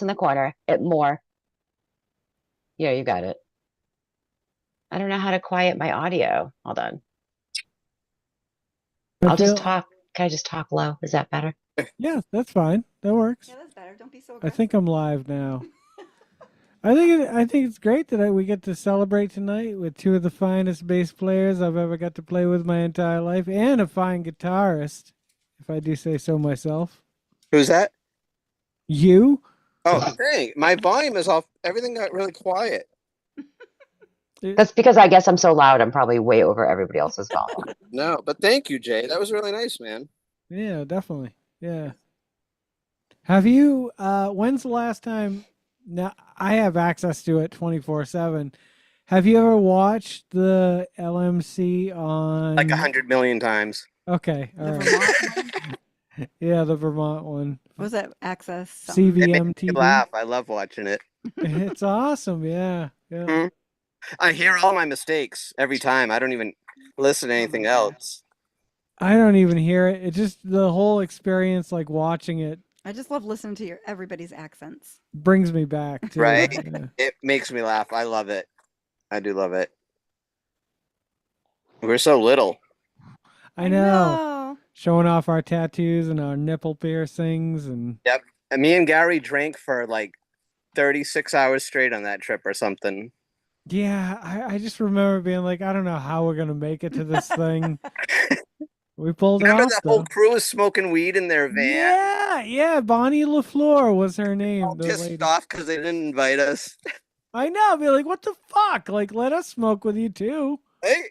in the corner. It more. Yeah, you got it. I don't know how to quiet my audio. Hold on. I I'll just feel, talk. Can I just talk low? Is that better? yeah, that's fine. That works. Yeah, that's better. Don't be so I aggressive. think I'm live now. I think it's great that we get to celebrate tonight with two of the finest bass players I've ever got to play with my entire life, and a fine guitarist, if I do say so myself. Who's that? You? Oh, dang. My volume is off. Everything got really quiet. That's because I guess I'm so loud. I'm probably way over everybody else's volume. No, but thank you, Jay. That was really nice, man. Yeah, definitely. Yeah. Have you? When's the last time? Now I have access to it 24/7. Have you ever watched the LMC on? Like 100 million times. Okay, all The right. Vermont one? Yeah, the Vermont one. What was that Access? Something? It CVM makes me TV. laugh. I love watching it. It's awesome. Yeah, yeah. Mhm. I hear all my mistakes every time. I don't even listen to anything else. I don't even hear it. It just the whole experience, like watching it, I just love listening to everybody's accents. brings me back too. Right? Yeah. It makes me laugh. I love it. I do love it. We're so little. I know. Showing off our tattoos and our nipple piercings and Yep. And me and Gary drank for like 36 hours straight on that trip or something. yeah, I just remember being like, I don't know how we're gonna make it to this thing. We pulled it Remember off that though. whole crew was smoking weed in their van? Yeah, yeah. Bonnie LaFleur was her name. All The pissed lady. off because they didn't invite us. I know. I'd be like, what the fuck? Like, let us smoke with you too. Hey.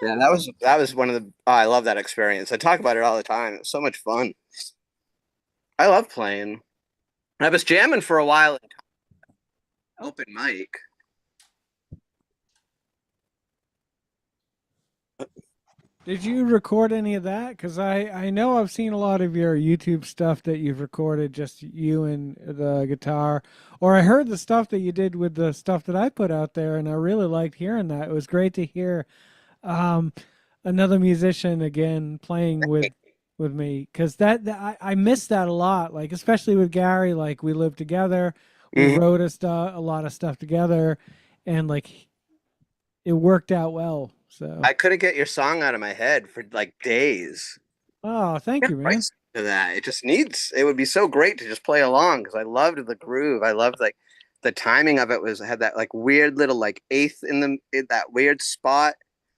Yeah, that was one of the. Oh, I love that experience. I talk about it all the time. It was so much fun. I love playing. I was jamming for a while. Open mic. Did you record any of that? Because I know I've seen a lot of your YouTube stuff that you've recorded, just you and the guitar. Or I heard the stuff that you did with the stuff that I put out there, and I really liked hearing that. It was great to hear um, another musician again playing with me, because I miss that a lot. Like especially with Gary, like we lived together, we wrote a lot of stuff together, and like it worked out well. So I couldn't get your song out of my head for like days. oh, thank you, man. To that, it just needs. It would be so great to just play along because I loved the groove. I loved like the timing of it had that like weird little like eighth in that weird spot.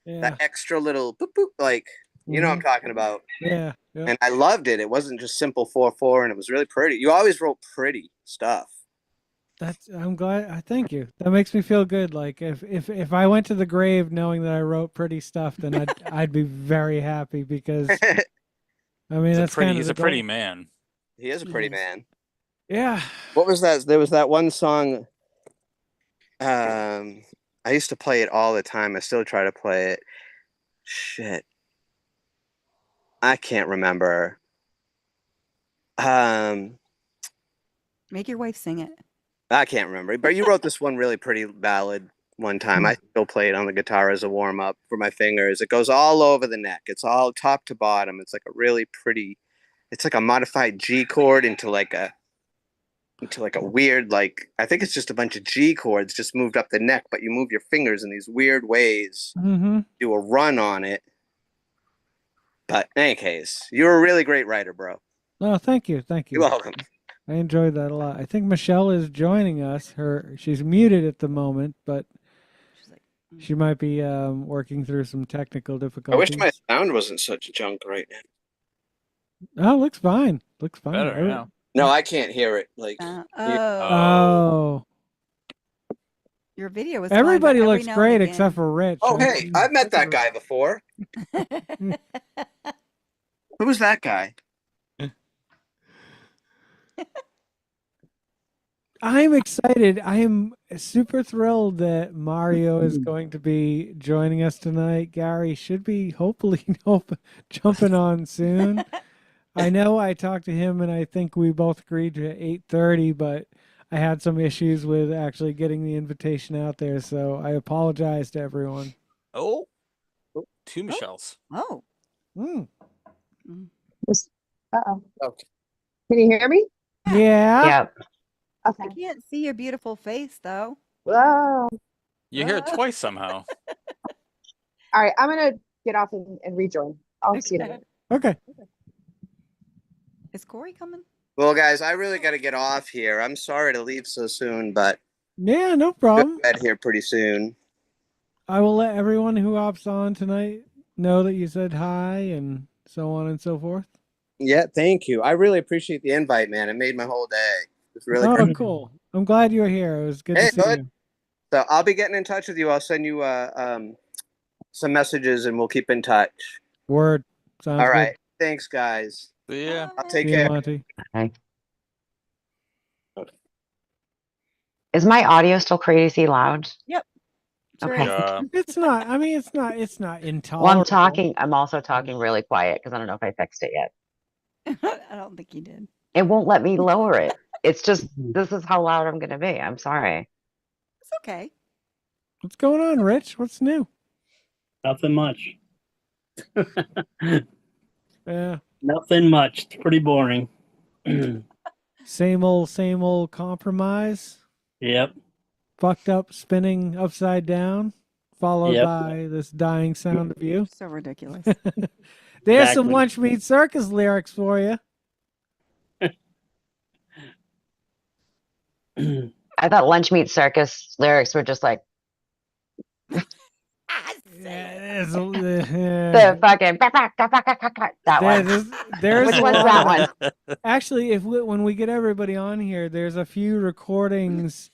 Yeah. That extra little boop boop, like you know what I'm talking about. Yeah, yeah. And I loved it. It wasn't just simple 4/4, and it was really pretty. You always wrote pretty stuff. I'm glad. I thank you. That makes me feel good. Like if I went to the grave knowing that I wrote pretty stuff, then I'd be very happy because I mean that's kind of he's a pretty man. He is a pretty man. Yeah. What was that? There was that one song. I used to play it all the time. I still try to play it. Shit. I can't remember. Make your wife sing it. I can't remember. But you wrote this one really pretty ballad one time. I still play it on the guitar as a warm up for my fingers. It goes all over the neck. It's all top to bottom. It's like a really pretty. It's like a modified G chord into like a weird, like I think it's just a bunch of G chords just moved up the neck, but you move your fingers in these weird ways. Do a run on it. But in any case, you're a really great writer, bro. Oh, thank you. Thank you. You're welcome. I enjoyed that a lot. I think Michelle is joining us. She's muted at the moment, but she might be working through some technical difficulties. I wish my sound wasn't such junk right now. Oh, looks fine. Looks fine. Better now. No, I can't hear it. Like oh. Your video was Everybody fine, but looks great except for Rich. Oh, hey, I've met that guy before. Who was that guy? I'm excited. I am super thrilled that Mario is going to be joining us tonight. Gary should be hopefully jumping on soon. I know I talked to him and I think we both agreed to 8:30, but I had some issues with actually getting the invitation out there, so I apologize to everyone. Oh, two Michelles. Oh. Uh-oh. Okay. Can you hear me? Yeah. Yep. Okay. I can't see your beautiful face though. Whoa. You hear it twice somehow. All right, I'm gonna get off and rejoin. I'll see you in a Okay. minute. Okay. Is Corey coming? Well, guys, I really got to get off here. I'm sorry to leave so soon, but Yeah, no I'll problem. go to bed here pretty soon. I will let everyone who hops on tonight know that you said hi and so on and so forth. Yeah, thank you. I really appreciate the invite, man. It made my whole day. It's really Oh, great. cool. I'm glad you were here. It was good Hey, to see bud. you. So I'll be getting in touch with you. I'll send you some messages, and we'll keep in touch. Word. Sounds All good. right. Thanks, guys. See ya. I'll take See you, care. Monty. Okay. Is my audio still crazy loud? Sure Okay. is. Yeah. It's not. I mean, it's not Well, intolerable. I'm also talking really quiet because I don't know if I fixed it yet. I don't think you did. It won't let me lower it. It's just, this is how loud I'm going to be. I'm sorry. It's okay. What's going on, Rich? What's new? Nothing much. Yeah. Nothing much. It's pretty boring. Same old compromise. Yep. Fucked up, spinning upside down, followed Yep. by this dying sound of you. So ridiculous. There's some Exactly. Lunch Meat Circus lyrics for you. I thought Lunch Meat Circus lyrics were just like Yeah, the fucking that one. there's Which a one's lot that of- one? Actually, when we get everybody on here, there's a few recordings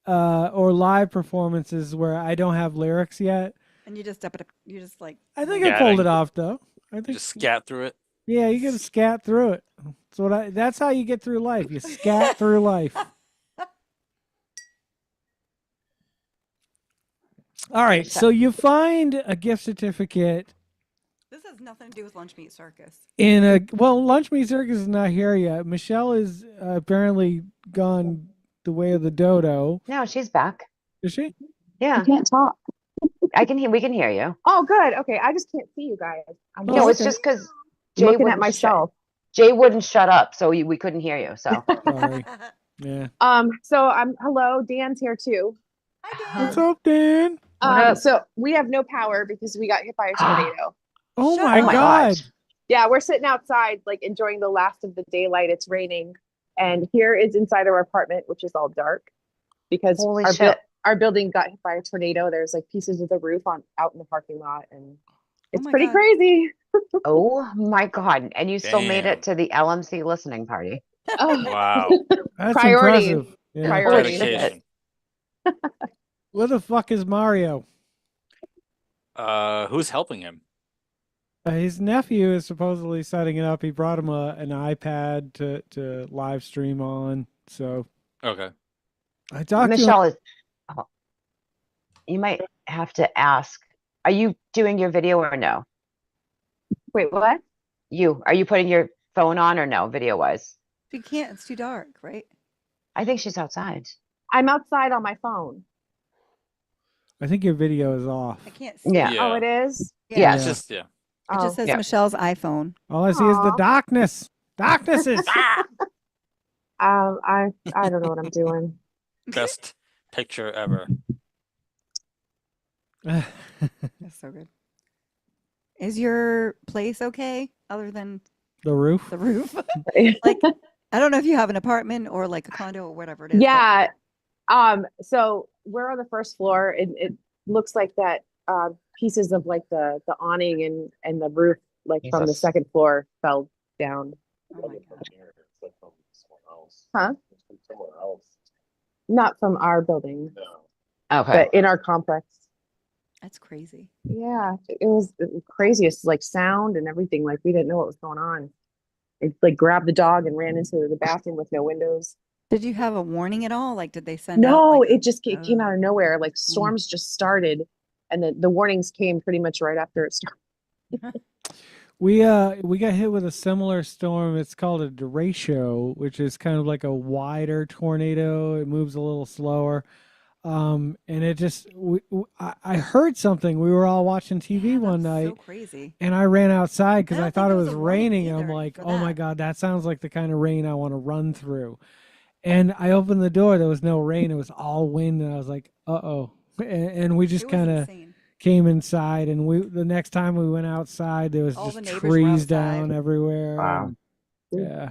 or live performances where I don't have lyrics yet. And you just step it up. You just like. I think I pulled Scatting. it off though. I think Just scat through it. yeah, you gotta scat through it. That's how you get through life. You scat through life. All right, so you find a gift certificate This has nothing to do with Lunch Meat Circus. in a Lunch Meat Circus is not here yet. Michelle is apparently gone the way of the dodo. No, she's back. Is she? Yeah, I can't talk. I can hear. We can hear you. Oh, good. Okay, I just can't see you guys. I'm Oh, No, it's okay. just because looking at myself. Jay wouldn't shut up, so we couldn't hear you. So Sorry. Yeah. So hello, Dan's here too. Hi, What's Dan. up, Dan? What up? So we have no power because we got hit by a tornado. Oh Shut my up. God. Yeah, we're sitting outside, like enjoying the last of the daylight. It's raining, and here is inside our apartment, which is all dark because Holy our shit. our building got hit by a tornado. There's like pieces of the roof out in the parking lot, and it's my pretty God. crazy. Oh my God! And you still made Damn. it to the LMC listening party. Oh, Wow. That's Priority. impressive. Yeah. Priority. Dedication. Where the fuck is Mario? Who's helping him? His nephew is supposedly setting it up. He brought him an iPad to live stream on. So Okay. I talked to him. Michelle is. Oh, you might have to ask. Are you doing your video or no? Wait, what? Are you putting your phone on or no, video wise? You can't. It's too dark, right? I think she's outside. I'm outside on my phone. I think your video is off. I can't see. Yeah. Yeah. Oh, it is. Yeah. It's just It Oh. just says Yeah. Michelle's iPhone. All I see is the Aw. darkness. Darknesses. I don't know what I'm doing. best picture ever. That's so good. Is your place okay other than The roof. the roof? Like, I don't know if you have an apartment or like a condo or whatever it is. but- Yeah. So we're on the first floor, and it looks like that pieces of like the awning and the roof, like from the Jesus. second floor, fell down. Oh my God. Huh? Not from our building, Okay. but in our complex. That's crazy. Yeah, it was the craziest, like sound and everything. Like we didn't know what was going on. It like grabbed the dog and ran into the bathroom with no windows. Did you have a warning at all? Like, did they send out? No, like, it just it came out of nowhere. Like Mm. storms just started, and the warnings came pretty much right after it started. We got hit with a similar storm. It's called a derecho, which is kind of like a wider tornado. It moves a little slower. And it just, I heard something. We were all watching TV one That's night. so crazy. And I ran outside because I I, don't thought think it it was was a warning raining. And I'm either like, for oh my that. God, that sounds like the kind of rain I want to run through. And I opened the door. There was no rain. It was all wind. And I was like, uh-oh. And we just It was kind of insane. came inside. And the next time we went outside, there was All just the neighbors were trees outside. down everywhere. Wow. And, yeah.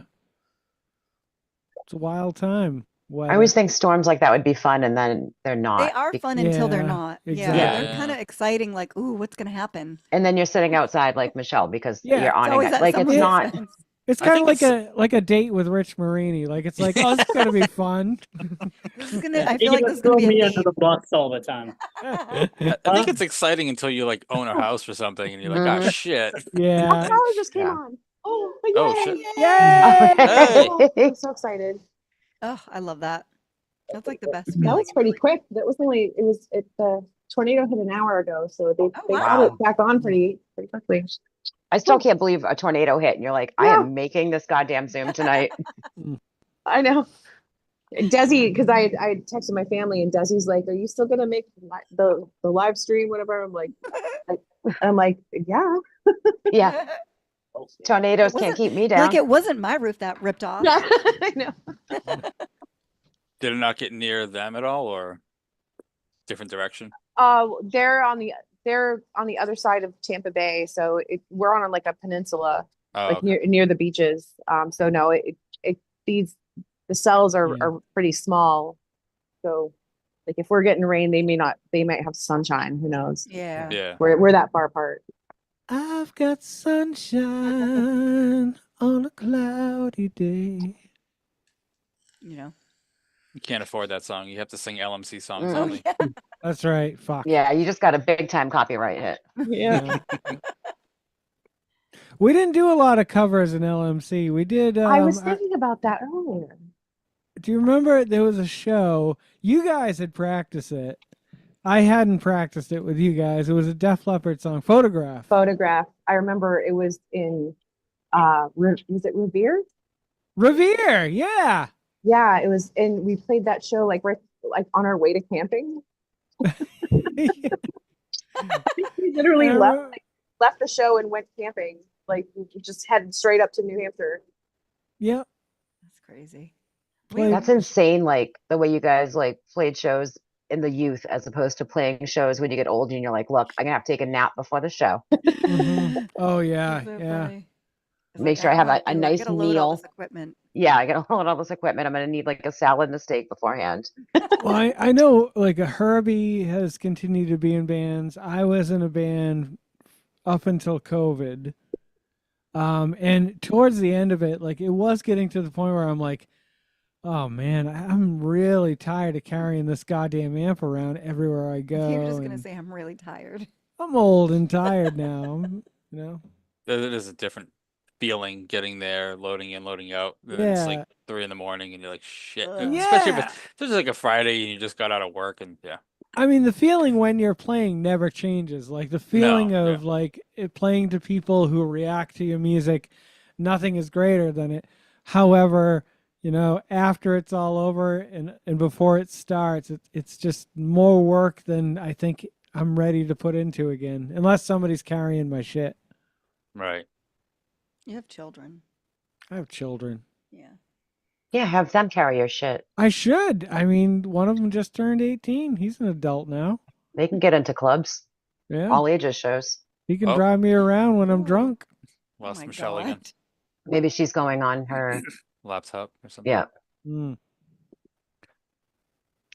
It's a wild time. I always think storms like that would be fun, and then they're not. They are fun until they're Yeah, not. exactly. Yeah, they're Yeah. kind of exciting. Like, ooh, what's gonna happen? And then you're sitting outside like Michelle because Yeah, you're it's awning always it. at Like it's someone's not. expense. It's I kind of think like a date with Rich Marini. Like it's like, oh, it's gonna be fun. This is gonna. I You feel like can this is gonna throw be me a under theme. the bus all the time. I think it's exciting until you like own a house or something, and you're like, oh Mhm. shit. Yeah. Oh, just came Yeah. on. Oh, Oh, yay! shit. Yay! Hey. Oh, I'm so excited. Oh, I love that. That's like the best That feeling. was pretty quick. That was only the tornado hit an hour ago, so they wow. got it back on pretty quickly. I still can't believe a tornado hit, and you're like, I Yeah. am making this goddamn Zoom tonight. I know. Desi, because I texted my family, and Desi's like, "Are you still gonna make the live stream, whatever?" I'm like, yeah. Yeah, tornadoes It can't wasn't- keep me You're down. like it wasn't my roof that ripped off. I know. Did it not get near them at all, or different direction? They're on the other side of Tampa Bay, so we're on like a peninsula, Oh, like okay. near the beaches. So no, the cells Yeah. are pretty small. So like if we're getting rain, they might have sunshine. Who knows? Yeah. Yeah. We're that far apart. I've got sunshine on a cloudy day. You know. You can't afford that song. You have to sing LMC songs Mm. Oh only. yeah. That's right. Fuck. Yeah, you just got a big time copyright hit. Yeah. Yeah. We didn't do a lot of covers in LMC. We did. I was thinking about that earlier. Do you remember there was a show? You guys had practiced it. I hadn't practiced it with you guys. It was a Def Leppard song, Photograph. Photograph. I remember it was in was it Revere? Revere, yeah. Yeah, it was, and we played that show like right like on our way to camping. We literally I left remember- left the show and went camping. Like we just headed straight up to New Hampshire. Yep. That's crazy. Played- That's insane. Like the way you guys like played shows in the youth as opposed to playing shows when you get older and you're like, look, I'm gonna have to take a nap before the show. Mhm. Oh yeah, So yeah. funny. It's Make sure I know have how to a do it. I nice gotta load all meal. this equipment. Yeah, I gotta load all this equipment. I'm gonna need like a salad and a steak beforehand. Well, I know like a Herbie has continued to be in bands. I was in a band up until COVID. And towards the end of it, like it was getting to the point where I'm like, oh man, I'm really tired of carrying this goddamn amp around everywhere I go. You're just gonna and say I'm really tired. I'm old and tired now. You know? It is a different feeling getting there, loading in, loading out. Then it's Yeah. like 3 in the morning and you're like, shit. Ugh. Especially if Yeah. it's this is like a Friday and you just got out of work and yeah. I mean, the feeling when you're playing never changes. Like the feeling No, of like it playing to people who react to your music, nothing is greater than it. However, you know, after it's all over and before it starts, it's just more work than I think I'm ready to put into again, unless somebody's carrying my shit. Right. You have children. I have children. Yeah. Yeah, have them carry your shit. I should. I mean, one of them just turned 18. He's an adult now. They can get into clubs, Yeah. all ages shows. He can Oh. drive me around when I'm Ooh. drunk. Lost Oh my Michelle again. God. Maybe she's going on her. Laptop or something. Yeah, Mm.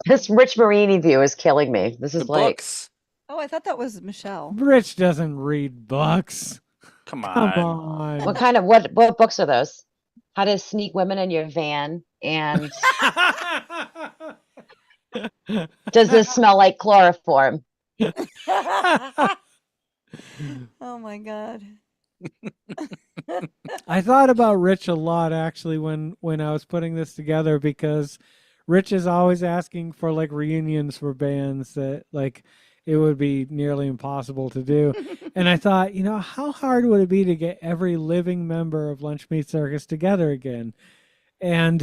this Rich Marini view is killing me. This The is like, books. Oh, I thought that was Michelle. Rich doesn't read books. Come Come on. on. what kind of what books are those? How to sneak women in your van, and does this smell like chloroform? Oh my God. I thought about Rich a lot actually when I was putting this together, because Rich is always asking for like reunions for bands that like it would be nearly impossible to do. And I thought, you know, how hard would it be to get every living member of Lunch Meat Circus together again? And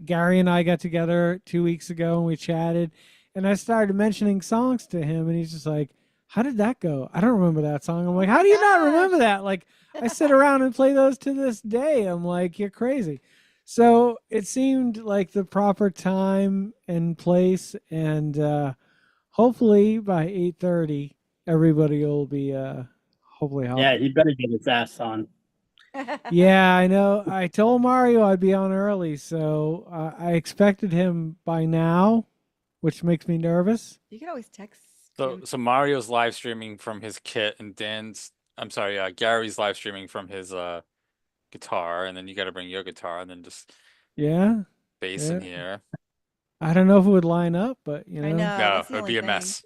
Gary and I got together 2 weeks ago and we chatted, And I started mentioning songs to him, and he's just like, "How did that go? I don't remember that song." I'm like, "How do you not remember that?" Like, I sit around and play those to this day. I'm like, "You're crazy." So it seemed like the proper time and place, and hopefully by 8:30, everybody will be hopefully help. Yeah, he better get his ass on. Yeah, I know. I told Mario I'd be on early, so I expected him by now, which makes me nervous. You can always text So him. so Mario's live streaming from his kit, and Gary's live streaming from his guitar, and then you got to bring your guitar, and then just Yeah, bass in here. I don't know if it would line up, but I know. No, that's it the would only be a thing. mess.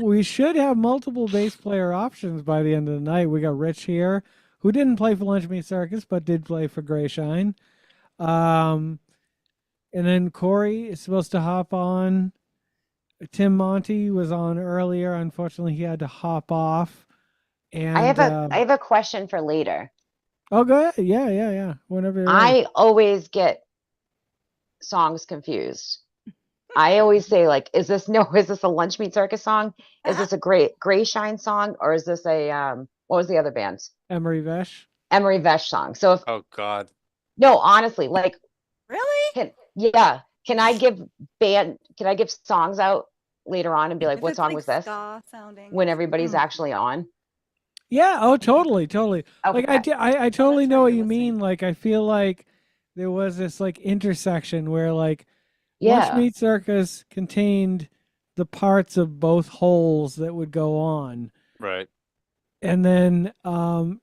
we should have multiple bass player options by the end of the night. We got Rich here, who didn't play for Lunch Meat Circus, but did play for Geycen. And then Corey is supposed to hop on. Tim Monty was on earlier. Unfortunately, he had to hop off. And I have a question for later. oh, go ahead. Yeah. Whenever you're ready. I always get songs confused. I always say like, is this a Lunch Meat Circus song? Is this a Geycen song, or is this a what was the other band? Emery Vesh. Emery Vesh song. So if Oh God. no, honestly, like Really? can I give songs out later on and be like, If what it's song like was this? ska sounding. When everybody's actually on. Yeah. Oh, totally. Okay. Like I totally that's know right, what you're you mean. listening. Like I feel like there was this like intersection where like Lunch Yeah. Meat Circus contained the parts of both wholes that would go on. Right. And then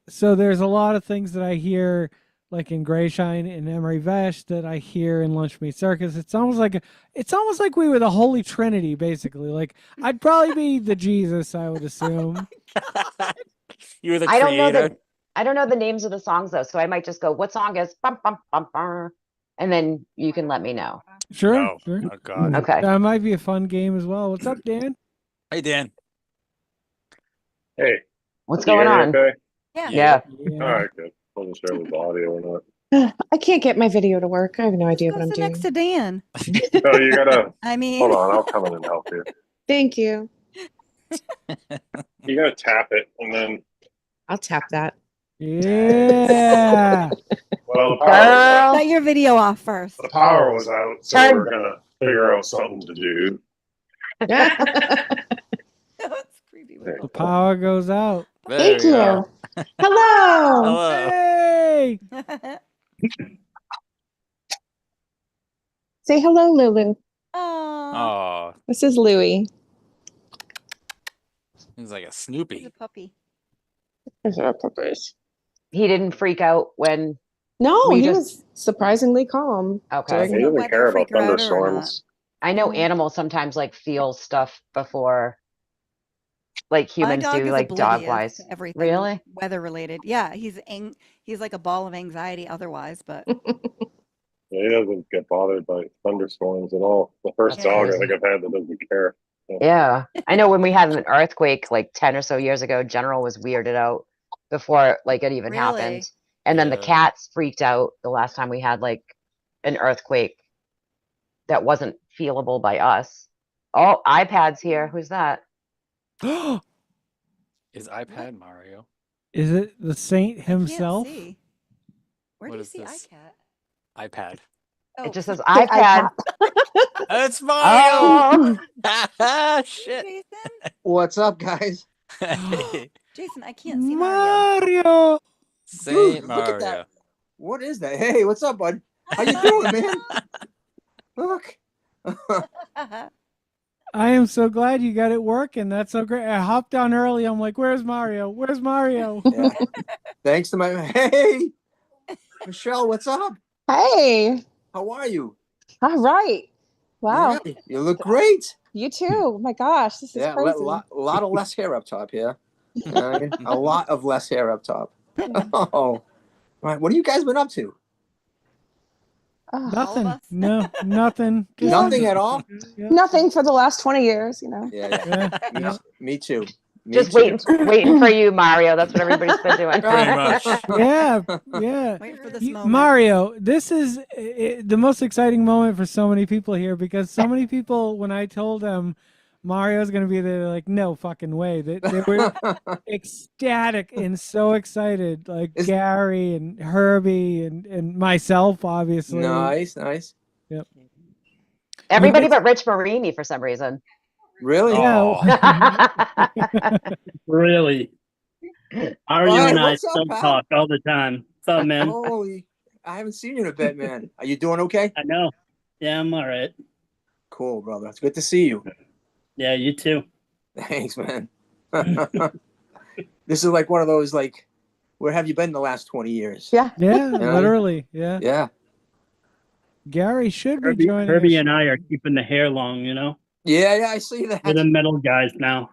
so there's a lot of things that I hear like in Geycen and Emery Vesh that I hear in Lunch Meat Circus. It's almost like we were the Holy Trinity, basically. Like I'd probably be the Jesus, I would assume. You were the I don't know creator. I don't know the names of the songs though, so I might just go, what song is bum bum bum bum, and then you can let me know. Sure, No. sure. Oh God. Okay. That might be a fun game as well. What's up, Dan? Hey Dan. Hey, What's can you going hear me on? okay? Yeah. All right, good. Wasn't sure if it was audio or not. I can't get my video to work. I have no idea Go what I'm sit doing. next to Dan. No, you gotta I mean, hold on. I'll come in and help you. Thank you. You gotta tap it, and then I'll tap that. Yeah. well, the Girl. Shut your video off first. power was out, so Turn- we're gonna figure out something to do. That's creepy. The power goes out. There Thank you you. go. Hello. Hello. Hey. Say hello, Lulu. Oh, Oh, This is Louie. he's like a he's Snoopy. a puppy. Those are our puppers. He didn't freak out when No, We he just- was surprisingly calm. okay. During- He doesn't Weather care about freaker out or thunderstorms. I know Mm. animals sometimes like feel stuff before like My humans dog do, is like oblivious dog wise. to everything Really? weather related. Yeah, he's like a ball of anxiety otherwise, but Yeah, he doesn't get bothered by thunderstorms at all. The first That's dog I crazy. think I've had that doesn't care. Yeah. I know when we had an earthquake like 10 or so years ago, General was weirded out before like it even Really? happened. And then the Yeah. cats freaked out the last time we had like an earthquake that wasn't feelable by us. Oh, iPad's here. Who's that? Is iPad Mario? Is it the saint himself? Can't see. Where What do you is see this? iCat? iPad. Oh, It just says The iPad. It's Mario. Oh, Shit. Jason. What's up, guys? Hey, Jason, I can't see Mario. Mario. Saint Dude, look at that. Mario. What is that? Hey, what's up, bud? How you doing, man? Look. I am so glad you got it working. That's so great. I hopped on early. I'm like, where's Mario? Where's Mario? Yeah. Thanks to my hey, Michelle. What's up? Hey. How are you? All right. Wow. Yeah, you look great. You too. My gosh, this is Yeah, crazy. a lot of less hair up top here. You know what I mean? A lot of less hair up top. Oh, right. What have you guys been up to? Oh, Nothing. us? No, nothing. Nothing at all. Yeah. nothing for the last 20 years, you know. Yeah, yeah. Yeah, yeah. Me too. Just too. waiting for you, Mario. That's what everybody's been doing. Pretty much. Yeah, yeah. Wait for this You- moment. Mario, this is the most exciting moment for so many people here because so many people, when I told them Mario's going to be there, they're like, no fucking way. They were ecstatic and so excited. Like Gary and Herbie and myself, obviously. Nice. Yep. Everybody but Rich Marini for some reason. Really? Oh. Really. Mario Ryan, and I what's up, still pal? talk all the time. What's up, man? Holy, I haven't seen you in a bit, man. Are you doing okay? I know. Yeah, I'm all right. Cool, brother. It's good to see you. Yeah, you too. Thanks, man. This is like one of those, like, where have you been the last 20 years? Yeah. Yeah, know? literally. Yeah. Yeah. Gary should be joining Herbie us. and I are keeping the hair long, you know? Yeah, I see that. We're the metal guys now.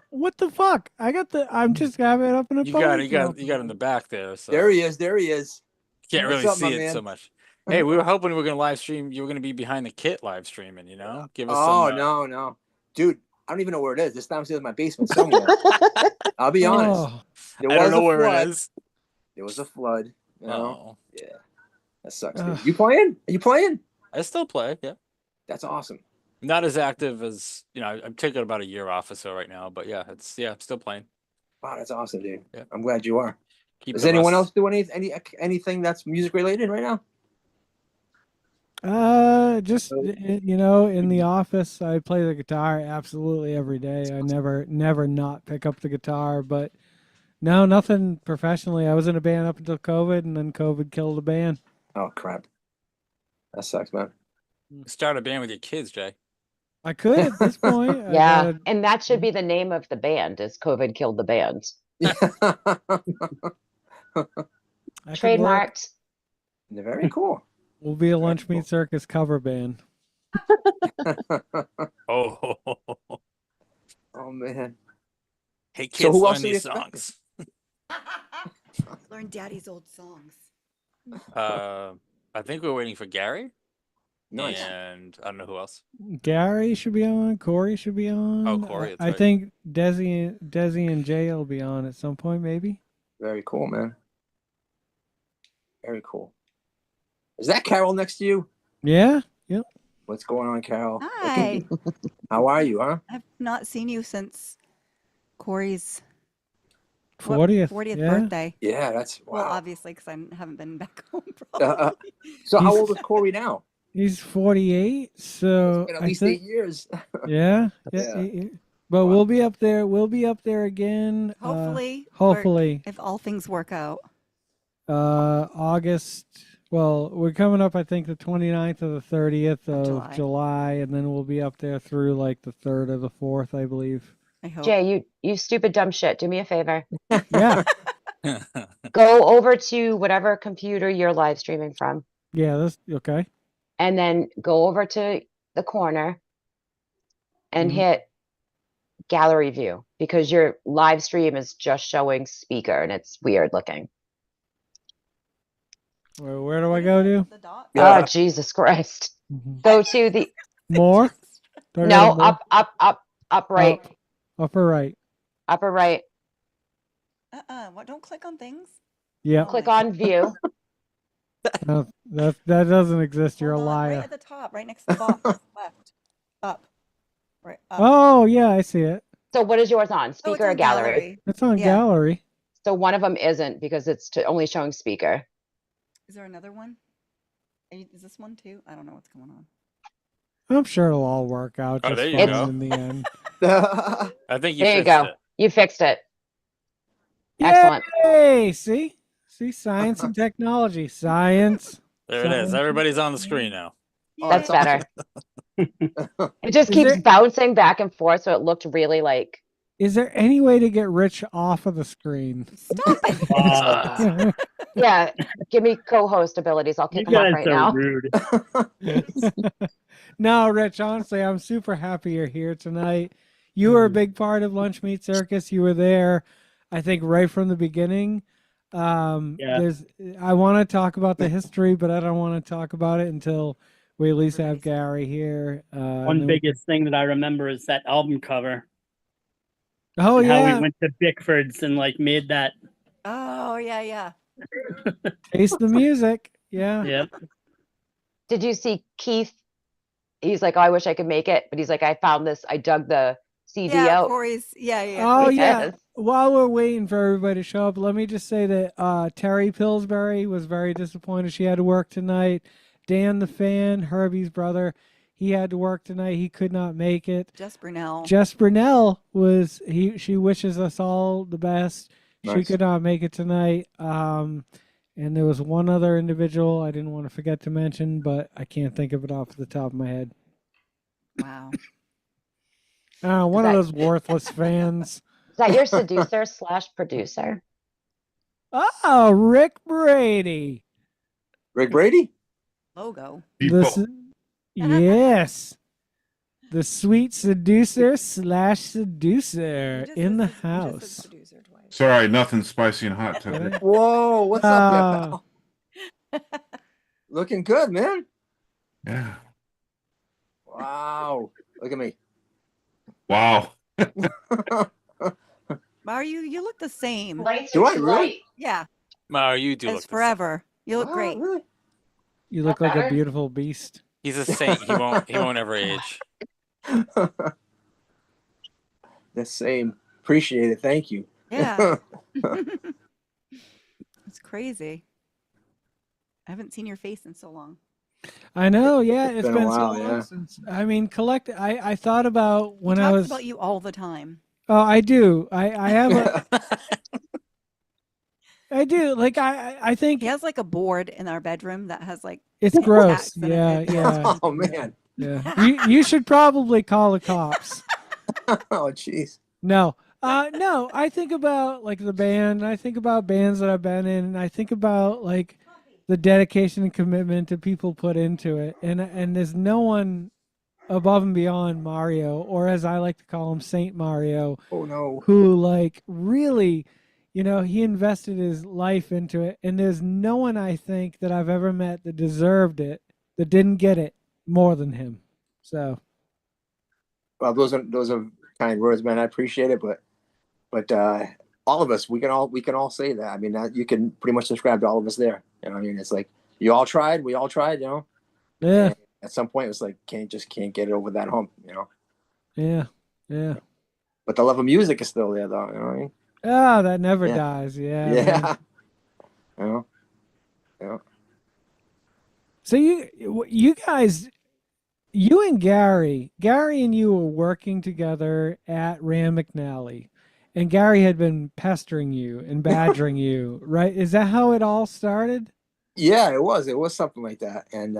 What the fuck? I'm just having it up in a You got it in the back there. So There he is. can't What's really up, my see it man? so much. Hey, we were hoping we were gonna live stream. You were gonna be behind the kit live streaming. You know, give us Oh, some. no. Dude, I don't even know where it is. It's downstairs in my basement somewhere. I'll be honest. Oh, There I don't was know a where flood. it is. There was a flood. You know? Oh, Yeah. That sucks, Ugh. dude. You playing? Are you playing? I still play. Yeah, That's awesome. not as active as I'm taking about a year off or so right now. But yeah, I'm still playing. Wow, that's awesome, dude. Yeah. I'm glad you are. Keep Does the anyone rust- else do anything that's music related right now? just in the office, I play the guitar absolutely every day. I never not pick up the guitar, but no, nothing professionally. I was in a band up until COVID, and then COVID killed the band. Oh crap. That sucks, man. Start a band with your kids, Jay. I could at this point. I Yeah, gotta- and that should be the name of the band. Is COVID killed the band? I could work. Trademarked. Very cool. We'll be a Lunch Meat Circus cover band. Oh, Oh man. hey So kids, who else learn are we these expecting? songs. Learn Daddy's old songs. I think we're waiting for Gary. Nice. And I don't know who else. Gary should be on. Corey should be on. Oh, Corey, that's I right. think Desi and Jay will be on at some point, maybe. Very cool, man. Very cool. Is that Carol next to you? Yeah. Yep. What's going on, Carol? Hi. How are you, huh? I've not seen you since Corey's 40th. 40th yeah. birthday. Yeah, that's wow. Well, obviously, because I haven't been back home. Probably. So how He's- old is Corey now? He's 48, so It's been at I least think, 8 years. yeah. Yeah. But Wow. we'll be up there. We'll be up there again. Hopefully. Hopefully, If all things work out. August. Well, we're coming up. I think the 29th or the 30th of July. July, and then we'll be up there through like the 3rd or the 4th, I believe. I hope. Jay, you stupid dumb shit. Do me a favor. Yeah. Go over to whatever computer you're live streaming from, Yeah. That's okay. and then go over to the corner and Mhm. hit gallery view, because your live stream is just showing speaker and it's weird looking. Where do I go to? The dot? Yeah. Oh, Jesus Christ. Mhm. Go to the, More? Do I go no, to more? up right, Upper right. upper right. What? Don't click on things. Yeah. Click on view. No, that doesn't exist. You're a Hold on, liar. Right at the top, right next to the box. Left. Up. Right. Up. Oh yeah, I see it. So what is yours on? Oh, it's Speaker or on gallery? It's on Yeah. gallery. So one of them isn't, because it's only showing speaker. Is there another one? Is this one too? I don't know what's going on. I'm sure it'll all work out Oh, just there you fine go. in the end. I think you There you fixed go. it. You fixed it. Excellent. Yay! See, science and technology. Science. There it is. Science. Everybody's on the screen now. That's Yay. better. It just Is keeps there- bouncing back and forth, so it looked really like. Is there any way to get Rich off of the screen? Stop it. Wow. Yeah, give me co-host abilities. I'll You kick him off guys right are now. rude. No, Rich, honestly, I'm super happy you're here tonight. You were a big part of Lunch Meat Circus. You were there, I think, right from the beginning. Yeah. I want to talk about the history, but I don't want to talk about it until we at least have Gary here. and One then- biggest thing that I remember is that album cover. Oh and how yeah, we went to Bickford's and like made that. Oh yeah. taste the music. Yeah. Yep. Did you see Keith? He's like, oh, I wish I could make it, but he's like, I found this. I dug the CD Yeah, out. Corey's. Yeah. Oh Corey's- yeah. Yes. While we're waiting for everybody to show up, let me just say that Terry Pillsbury was very disappointed she had to work tonight. Dan the fan, Herbie's brother, he had to work tonight. He could not make it. Jess Brunel. Jess Brunel she wishes us all the best. She Nice. could not make it tonight. And there was one other individual I didn't want to forget to mention, but I can't think of it off the top of my head. Wow. One of that- those worthless fans. Is that your seducer / producer? Oh, Rick Brady. Rick Brady? Logo. This, yes. The sweet seducer / seducer in the house. Sorry, nothing spicy and hot today. Whoa, what's up, there, pal? Looking good, man. Yeah. Wow. Look at me. Wow. Mario, you look the same. Do I really? Yeah. Mario, you do As look the forever. You look Wow, great. really? You look like a beautiful beast. same. He's a saint. He won't ever age. The same. Appreciate it. Thank you. Yeah. It's crazy. I haven't seen your face in so long. I know, yeah. It's been been, a while, so long yeah. since. I mean, I thought about when He I talks was. about you all the time. Oh, I do. I have a. I do. Like I think He has like a board in our bedroom that has like it's gross. Jackson in Yeah, it. yeah, Oh, man. yeah. You should probably call the cops. Oh, jeez. No. No, I think about like the band. I think about bands that I've been in, and I think about like the dedication and commitment that people put into it. And there's no one above and beyond Mario, or as I like to call him, Saint Mario, Oh, no. who like really, he invested his life into it. And there's no one I think that I've ever met that deserved it, that didn't get it more than him. So Well, those are kind words, man. I appreciate it, but all of us, we can all say that. I mean, you can pretty much describe all of us there. You know what I mean? It's like we all tried, yeah, And at some point, it was like can't get it over that hump, yeah. But the love of music is still there, though. You know what I mean? Ah, that never Yeah. dies. Yeah. man. Yeah. Yeah. So you guys, you and Gary and you were working together at Rand McNally, and Gary had been pestering you and badgering you, right? Is that how it all started? Yeah, it was something like that. And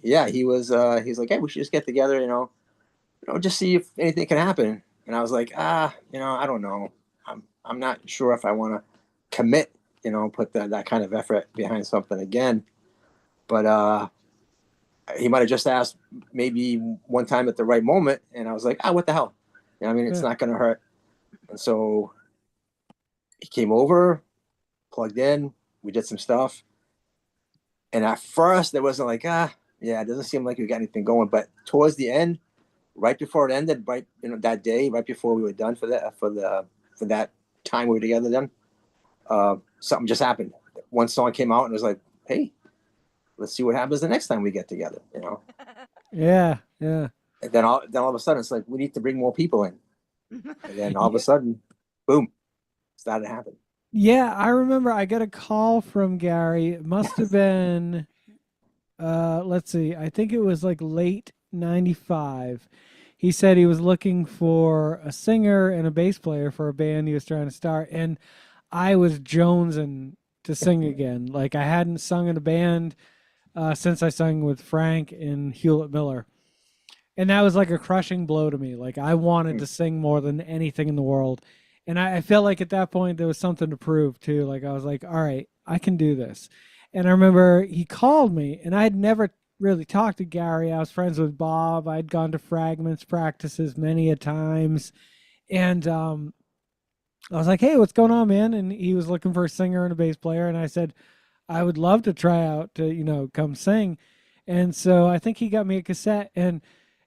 he's like, hey, we should just get together, just see if anything can happen. And I was like, I don't know. I'm not sure if I want to commit, put that kind of effort behind something again. But he might have just asked maybe one time at the right moment, and I was like, what the hell? It's not going to hurt. And so he came over, plugged in, we did some stuff. And at first, there wasn't like, it doesn't seem like we got anything going. But towards the end, right before it ended, that day, right before we were done for that time we were together, then something just happened. One song came out, and it was like, hey, let's see what happens the next time we get together. Yeah. And then all of a sudden, it's like we need to bring more people in. And then all of a sudden, boom, started to happen. Yeah, I remember I got a call from Gary. It must have been, let's see, I think it was like late 95. He said he was looking for a singer and a bass player for a band he was trying to start. And I was jonesing to sing again. Like I hadn't sung in a band since I sang with Frank and Hewlett Miller. And that was like a crushing blow to me. Like I wanted to sing more than anything in the world. And I felt like at that point there was something to prove too. Like I was like, all right, I can do this. And I remember he called me, and I had never really talked to Gary. I was friends with Bob. I'd gone to Fragments practices many a times. And I was like, hey, what's going on, man? And he was looking for a singer and a bass player. And I said, I would love to try out to, come sing. And so I think he got me a cassette. And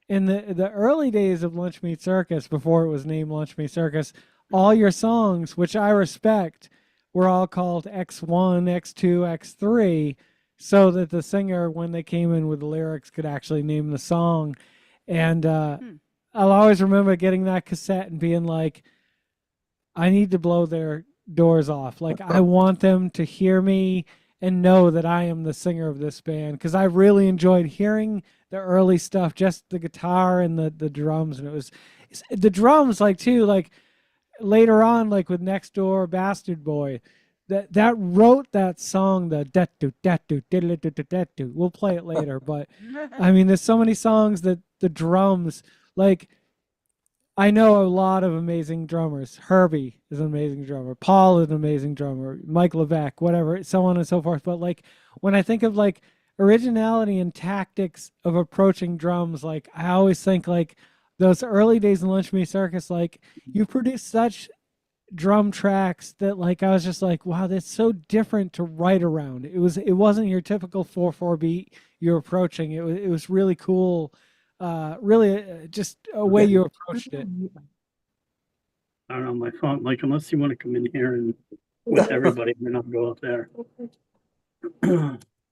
in the early days of Lunch Meat Circus, before it was named Lunch Meat Circus, all your songs, which I respect, were all called X1, X2, X3, so that the singer, when they came in with the lyrics, could actually name the song. And I'll always remember getting that cassette and being like, I need to blow their doors off. Like, I want them to hear me and know that I am the singer of this band, because I really enjoyed hearing the early stuff, just the guitar and the drums. And the drums, like, too, like later on, like with Next Door Bastard Boy, that wrote that song, the dat-do, dat-do, diddle-do-do-dat-do. We'll play it later, but I mean, there's so many songs that the drums, like, I know a lot of amazing drummers. Herbie is an amazing drummer. Paul is an amazing drummer. Mike Levesque, whatever, so on and so forth. But like, when I think of like originality and tactics of approaching drums, like, I always think like those early days in Lunch Meat Circus, like, you produced such drum tracks that, like, I was just like, wow, that's so different to write around. It wasn't your typical 4/4 beat you're approaching. It was really cool. Really just a way you approached it. I don't know, my phone, like, unless you want to come in here and with everybody, then I'll go up there.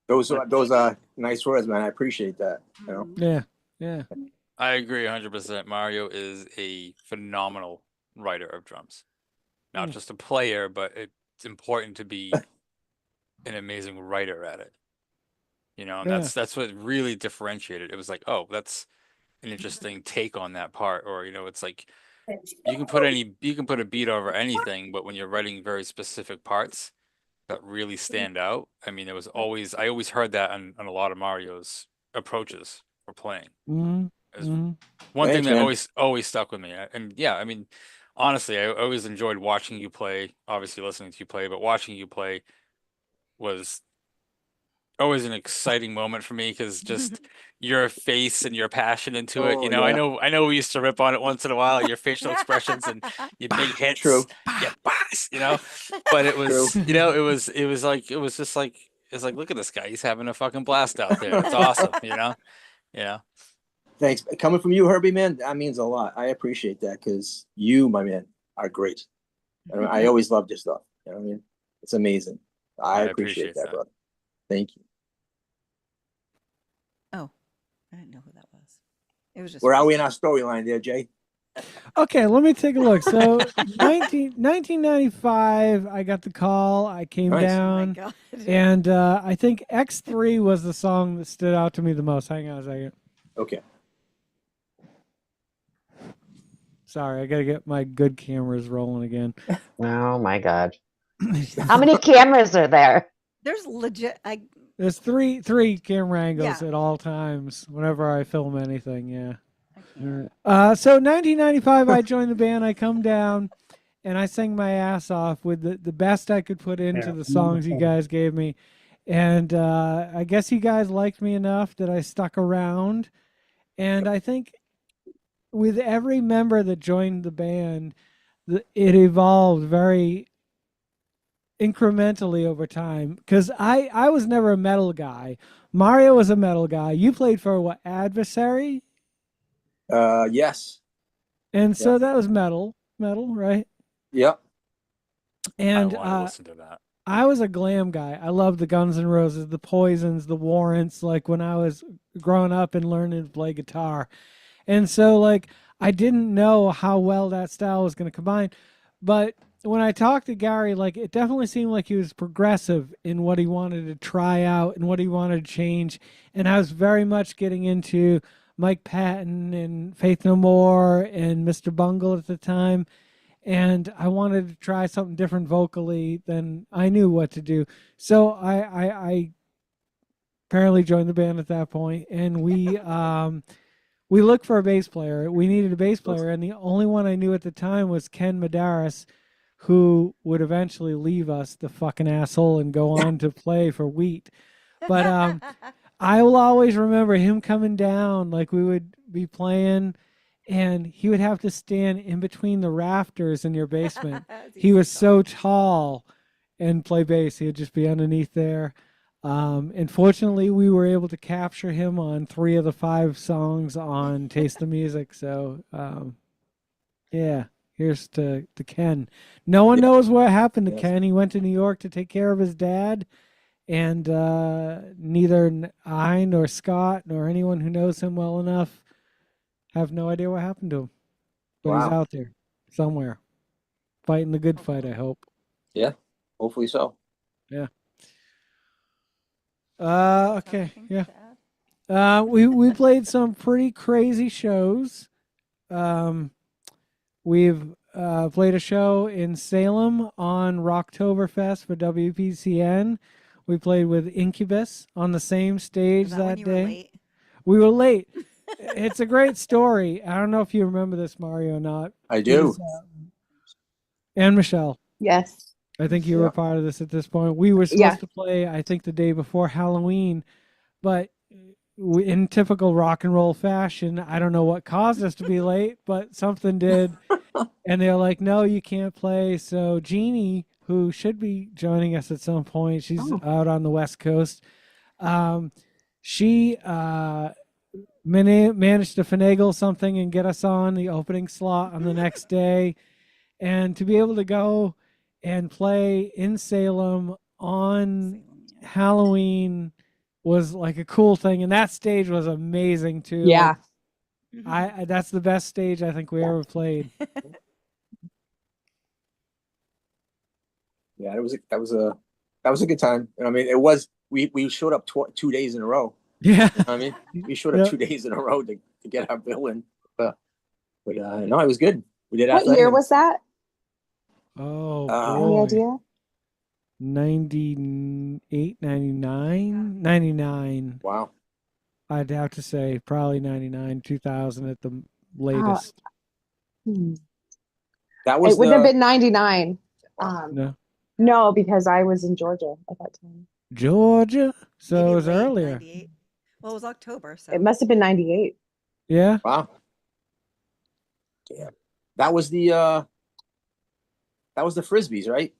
Those are nice words, man. I appreciate that. You know? Yeah. I agree 100%. Mario is a phenomenal writer of drums. Not just a player, but it's important to be an amazing writer at it. You know, and that's what really differentiated. It was like, oh, that's an interesting take on that part. Or, you know, it's like you can put a beat over anything, but when you're writing very specific parts that really stand out, I mean, I always heard that on a lot of Mario's approaches for playing. One thing that always stuck with me. And yeah, I mean, honestly, I always enjoyed watching you play, obviously listening to you play, but watching you play was always an exciting moment for me, because just your face and your passion into it. You know, yeah. I know we used to rip on it once in a while, your facial expressions and your big hits. True. Yeah, boss, you know. But it was, you know, it was just like, it's like, look at this guy, he's having a fucking blast out there. It's awesome, you know. Yeah. Thanks. Coming from you, Herbie, man, that means a lot. I appreciate that, because you, my man, are great. I always loved your stuff. You know what I mean? It's amazing. I appreciate that, brother. Thank you. Oh, I didn't know who that was. It was just. Where are we in our storyline there, Jay? Okay, let me take a look. So 1995, I got the call. I came down, Oh my God. and I think X3 was the song that stood out to me the most. Hang on a second. Okay. Sorry, I got to get my good cameras rolling again. Oh my God. How many cameras are there? There's legit. There's three camera angles at all times whenever I film anything. Yeah. So 1995, I joined the band. I come down, and I sang my ass off with the best I could put into the songs you guys gave me. And I guess you guys liked me enough that I stuck around. And I think with every member that joined the band, it evolved very incrementally over time, because I was never a metal guy. Mario was a metal guy. You played for what, Adversary? Yes. And so that was metal, right? Yep. And I want to listen to that. I was a glam guy. I loved the Guns N' Roses, the Poisons, the Warrants, like when I was growing up and learning to play guitar. And so, like, I didn't know how well that style was going to combine. But when I talked to Gary, like, it definitely seemed like he was progressive in what he wanted to try out and what he wanted to change. And I was very much getting into Mike Patton and Faith No More and Mr. Bungle at the time. And I wanted to try something different vocally than I knew what to do. So I apparently joined the band at that point, and we looked for a bass player. We needed a bass player, and the only one I knew at the time was Ken Medeiros, who would eventually leave us, the fucking asshole, and go on to play for Wheat. But I will always remember him coming down, like we would be playing, and he would have to stand in between the rafters in your basement. He was so tall and play bass. He would just be underneath there. And fortunately, we were able to capture him on 3 of the 5 songs on Taste the Music. So, yeah. Here's to Ken. No one knows what happened to Yes. Ken. He went to New York to take care of his dad, and neither I nor Scott nor anyone who knows him well enough have no idea what happened to him. But he's Wow. out there somewhere, fighting the good fight, I hope. Yeah, hopefully so. Yeah. Okay. Yeah. We played some pretty crazy shows. We've played a show in Salem on Rocktoberfest for WPCN. We played with Incubus on the same stage Is that that when you day. were late? We were late. It's a great story. I don't know if you remember this, Mario, or not. I do. It was, and Michelle. Yes. I think you were part of this at this point. We were supposed Yeah. to play, I think, the day before Halloween, but in typical rock and roll fashion, I don't know what caused us to be late, but something did. And they're like, no, you can't play. So Jeannie, who should be joining us at some point, she's out on the West Coast. She managed to finagle something and get us on the opening slot on the next day. And to be able to go and play in Salem on Halloween was like a cool thing. And that stage was amazing too. Yeah. Like, I that's the best stage I think we ever played. Yeah, that was a good time. And I mean, it was we showed up 2 days in a row. Yeah. I mean, we showed up 2 days in a row to get our bill in. But no, it was good. We did. What year was that? Oh, Any boy. idea? 98, 99? 99. Wow. I'd have to say probably 99, 2000 at the latest. That was It wouldn't have been 99. No. No, because I was in Georgia at that time. Georgia? So Maybe it was late earlier. 98. Well, it was October, so It must have been 98. Yeah. Wow. Yeah. That was the frisbees, right?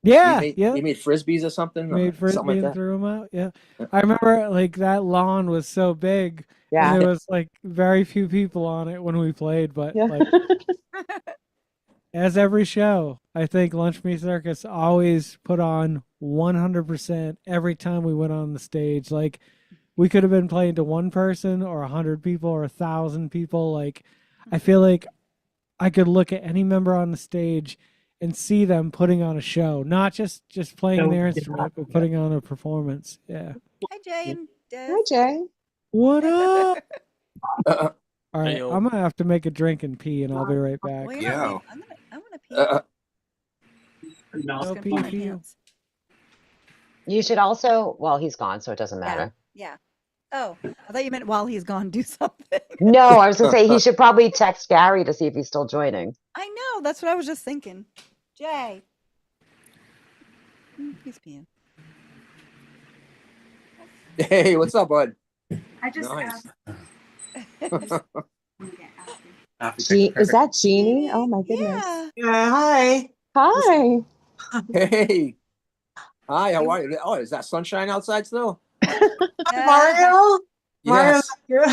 Yeah. We made frisbees or something. Made frisbee something like and that. threw them out. Yeah. I remember like that lawn was so big. Yeah. And there was like very few people on it when we played, but like as every show, I think Lunch Meat Circus always put on 100% every time we went on the stage. Like we could have been playing to one person or 100 people or 1,000 people. Like I feel like I could look at any member on the stage and see them putting on a show, not just playing their instrument, but putting on a performance. Yeah. Hi, Jay and Des. Hi, Jay. What up? All right, Hey, yo. I'm gonna have to make a drink and pee, and I'll be right back. Well, you're not leaving. I'm gonna pee. No. Just I'll gonna pee pee my for you. pants. You should also, well, he's gone, so it doesn't matter. Yeah. Oh, I thought you meant while he's gone, do something. No, I was gonna say he should probably text Gary to see if he's still joining. I know. That's what I was just thinking. Jay. He's peeing. Hey, what's up, bud? I just Nice. Is that Jeannie? Oh my goodness. Yeah, hi. Hi. Hey. Hi, how are you? Oh, is that sunshine outside still? Mario? Mario's Yes. here.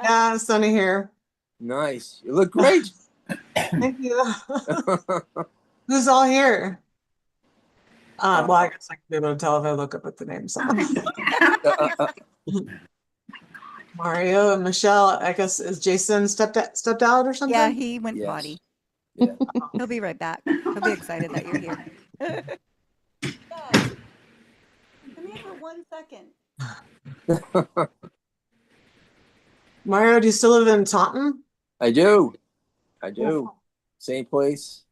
Yeah, sunny here. Nice. You look great. Thank you. Who's all here? Well, I guess I can be able to tell if I look up at the names. Mario and Michelle. I guess is Jason stepped out or something? Yeah, he went Yes. potty. Yeah. He'll be right back. He'll be excited that you're here. Come here for 1 second. Mario, do you still live in Taunton? I do. Same place.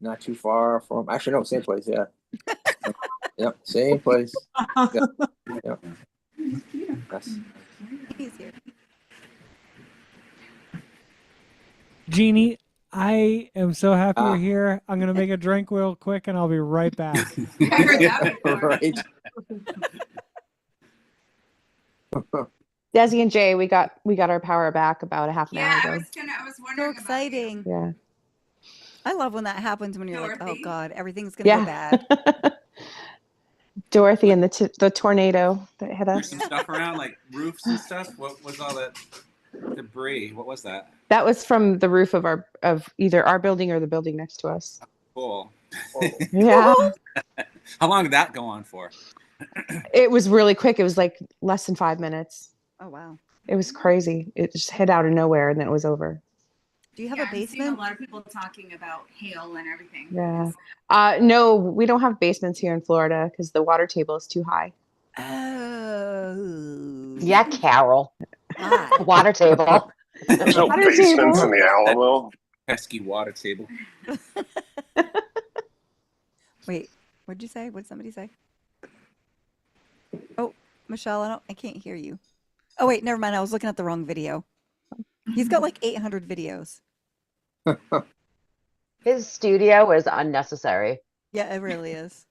Not too far from. Actually, no, same place. Yeah. Yep. Same place. Yep. Yes. He's here. Jeannie, I am so happy you're here. I'm gonna make a drink real quick, and I'll be right back. Right. Desi and Jay, we got our power back about a half an hour Yeah, ago. I was wondering. So exciting. Yeah. I love when that happens when you're like, oh Dorothy? God, everything's gonna go bad. Dorothy and the tornado that hit us. Stuff around like roofs and stuff. What was all that? Debris. What was that? That was from the roof of either our building or the building next to us. Cool. Yeah. How long did that go on for? It was really quick. It was like less than 5 minutes. Oh wow. It was crazy. It just hit out of nowhere and then it was over. Do you have a I'm seeing basement? a lot of people talking about hail and everything. Yeah. No, we don't have basements here in Florida because the water table is too high. Oh. Yeah, Carol. Why? Water table. There's no Water basements table. in the Alamo. Pesky water table. Wait, what'd you say? What'd somebody say? Oh, Michelle, I can't hear you. Oh wait, never mind. I was looking at the wrong video. He's got like 800 videos. His studio is unnecessary. Yeah, it really is.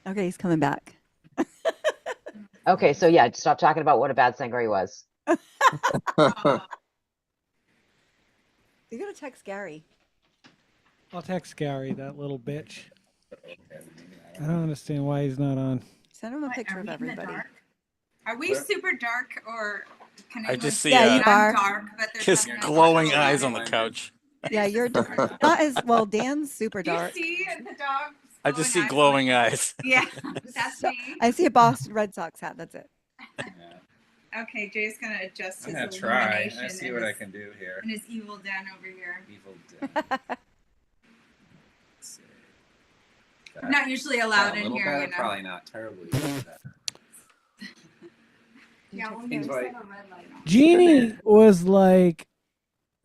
Okay, he's coming back. Okay, so yeah, stop talking about what a bad singer he was. You gotta text Gary. I'll text Gary, that little bitch. I don't understand why he's not on. Send him a picture of everybody. Are we super dark or can I just see Yeah, you are. dark, but there's his nothing glowing else. eyes on the couch. Yeah, you're not as well. Dan's super Do you dark. see the dog's I just see glowing eyes. Yeah, that's me. I see a Boston Red Sox hat. That's it. Okay, Jay's gonna adjust I'm his gonna try. illumination I see and what I his- can do here. and his evil den over here. Evil Den. Let's see. I'm not usually allowed A in little here, better, you know. probably not terribly. better. Yeah, we'll Seems set like- a red light on. Jeannie was like,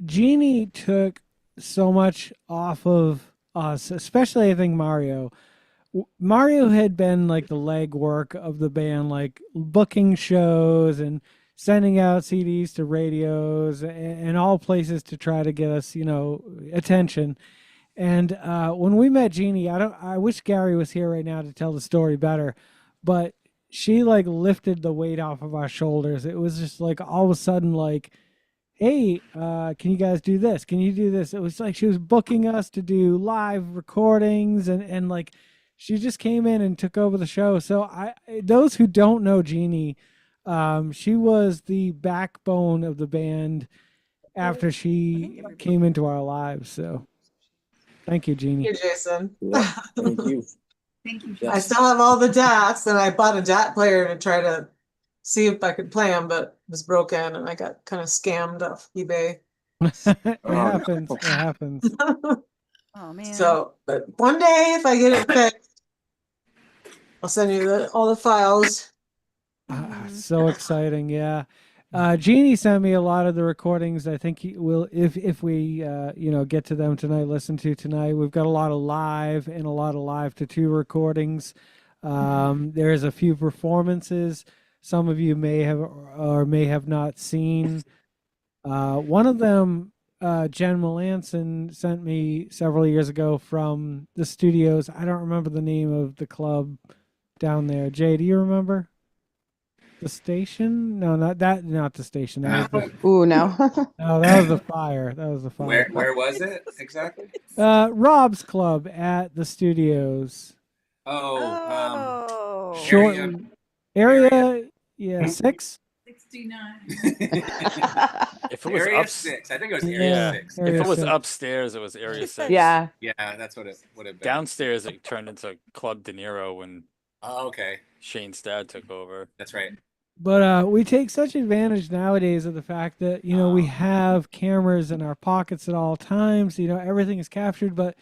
Jeannie took so much off of us, especially I think Mario. Mario had been like the legwork of the band, like booking shows and sending out CDs to radios and all places to try to get us, attention. And when we met Jeannie, I wish Gary was here right now to tell the story better, but she like lifted the weight off of our shoulders. It was just like all of a sudden like, hey, can you guys do this? Can you do this? It was like she was booking us to do live recordings and like she just came in and took over the show. So those who don't know Jeannie, she was the backbone of the band after she came into our lives. So thank you, Jeannie. Thank you, Jason. Thank you. Thank you. I still have all the DATs, and I bought a DAT player to try to see if I could play them, but it was broken, and I got kind of scammed off eBay. It happens. It happens. Oh man. So, but one day if I get it fixed, I'll send you all the files. So exciting, yeah. Jeannie sent me a lot of the recordings. I think he will, if we get to them tonight, listen to tonight. We've got a lot of live and a lot of live to two recordings. There's a few performances. Some of you may have or may have not seen. One of them, Jen Melanson sent me several years ago from the studios. I don't remember the name of the club down there. Jay, do you remember? The station? No, not the station. That was Ooh, no. no, that was the fire. That was the fire. Where was it exactly? Rob's club at the studios. Oh, Short area, yeah, 6. 69. If it was Area up 6. I think it was Area 6. If Area it was 6. upstairs, it was Area 6. Yeah. Yeah, that's what it would have been. Downstairs, it turned into Club De Niro when okay. Shane's dad took over. That's right. But we take such advantage nowadays of the fact that, we have cameras in our pockets at all times. Everything is captured. But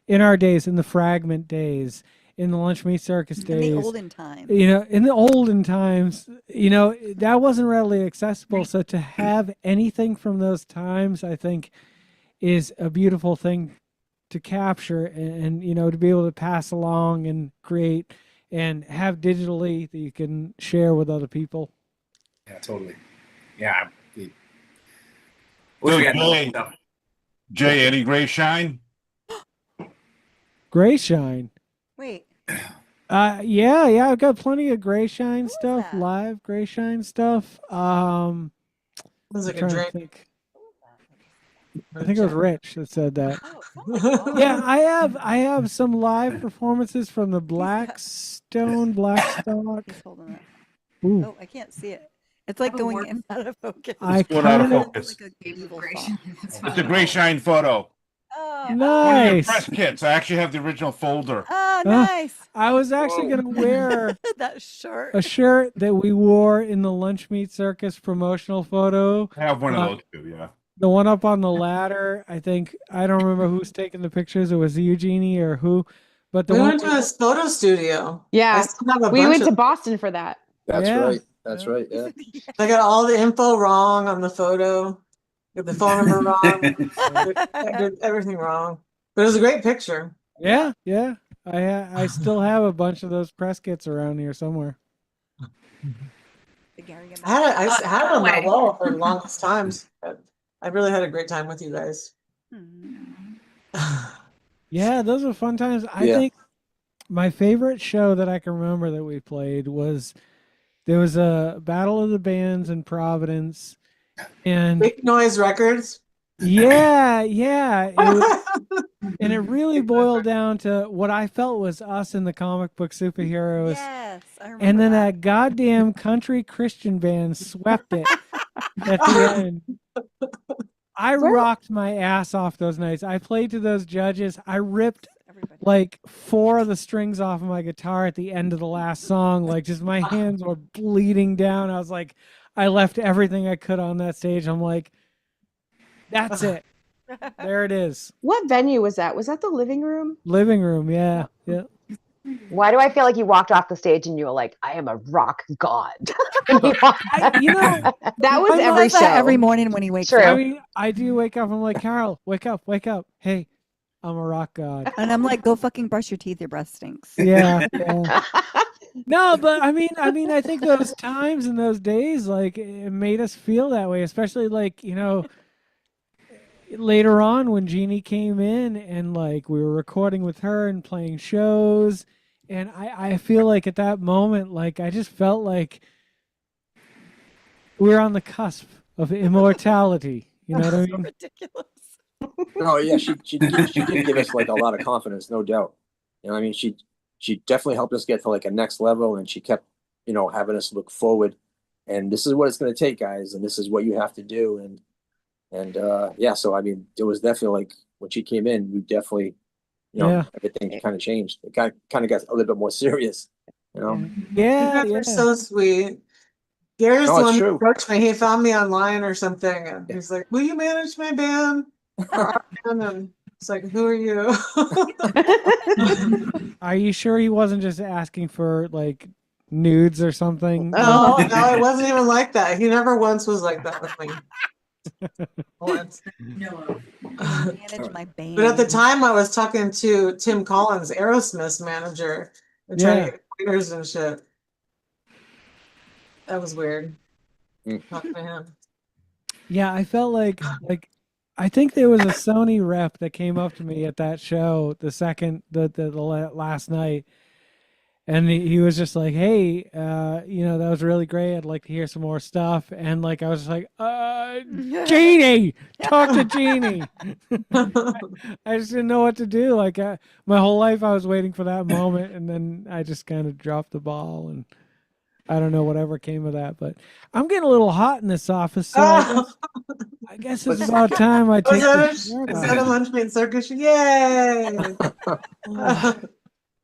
in our days, in the fragment days, in the Lunch Meat Circus days, In the olden times. in the olden times, that wasn't readily accessible. So to have anything from those times, I think, is a beautiful thing to capture and to be able to pass along and create and have digitally that you can share with other people. Yeah, totally. Yeah. So, We had more Jay, stuff. Jay, any gray shine? Gray Shine. Wait. Yeah, I've got plenty of Gray Shine stuff, live Gray Shine stuff. It was like a I'm trying to drink. think. I think it was Rich that said that. Yeah, I have some live performances from the Blackstock. He's holding it. Ooh. Oh, I can't see it. It's like going in and out of focus. I Going out of kinda- focus. Like a evil It's a gray shine photo. Oh, One of your Nice. press kits. I actually have the original folder. oh, nice. I was actually gonna wear That shirt. a shirt that we wore in the Lunch Meat Circus promotional photo. I have one of those too, yeah. The one up on the ladder. I don't remember who's taking the pictures. It was Eugenie or who, but the We one went to his photo studio. I Yeah, still have a we bunch went of to Boston for that. That's Yeah. right. That's right. Yeah. I got all the info wrong on the photo. Got the phone number wrong. I did everything wrong. But it was a great picture. Yeah. I still have a bunch of those press kits around here somewhere. I had it on my wall for the longest times. I really had a great time with you guys. Yeah, those were fun times. I think my favorite show that I can remember that we played was there was a Battle of the Bands in Providence, and Big Noise Records. yeah, it was, and it really boiled down to what I felt was us and the comic book superheroes. Yes, I remember And then that goddamn country Christian band swept it at the end. I rocked my ass off those nights. I played to those judges. I ripped like 4 of the strings off of my guitar at the end of the last song. Like, just my hands were bleeding down. I was like, I left everything I could on that stage. I'm like, that's it. There it is. What venue was that? Was that the living room? Living room, yeah. Why do I feel like you walked off the stage and you were like, I am a rock god? You know, that was He every does that show. every morning when he wakes True. up. I mean, I do wake up. I'm like, Carol, wake up. Hey, I'm a rock god. And I'm like, go fucking brush your teeth. Your breath stinks. Yeah. No, but I mean, I think those times and those days, like, it made us feel that way, especially like, you know, later on when Jeannie came in and like we were recording with her and playing shows. And I feel like at that moment, like, I just felt like we were on the cusp of immortality. You know what I mean? Ridiculous. No, yeah, she did give us like a lot of confidence, no doubt. You know, I mean, she definitely helped us get to like a next level, and she kept, you know, having us look forward. And this is what it's going to take, guys, and this is what you have to do. And yeah, so I mean, it was definitely like when she came in, we definitely, you know, everything kind of changed. It kind of got a little bit more serious, you know. Yeah, You guys are so sweet. Gary's No, the it's one who true. approached me. He found me online or something, and he's like, "Will you manage my band?" And it's like, "Who are you?" Are you sure he wasn't just asking for like nudes or something? No, it wasn't even like that. He never once was like that with me. Once. No. Manage my band. But at the time, I was talking to Tim Collins, Aerosmith's manager, and trying to get pointers and shit. That was weird. Talking to him. Yeah, I felt like I think there was a Sony rep that came up to me at that show the last night, and he was just like, "Hey, you know, that was really great. I'd like to hear some more stuff." And like I was just like, Jeannie, talk to Jeannie. I just didn't know what to do. Like my whole life, I was waiting for that moment, and then I just kind of dropped the ball, and I don't know whatever came of that. But I'm getting a little hot in this office, so I guess it's about time I take Is the shirt that a off. lunch meat circus? Yay!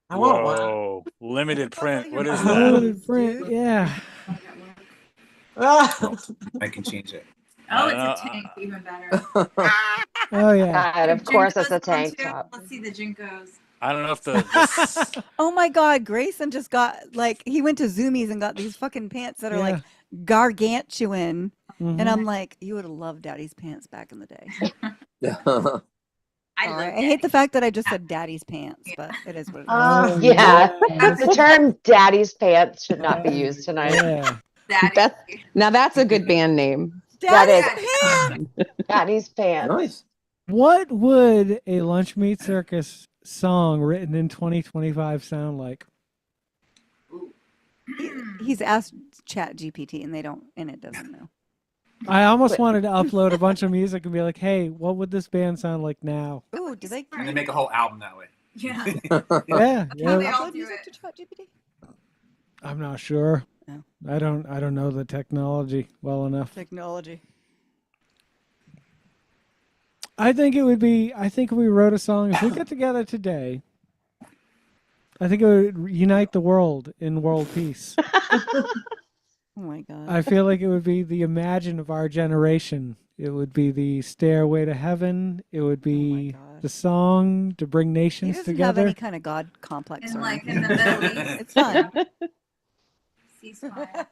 I want one. Whoa, limited print. What is Limited that? print, yeah. I can change it. Oh, it's a tank, even better. Oh yeah. God, of course it's a Jinkos on tank too. top. Let's see the Jinkos. I don't know if the Oh my God, Grayson just got like he went to Zoomies and got these fucking pants that are like gargantuan, and I'm like, you would have loved Daddy's pants back in the day. I hate the fact that I just said Daddy's pants, but it is what it is. Yeah, the term "daddy's pants" should not be used tonight. Now that's a good band name. Daddy's pants. Daddy's pants. Nice. What would a Lunch Meat Circus song written in 2025 sound like? He's asked Chat GPT, and it doesn't know. I almost wanted to upload a bunch of music and be like, "Hey, what would this band sound like now?" Ooh, do they? And they make a whole album that way. Yeah. Yeah, How they yeah. all Upload do music it. to ChatGPT? I'm not sure. No. I don't know the technology well enough. Technology. I think it would be. I think if we wrote a song, if we got together today, I think it would unite the world in world peace. Oh my god. I feel like it would be the Imagine of our generation. It would be the Stairway to Heaven. It would be the song to bring He nations doesn't have together. any kind of god complex And or like anything. in the Middle East. It's fine. Ceasefire.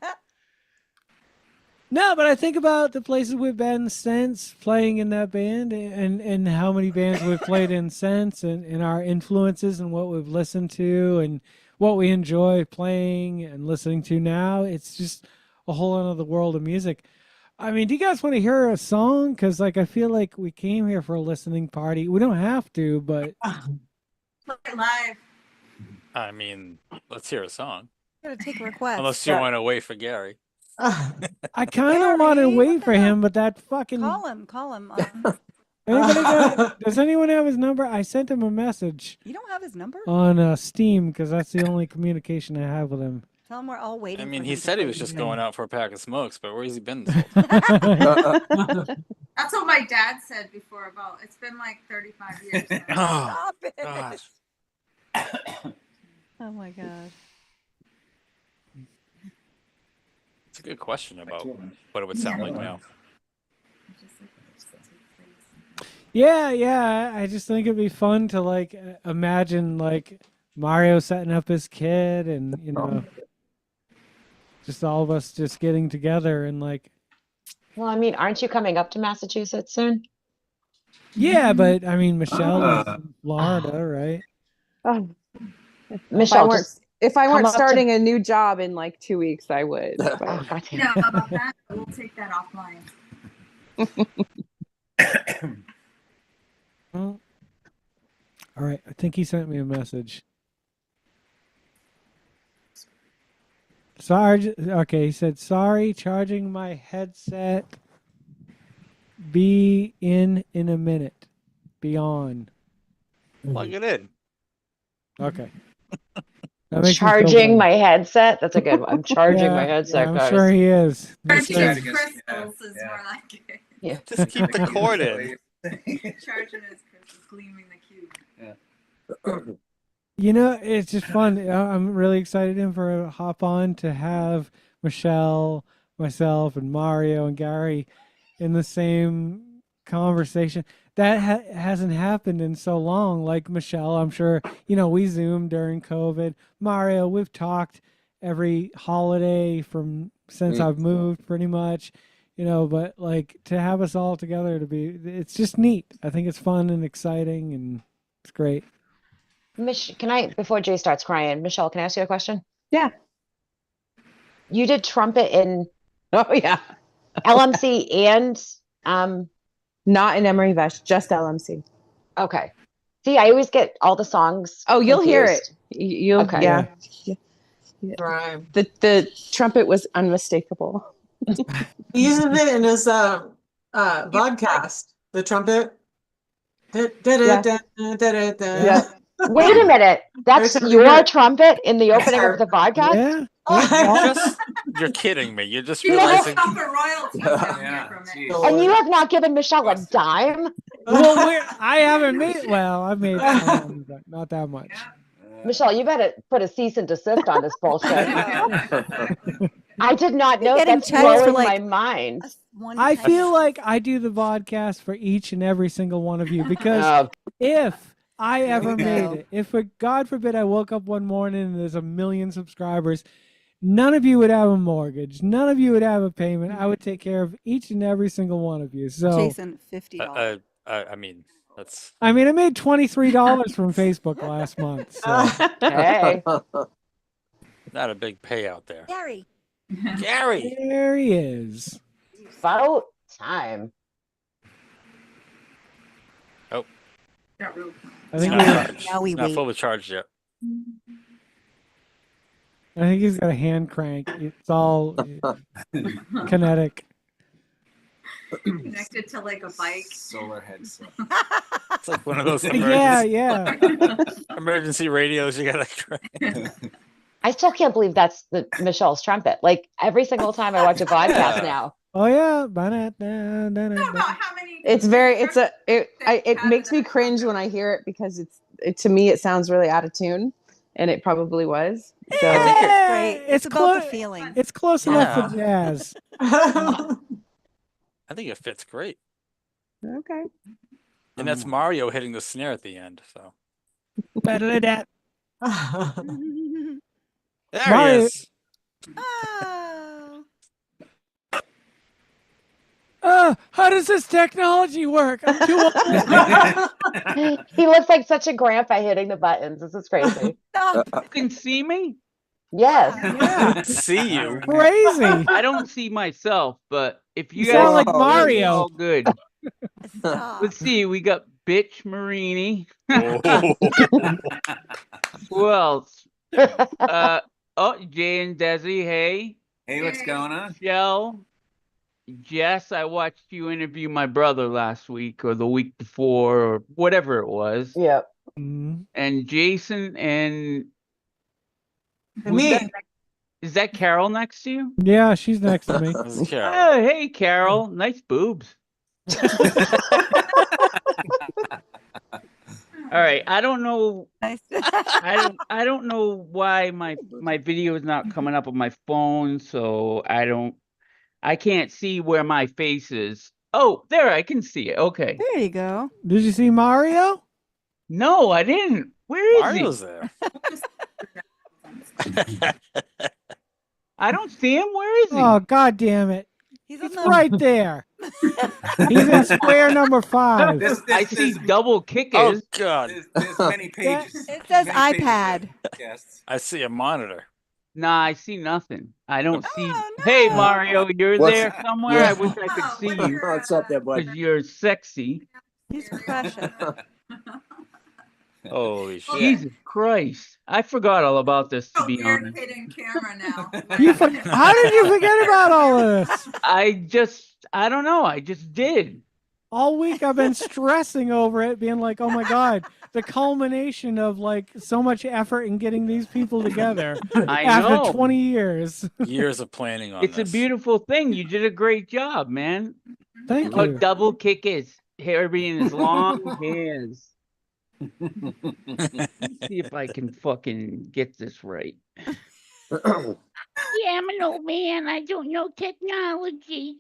No, but I think about the places we've been since playing in that band, and how many bands we've played in since, and our influences and what we've listened to and what we enjoy playing and listening to now. It's just a whole other world of music. I mean, do you guys want to hear a song? Because like I feel like we came here for a listening party. We don't have to, but Play it live. I mean, let's hear a song. Gotta take requests. Unless you want to wait for Gary. I kind of want to wait for him. But that fucking Call him. Call him. does anyone have his number? I sent him a message You don't have his number? on Steam because that's the only communication I have with him. Tell him we're all waiting. I mean, for he him to said he call was you. just going out for a pack of smokes, but where's he been this whole time? That's what my dad said before about it's been like 35 years now. Oh, Stop it. gosh. Oh my god. It's a good question about what it would sound like now. Yeah. I just think it'd be fun to like imagine like Mario setting up his kid, and just all of us just getting together and like. Well, I mean, aren't you coming up to Massachusetts soon? Yeah, but I mean, Michelle is in Florida, right? Oh, Michelle, if I come weren't up to- starting a new job in like 2 weeks, I would. But Oh, goddamn. No, about that, we'll take that offline. Well, all right. I think he sent me a message. Sorry. Okay, he said, sorry, charging my headset. Be in a minute. Be on. Plug it in. Okay. That makes me feel Charging better. my headset. That's a good one. I'm charging my headset, I'm guys. sure he is. Charging Yeah, his I guess, crystals is more like it. Yeah. Just keep the cord in. Charging his crystals, gleaming the cube. It's just fun. I'm really excited for hop on to have Michelle, myself, and Mario and Gary in the same conversation. That hasn't happened in so long. Like Michelle, I'm sure, we Zoomed during COVID. Mario, we've talked every holiday since I've moved pretty much, but like to have us all together it's just neat. I think it's fun and exciting and it's great. Before Jay starts crying, Michelle, can I ask you a question? Yeah. You did trumpet in yeah. LMC and Not in Emery Vesh, just LMC. okay. See, I always get all the songs. Oh, you'll hear it. confused. You'll Okay. yeah. Right. The trumpet was unmistakable. He uses it in his vodcast. The trumpet. Yeah. Wait a minute. That's Every time your you hear it. trumpet in the opening of the podcast? Yeah. You're kidding me. You're just People realizing. suffer royalties down here from it. And you have not given Michelle a dime? Well, I haven't made. Well, I've made some, but not that much. Michelle, you better put a cease and desist on this bullshit. I did not know. Getting That's checks for, blowing like, my mind. I feel like I do the podcast for each and every single one of you because if I ever made it, if God forbid I woke up one morning and there's 1 million subscribers, none of you would have a mortgage, none of you would have a payment. I would take care of each and every single one of you. So, Jason, $50. I mean, that's. I made $23 from Facebook last month. So. Hey. Not a big payout there. Gary. Gary. There he is. About time. Oh. Not really. I think It's not he- charged. Now we It's not wait. fully charged yet. I think he's got a hand crank. It's all kinetic. Connected to like a bike. Solar headset. It's like one of those Yeah, emergency, yeah. emergency radios you gotta. I still can't believe that's Michelle's trumpet. Like every single time I watch a podcast Yeah. now. Oh yeah. It's very. It makes me cringe when I hear it because to me it sounds really out of tune, and it probably was. So I think it, Great. It's about the feeling. It's close enough for jazz. I think it fits great. Okay. And that's Mario hitting the snare at the end. So Better than that. there Mario- he is. How does this technology work? I'm too old. He looks like such a grandpa hitting the buttons. This is crazy. You can see me? Yes. Yeah. See you. Crazy. I don't see myself, but if you You guys sound like it's Mario. all good. Let's see, we got Bitch Marini. Who else? Jay and Desi, hey. Hey, what's going on? Michelle. Jess, I watched you interview my brother last week or the week before or whatever it was. Yep. Mhm. And Jason and who's me. that? Is that Carol next to you? Yeah, she's next to me. This is Carol. Oh, hey Carol, nice boobs. All right, I don't know. I don't know why my video is not coming up on my phone, so I can't see where my face is. Oh, there, I can see it. Okay. There you go. Did you see Mario? No, I didn't. Where is Mario's he? there. I don't see him. Where is he? Oh, God damn it. He's It's right there. He's in square number 5. I see double kickers. Oh God. There's many pages. It says Many pages iPad. of podcasts. I see a monitor. Nah, I see nothing. I don't see. Hey, Mario, you're What's- there somewhere? Yeah. I wish I could see you What's up there, bud? because you're sexy. He's precious. Holy shit. Jesus Christ. I forgot all about this, to be You're honest. hidden camera now. How did you forget about all of this? I don't know. I just did. All week I've been stressing over it, being like, oh my God, the culmination of like so much effort in getting these people together I after know. 20 years. Years of planning on It's this. a beautiful thing. You did a great job, man. Thank Oh, you. double kick is Herbie in his long hairs. See if I can fucking get this right. Yeah, I'm an old man. I don't know technology.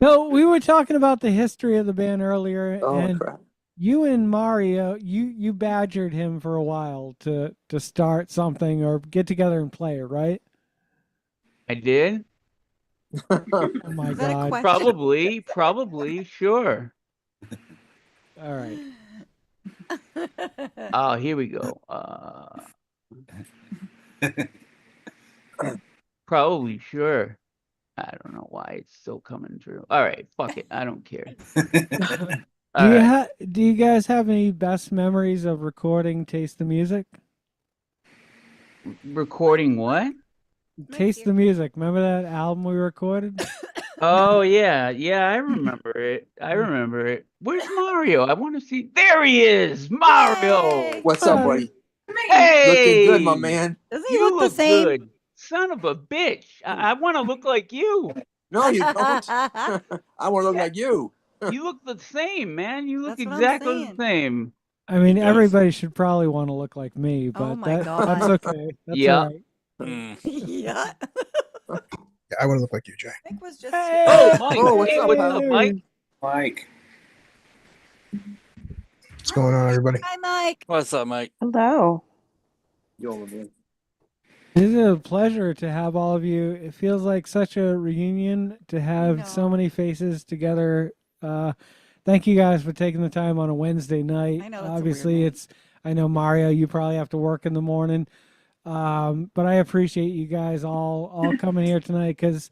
No, we were talking about the history of the band earlier, Oh, and crap. you and Mario, you badgered him for a while to start something or get together and play, right? I did? Oh my Is that a God. question? Probably, sure. All right. Oh, here we go. Probably, sure. I don't know why it's still coming through. All right, fuck it. I don't care. Do you guys have any best memories of recording Taste the Music? Recording what? Taste the Music. Remember that album we recorded? Oh yeah, I remember it. Where's Mario? I want to see. There he is, Mario. What's up, buddy? Hey, Looking good, my man. Doesn't he you look the same? good. Son of a bitch. I want to look like you. No, you don't. I want to look like you. You look the same, man. You look That's what I'm exactly the saying. same. I mean, does. everybody should probably want to look like me, but Oh my that's God. okay. That's Yeah. all right. Mm. Yeah. Yeah, I want to look like you, Jay. Nick was just. Hey! Oh, Mike. Oh, what's Hey, up, what's pal? up, Mike? Mike. What's going on, everybody? Hi, Mike. What's up, Mike? Hello. Yo, man. It is a pleasure to have all of you. It feels like such a reunion to have so many faces together. Thank you guys for taking the time on a Wednesday night. I know, it's a weird Obviously, night. I know Mario, you probably have to work in the morning. But I appreciate you guys all coming here tonight because,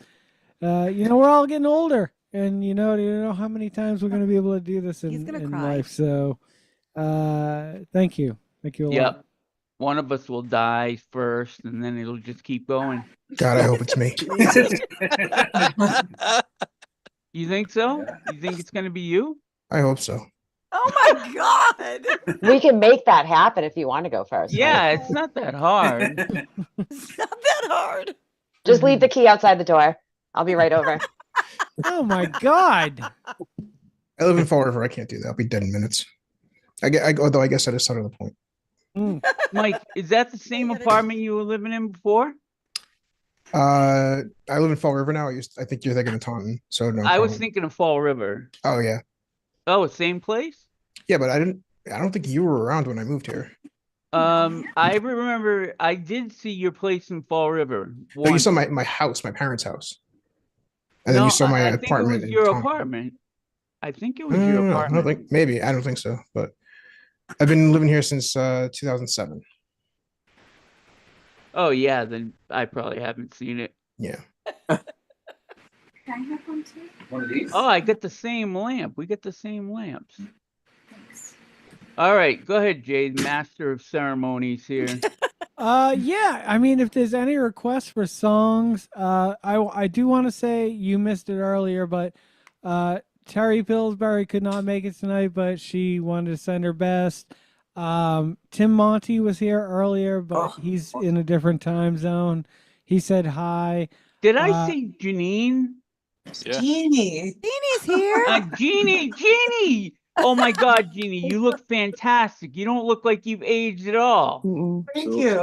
we're all getting older and, you know how many times we're going to be able to do this He's in gonna cry. life. So, thank you. Thank you a Yep. lot. One of us will die first, and then it'll just keep going. God, I hope it's me. You think so? You think it's gonna be you? I hope so. Oh my God. We can make that happen if you want to go first. Yeah, Mike. it's not that hard. It's not that hard. Just leave the key outside the door. I'll be right over. Oh my God. I live in Fall River. I can't do that. I'll be dead in minutes. Although I guess that is sort of the point. Mike, is that the same apartment you were living in before? I live in Fall River now. I think you're thinking of Taunton. So no. I was problem. thinking of Fall River. Oh yeah. Oh, same place? Yeah, but I don't think you were around when I moved here. I remember I did see your place in Fall River. No, you once. saw my house, my parents' house. And then No, you saw my I think it apartment. was in your Taunton. apartment. I think it was No, your no, no, I apartment. don't think maybe. I don't think so. But I've been living here since 2007. Oh yeah, then I probably haven't seen it. Yeah. Can I have one too? One of these? Oh, I get the same lamp. We get the same lamps. All right, go ahead, Jade, master of ceremonies here. Yeah, I mean, if there's any requests for songs, I do want to say you missed it earlier, but Terry Pillsbury could not make it tonight, but she wanted to send her best. Tim Monty was here earlier, but he's in a different time zone. He said hi. Did I see Janine? Yeah. Jeannie. Jeannie's here. Jeannie! Oh my God, Jeannie, you look fantastic. You don't look like you've aged at all. Thank you.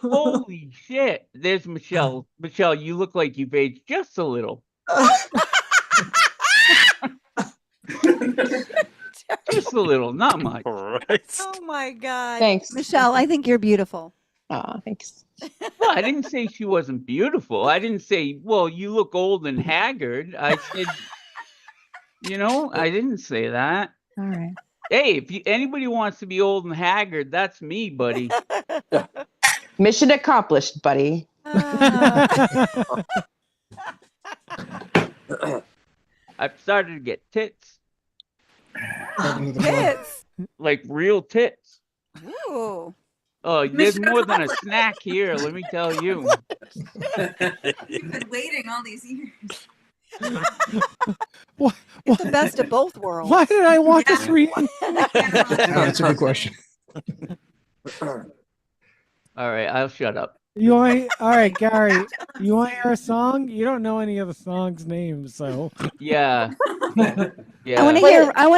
Holy shit. There's Michelle. Michelle, you look like you've aged just a little. Just a little, not much. Right. Oh my God. Thanks. Michelle, I think you're beautiful. Oh, thanks. Well, I didn't say she wasn't beautiful. I didn't say, well, you look old and haggard. I said, I didn't say that. All right. Hey, if anybody wants to be old and haggard, that's me, buddy. Mission accomplished, buddy. I've started to get tits. Tits. Like real tits. Ooh. Oh, there's more than a snack here, let me tell you. You've been waiting all these years. It's the best of both worlds. Why did I want this reading? That's a good question. All right, I'll shut up. All right, Gary, you want to hear a song? You don't know any of the songs' names, so. Yeah. I want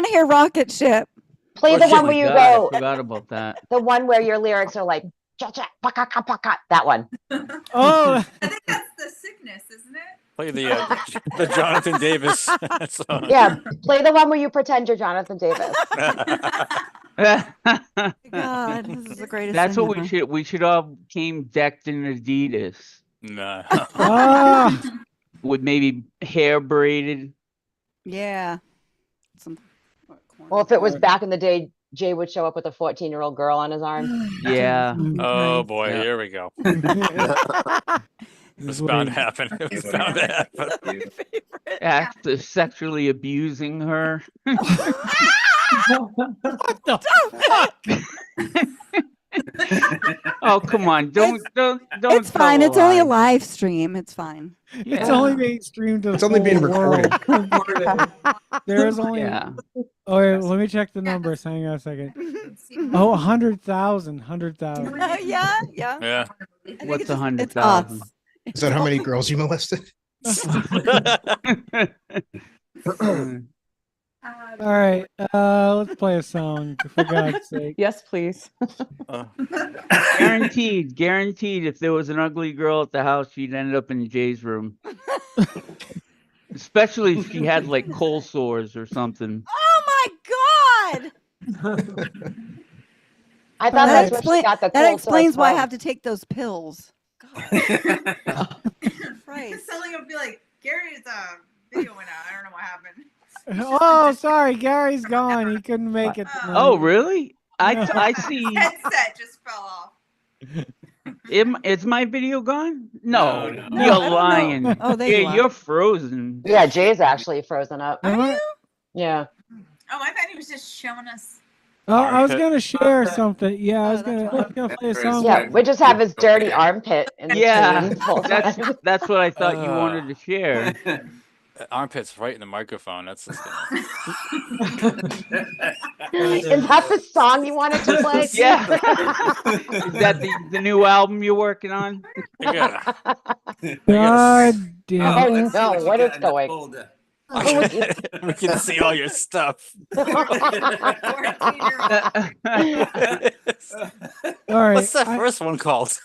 to hear Rocket Ship. Play the one where you go. I forgot about that. The one where your lyrics are like, cha-cha, paka, paka, that one. Oh. I think that's the sickness, isn't it? Play the Jonathan Davis song. Yeah, play the one where you pretend you're Jonathan Davis. God, this is the greatest. That's thing what ever. we should all came decked in Adidas. No. With maybe hair braided. Yeah. Well, if it was back in the day, Jay would show up with a 14-year-old girl on his arm. Yeah. Oh boy, here we go. It was bound to happen. It was bound to happen. After sexually abusing her. What the fuck? Oh, come on. Don't It's fine. tell It's only a lie. live stream. It's fine. It's only being streamed to It's only being recorded. There is only. Yeah. Oh, wait, let me check the numbers. Hang on a second. Oh, 100,000. 100,000. Yeah. Yeah. What's It's us. 100,000? Is that how many girls you molested? All right, let's play a song, for God's sake. Yes, please. Guaranteed. If there was an ugly girl at the house, she'd end up in Jay's room. Especially if she had like cold sores or something. Oh my God! I thought that's where she got the that cold explains sores why I from. have to take those pills. Christ. Suddenly it'll be like, Gary's video went out. I don't know what happened. Oh, sorry, Gary's gone. He couldn't make it. Oh, really? I see. Headset just fell off. Is my video gone? No, No. you're I don't know. lying. Oh, there you are. You're frozen. Yeah, Jay's actually frozen up. Am I- Yeah. Oh, I thought he was just showing us. Oh, I was Armpit. gonna share something. Yeah, I was gonna play a song. Yeah, we just have his dirty armpit in Yeah, screen full that's time. that's what I thought you wanted to share. Armpit's right in the microphone. That's just gonna. Is that the song you wanted to play? Yeah. Is that the new album you're working on? Yeah. God damn Oh it. no, what is going? We can see all your stuff. All right. What's that first one called?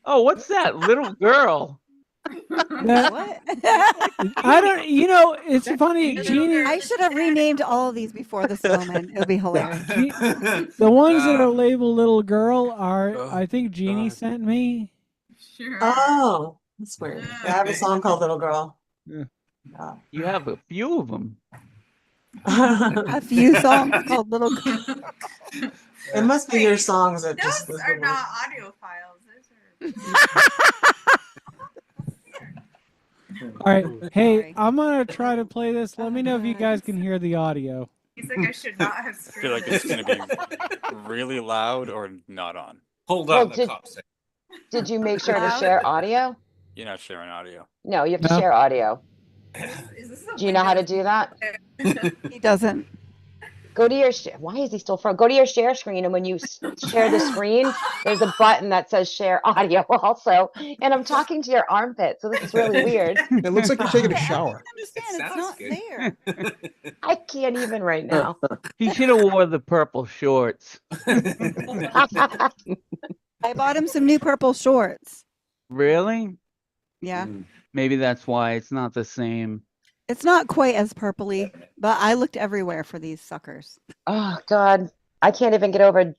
Oh, what's that little girl? What? I don't. You know, it's funny. Jeannie, I should have renamed all of these before this moment. It'll be hilarious. the ones that are labeled "little girl" are, I think, Jeannie sent me. Sure. Oh, that's weird. Yeah, I have a song called Little Girl. Yeah. You have a few of them. A few songs called Little Girl. It must be your songs that just. Those are not audio files. Those All right. Hey, I'm gonna try to play this. Let me know if you guys can hear the audio. He's like, I should not have I feel like it's gonna be really loud or not on. Hold Well, on, the cops. Did you make sure to share audio? You're not sharing audio. No, you have to No. share audio. Is this a Do you know how to do that? He doesn't. Go to your why is he still from? Go to your share screen, and when you share the screen, there's a button that says share audio also. And I'm talking to your armpit, so this is really weird. It looks like you're taking a shower. It's not there. I can't even right now. He should have wore the purple shorts. I bought him some new purple shorts. Really? Yeah. Maybe that's why it's not the same. It's not quite as purpley, but I looked everywhere for these suckers. Oh God, I can't even get over.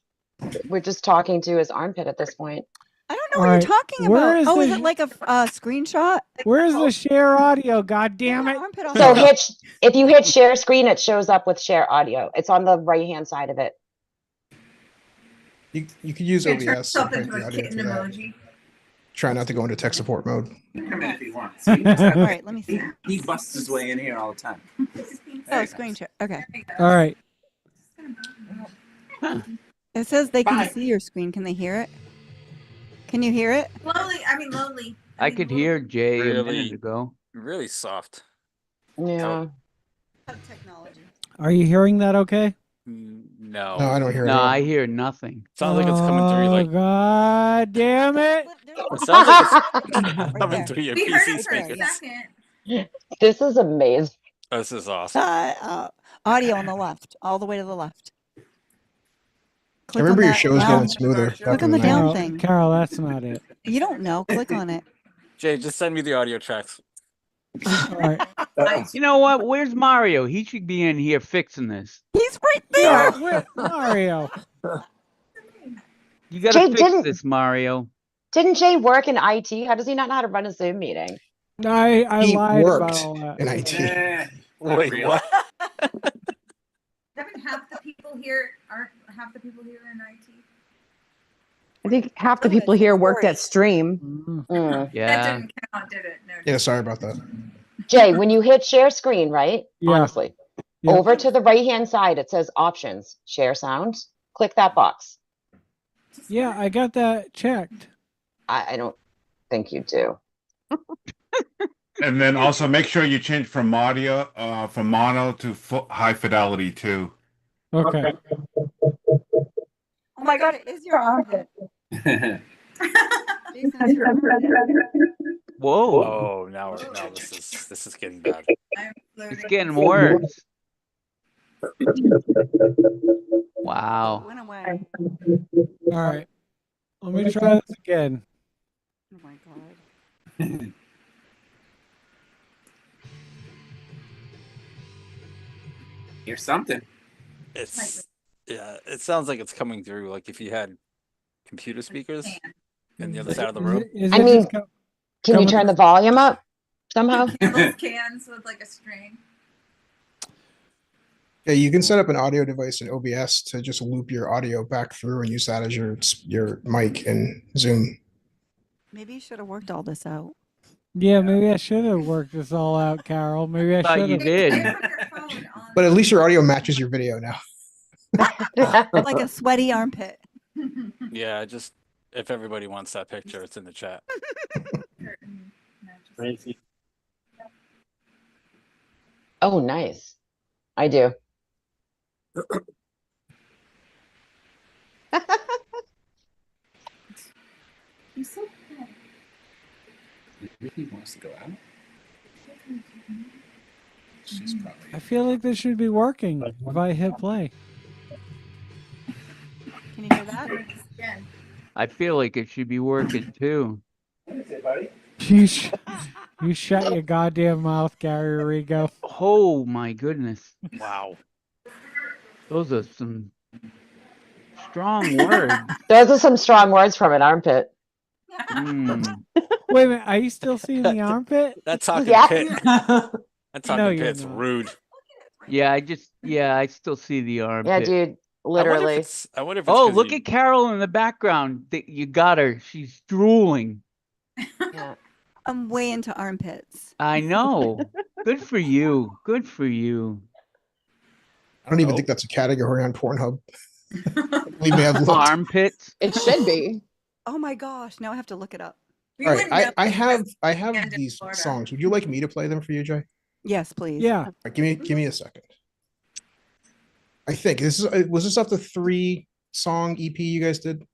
We're just talking to his armpit at this point. I don't know what you're talking Where about. is Oh, is the- it like a screenshot? Where's the share audio? God damn it! So if you hit share screen, it shows up with share audio. It's on the right hand side of it. You could use Can turn OBS. yourself and into crank a the audio kitten to that. emoji. Try not to go into tech support mode. Come in if he wants. All right, let me see. He busts his way in here all the time. Oh, screenshot. Okay. All right. It says they can see your screen. Can they hear it? Can you hear it? Lonely. I could hear Jay a minute Really, ago. really soft. Yeah. Technology. Are you hearing that? Okay. No. No, I don't hear it. No, I hear nothing. Sounds like it's coming through Oh, like. God damn it! It sounds like it's coming through your We heard PC it for a speakers. second. This is amazing. This is awesome. Audio on the left, all the way to the left. I Click remember on your that show was down- getting smoother. Click back on in the down 90s. thing. Carol, that's not it. You don't know. Click on it. Jay, just send me the audio tracks. All right. You know what? Where's Mario? He should be in here fixing this. He's right Yeah, there. where- Mario. You gotta Jay fix didn't- this, Mario. Didn't Jay work in IT? How does he not know how to run a Zoom meeting? I He lied worked about all that. in IT. Wait, what? Haven't half the people here aren't half the people here in IT? I think half the people here worked at Stream. Mm. Yeah. That didn't count, did it? No. Yeah, sorry about that. Jay, when you hit share screen, right? Yeah. Honestly, Yeah. over to the right hand side, it says options, share sound. Click that box. Yeah, I got that checked. I don't think you do. And then also make sure you change from mono to high fidelity too. Okay. Oh my God! It is your armpit. Whoa. Oh, now this is getting bad. It's getting worse. Wow. Went away. All right. Let me try this again. Oh my God. Here's something. It's yeah. It sounds like it's coming through like if you had computer speakers in the other side of the room. Is I it mean, just can you coming- turn the volume up somehow? Both cans with like a string. Yeah, you can set up an audio device in OBS to just loop your audio back through and use that as your mic in Zoom. Maybe you should have worked all this out. Yeah, maybe I should have worked this all out, Carol. Maybe I Thought should you have. did. But at least your audio matches your video now. Like a sweaty armpit. Yeah, just if everybody wants that picture, it's in the chat. Crazy. Oh, nice. I do. You're so bad. He wants to go out. She's probably. I feel like this should be working if I hit play. Can you hear that? I feel like it should be working too. What is it, buddy? You shut your goddamn mouth, Gary Rigo. Oh my goodness. Wow. Those are some strong words. Those are some strong words from an armpit. Mm. Wait a minute, are you still seeing the armpit? That talking Yeah. pit. That No, talking you're pit's not. rude. Yeah, I still see the Yeah, armpit. dude. Literally. I wonder if it's Oh, 'cause look you- at Carol in the background. You got her. She's drooling. Yeah. I'm way into armpits. I know. Good for you. Good for you. I don't even think that's a category on Pornhub. We may have looked. Armpits. It should be. Oh my gosh! Now I have to look it up. All right, I have these songs. Would you like me to play them for you, Jay? Yes, please. Yeah. All right, give me a second. I think was this up the 3-song EP you guys did?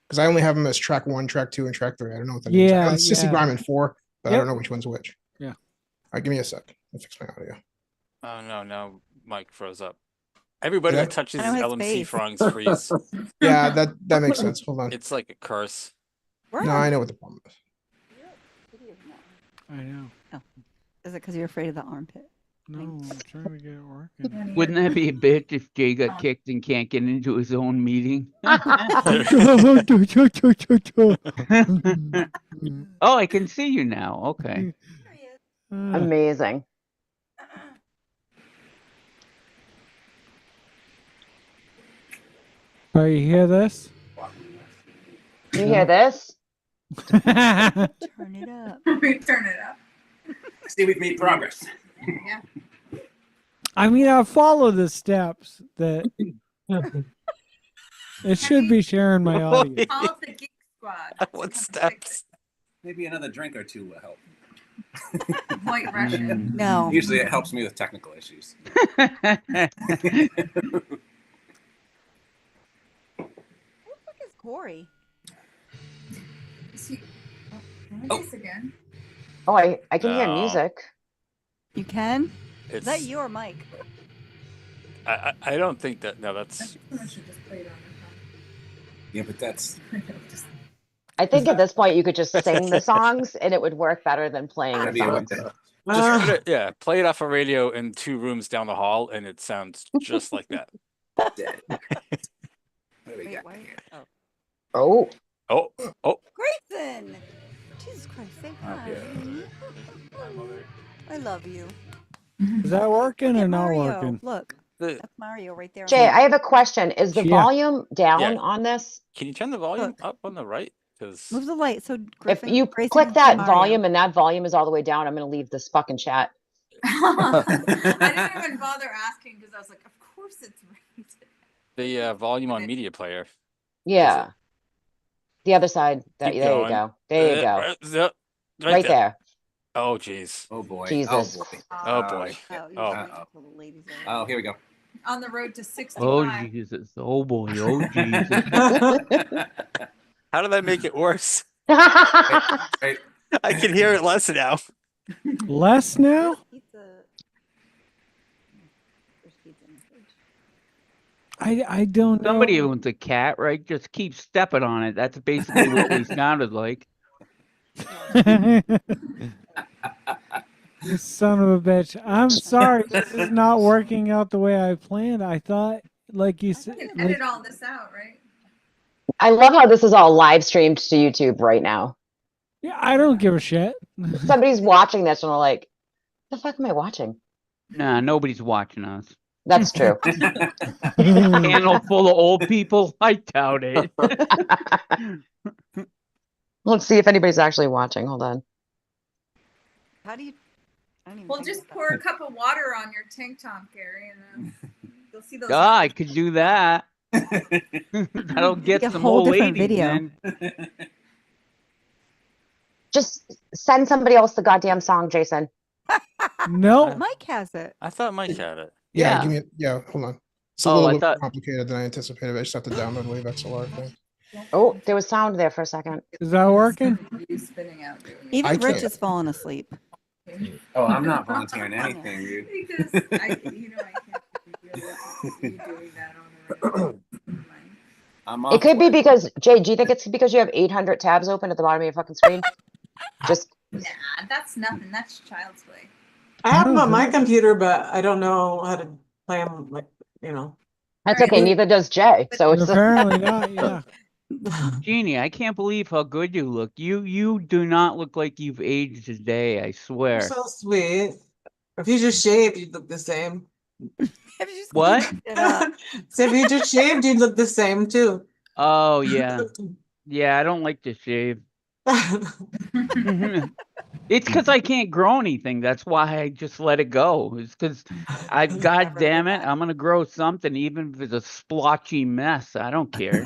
Because I only have them as track 1, track 2, and track 3. I don't know what that means. Yeah, It's Sissy yeah. Grime in 4, but I Yep. don't know which one's which. Yeah. All right, give me a second. I'll fix my audio. Oh no, now Mike froze up. Everybody Yeah. that touches I know his LMC face. frongs freeze. Yeah, that makes sense. Hold on. It's like a curse. No, I know what the problem is. I know. Oh. Is it because you're afraid of the armpit? No, I'm trying to get it working. Wouldn't that be a bitch if Jay got kicked and can't get into his own meeting? Oh, I can see you now. Okay. Amazing. Oh, you hear this? You hear this? Turn it up. We turn it up. See, we've made progress. Yeah. I mean, I follow the steps that it should be sharing my audio. Call it the Geek Squad. What steps? Maybe another drink or two will help. White Russian. No. Usually it helps me with technical issues. Who the fuck is Corey? Is he... Oh. This again. Oh, I can hear No. music. You can? Is that It's- you or Mike? I don't think that. No, that's. Someone should just play it on Yeah, but that's I think at this point you could just sing the songs and it would work better than playing gotta the be a way songs. to- Just put it, yeah, play it off a radio in 2 rooms down the hall, and it sounds just like that. dead. What do we Wait, got why? here? Oh. Oh, Oh, Geycen! Jesus Christ, say hi. I love you. Is that working or Look, not Mario. working? Look, the, that's Mario right there. Jay, I have a question. Is the Yeah. volume down Yeah. on this? can you turn the volume Look. up on the right? Because Move the light so If Griffin. you Grayson click can see that Mario. volume and that volume is all the way down, I'm going to leave this fucking chat. I didn't even bother asking because I was like, of course it's right. the volume on media player. Yeah. The other side. There Keep you going. go. There you go. Right there. Oh, jeez. Oh boy. Jesus. Oh boy. Oh, boy. Oh, you Oh. just wait till the ladies are Oh, here we go. On the road to 65. Oh, Jesus. Oh, boy. Oh, Jesus. How did that make it worse? Right. I can hear it less now. Less now? Pizza. There's pizza in the fridge. I don't know. Somebody owns a cat, right? Just keep stepping on it. That's basically what we sounded like. You son of a bitch. I'm sorry. This is not working out the way I planned. I thought, like you You said, can like, edit all this out, right? I love how this is all live streamed to YouTube right now. yeah, I don't give a shit. Somebody's watching this and they're like, the fuck am I watching? Nah, nobody's watching us. That's true. Panel full of old people. I doubt it. Let's see if anybody's actually watching. Hold on. How do you? I don't even Well, think just about pour a cup of water on your tank top, Gary, and You'll see those. Ah, I could do that. That'll get A some whole old different ladies video. in. Just send somebody else the goddamn song, Jason. No. Mike has it. I thought Mike had it. Yeah, Yeah. hold on. It's a Oh, little I bit thought- more complicated than I anticipated. I just have to download Wave XLR thing. Oh, there was sound there for a second. Is that working? You spinning out. Even I Rich can't. is falling asleep. Oh, I'm not volunteering anything, dude. Because I can't you doing that on the I'm It off could be work. because, Jay, do you think it's because you have 800 tabs open at the bottom of your fucking screen? Just, Nah, that's nothing. That's child's play. I have them on my computer, but I don't know how to play them. Like, you know. that's okay. Neither does Jay. So it's Apparently not, yeah. Jeannie, I can't believe how good you look. You do not look like you've aged a day, I You're swear. so sweet. If you just shaved, you'd look the same. What? So if you just shaved, you'd look the same too. Oh yeah. Yeah, I don't like to shave. It's because I can't grow anything. That's why I just let it go. It's because God damn it, I'm gonna grow something, even if it's a splotchy mess. I don't care.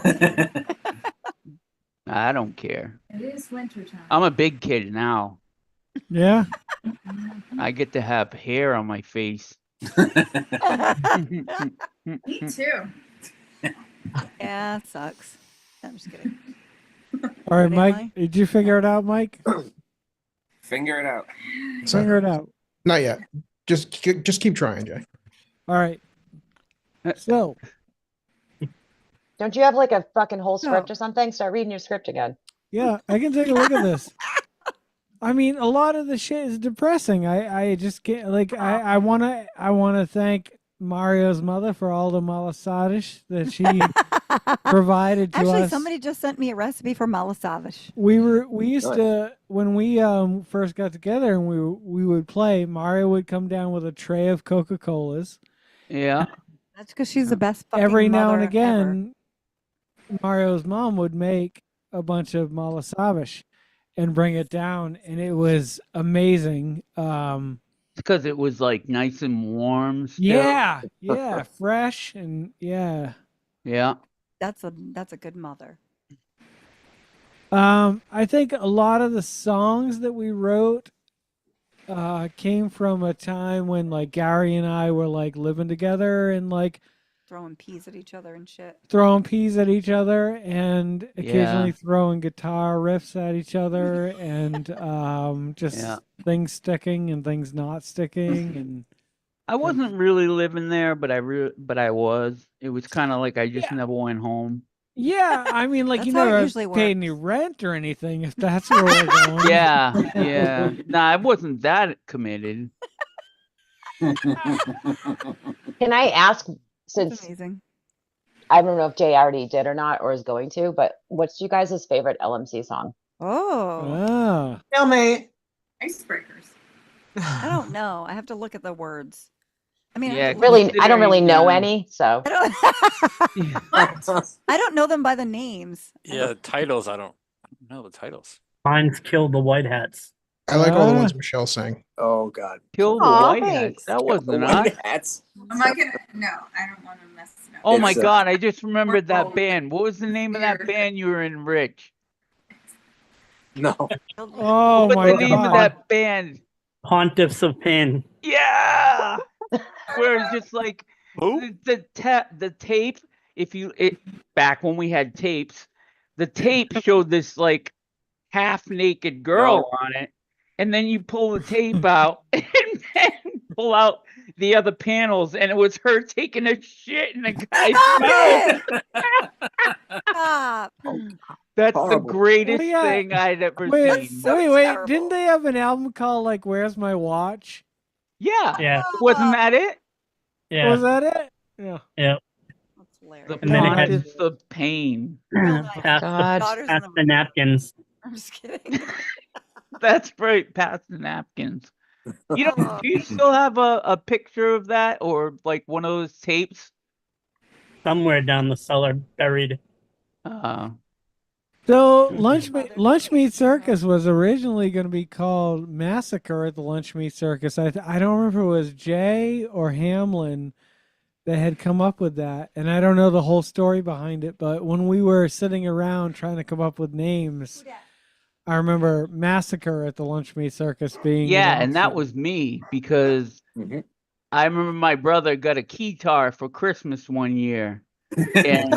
I don't care. It is winter time. I'm a big kid now. Yeah. I get to have hair on my face. Me too. Yeah, it sucks. I'm just kidding. All right, Ready, Mike. Mike? Did you figure it out, Mike? Figure it out. Figure it out. Not yet. Just keep trying, Jay. All right. So, don't you have like a fucking whole script or something? Start reading your script again. yeah, I can take a look at this. I mean, a lot of the shit is depressing. I just can't, like, I wanna thank Mario's mother for all the malasadish that she provided to Actually, us. somebody just sent me a recipe for malasavish. We used to, when we first got together and we would play, Mario would come down with a tray of Coca-Colas. Yeah. That's because she's the best fucking Every now and mother again, Mario's mom would make a bunch of malasavish and bring it down, and it was amazing. Because it was like nice and warm. Still. Yeah, yeah, fresh and yeah. Yeah. That's a good mother. I think a lot of the songs that we wrote came from a time when like Gary and I were like living together and like Throwing peas at each other and shit. throwing peas at each other and occasionally throwing guitar riffs at each other and just things sticking and things not sticking and I wasn't really living there, but I was. It was kind of like I just never went home. yeah, I mean like you That's how it never usually paid any rent or anything if that's where we're going. Yeah, yeah. Nah, I wasn't that committed. Can I ask, That's since amazing. I don't know if Jay already did or not or is going to, but what's you guys' favorite LMC song? Oh. Stalemate. Icebreakers. I don't know. I have to look at the words. I mean, Yeah, Really, I don't really considering, know any, so I don't know them by the names. Yeah, the titles, I don't know the titles. Mine's Kill the White Hats. I like all the ones Michelle sang. Oh God. Kill the Aw, white hats. thanks. That Kill wasn't the us. White Hats. Am I gonna? No, I don't want to mess it up. Oh my It's, God! I just remembered that band. What was the name of that band you were in, Rich? No. Oh What's my the name of god. that band? Pontiffs of Pain. Yeah. Where it's just like the tape. Back when we had tapes, the tape showed this like half naked girl on it, and then you pull the tape out and then pull out the other panels, and it was her taking a shit in a guy's mouth. Stop. That's the Horrible. greatest Oh, yeah. thing I'd ever Wait, seen. wait, terrible. didn't they have an album called like Where's My Watch? Yeah. Yeah. Wasn't that it? Yeah. Was that it? Yeah. Yeah. That's hilarious. The And then it had- Pontiffs of Pain. Pass God. Daughters pass in the napkins. I'm just kidding. That's right. Pass the napkins. You know, do you still have a picture of that or like one of those tapes? Somewhere down the cellar, buried. So Lunch Meat Circus was originally going to be called Massacre at the Lunch Meat Circus. I don't remember if it was Jay or Hamlin that had come up with that, and I don't know the whole story behind it, but when we were sitting around trying to come up with names, I remember Massacre at the Lunch Meat Circus being Yeah, an and that option. was me because I remember my brother got a keytar for Christmas one year, and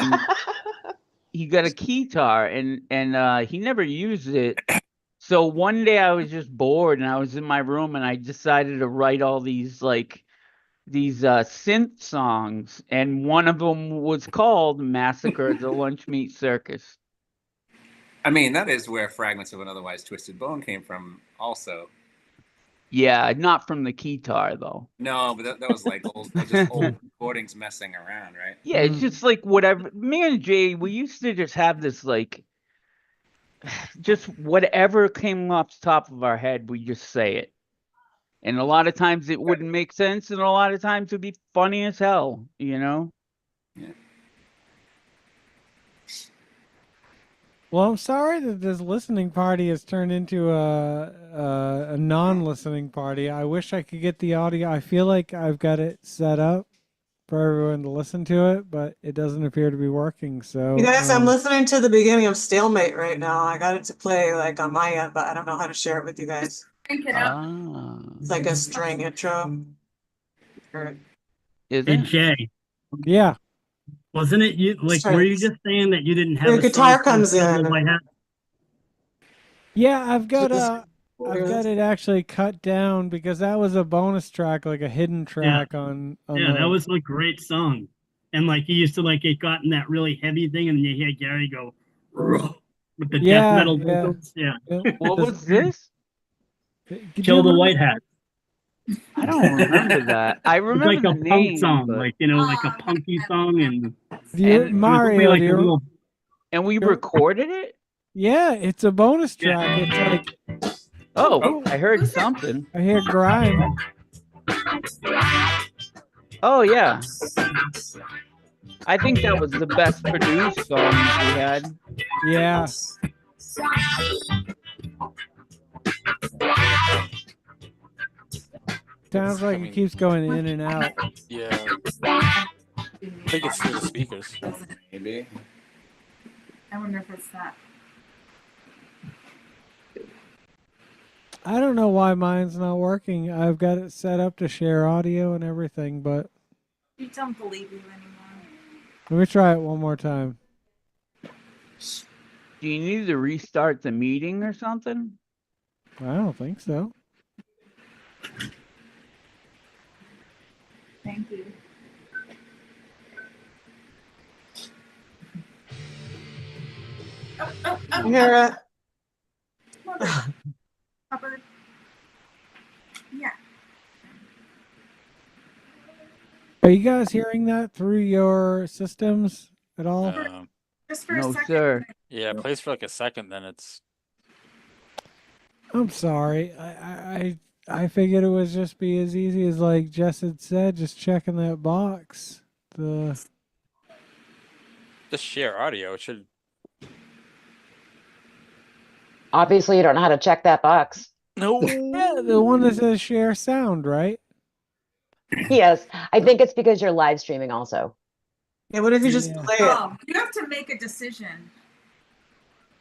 he got a keytar, and he never used it. So one day I was just bored, and I was in my room, and I decided to write all these synth songs, and one of them was called Massacre at the Lunch Meat Circus. I mean, that is where Fragments of an Otherwise Twisted Bone came from also. Yeah, not from the keytar though. No, but that was like just old recordings messing around, right? Yeah, it's just like whatever. Me and Jay, we used to just have this like, just whatever came off the top of our head, we just say it. And a lot of times it wouldn't make sense, and a lot of times it'd be funny as hell, you know? Yeah. Well, I'm sorry that this listening party has turned into a non-listening party. I wish I could get the audio. I feel like I've got it set up for everyone to listen to it, but it doesn't appear to be working. So, You guys, I'm listening to the beginning of Stalemate right now. I got it to play like on my end, but I don't know how to share it with you guys. It's like a string intro. Is Hey it? Jay, Yeah. wasn't it you? Like, were you just saying that you didn't have The a guitar song comes for in. the White Hat? Yeah, I've got it actually cut down because that was a bonus track, like a hidden track on Yeah, the, that was a great song. And like you used to like it got in that really heavy thing, and you hear Gary go with the death metal vocals. Yeah. What was this? Kill the White Hat. I don't remember that. I It's remember like the a punk name, song, but... like like a punky song, and Mario, like do a you- little. And we recorded it? Yeah, it's a bonus track. It's like, Oh, I heard something. I hear grime. Oh, yeah. I think that was the best produced song we had. Yeah. Sounds like it keeps going in and out. Yeah. I think it's through the speakers. Maybe. I wonder if it's that. I don't know why mine's not working. I've got it set up to share audio and everything, but We don't believe you anymore. let me try it one more time. Do you need to restart the meeting or something? I don't think so. Thank you. You hear it? Hubbard. Yeah. Are you guys hearing that through your systems at all? Just for a No, second. sir. Yeah, it plays for like a second, then it's. I'm sorry. I figured it would just be as easy as like Jess had said, just checking that box. Just share audio. It should. Obviously, you don't know how to check that box. No. Yeah, the one that says share sound, right? Yes, I think it's because you're live streaming also. Yeah, what if you just play it? Oh, you have to make a decision.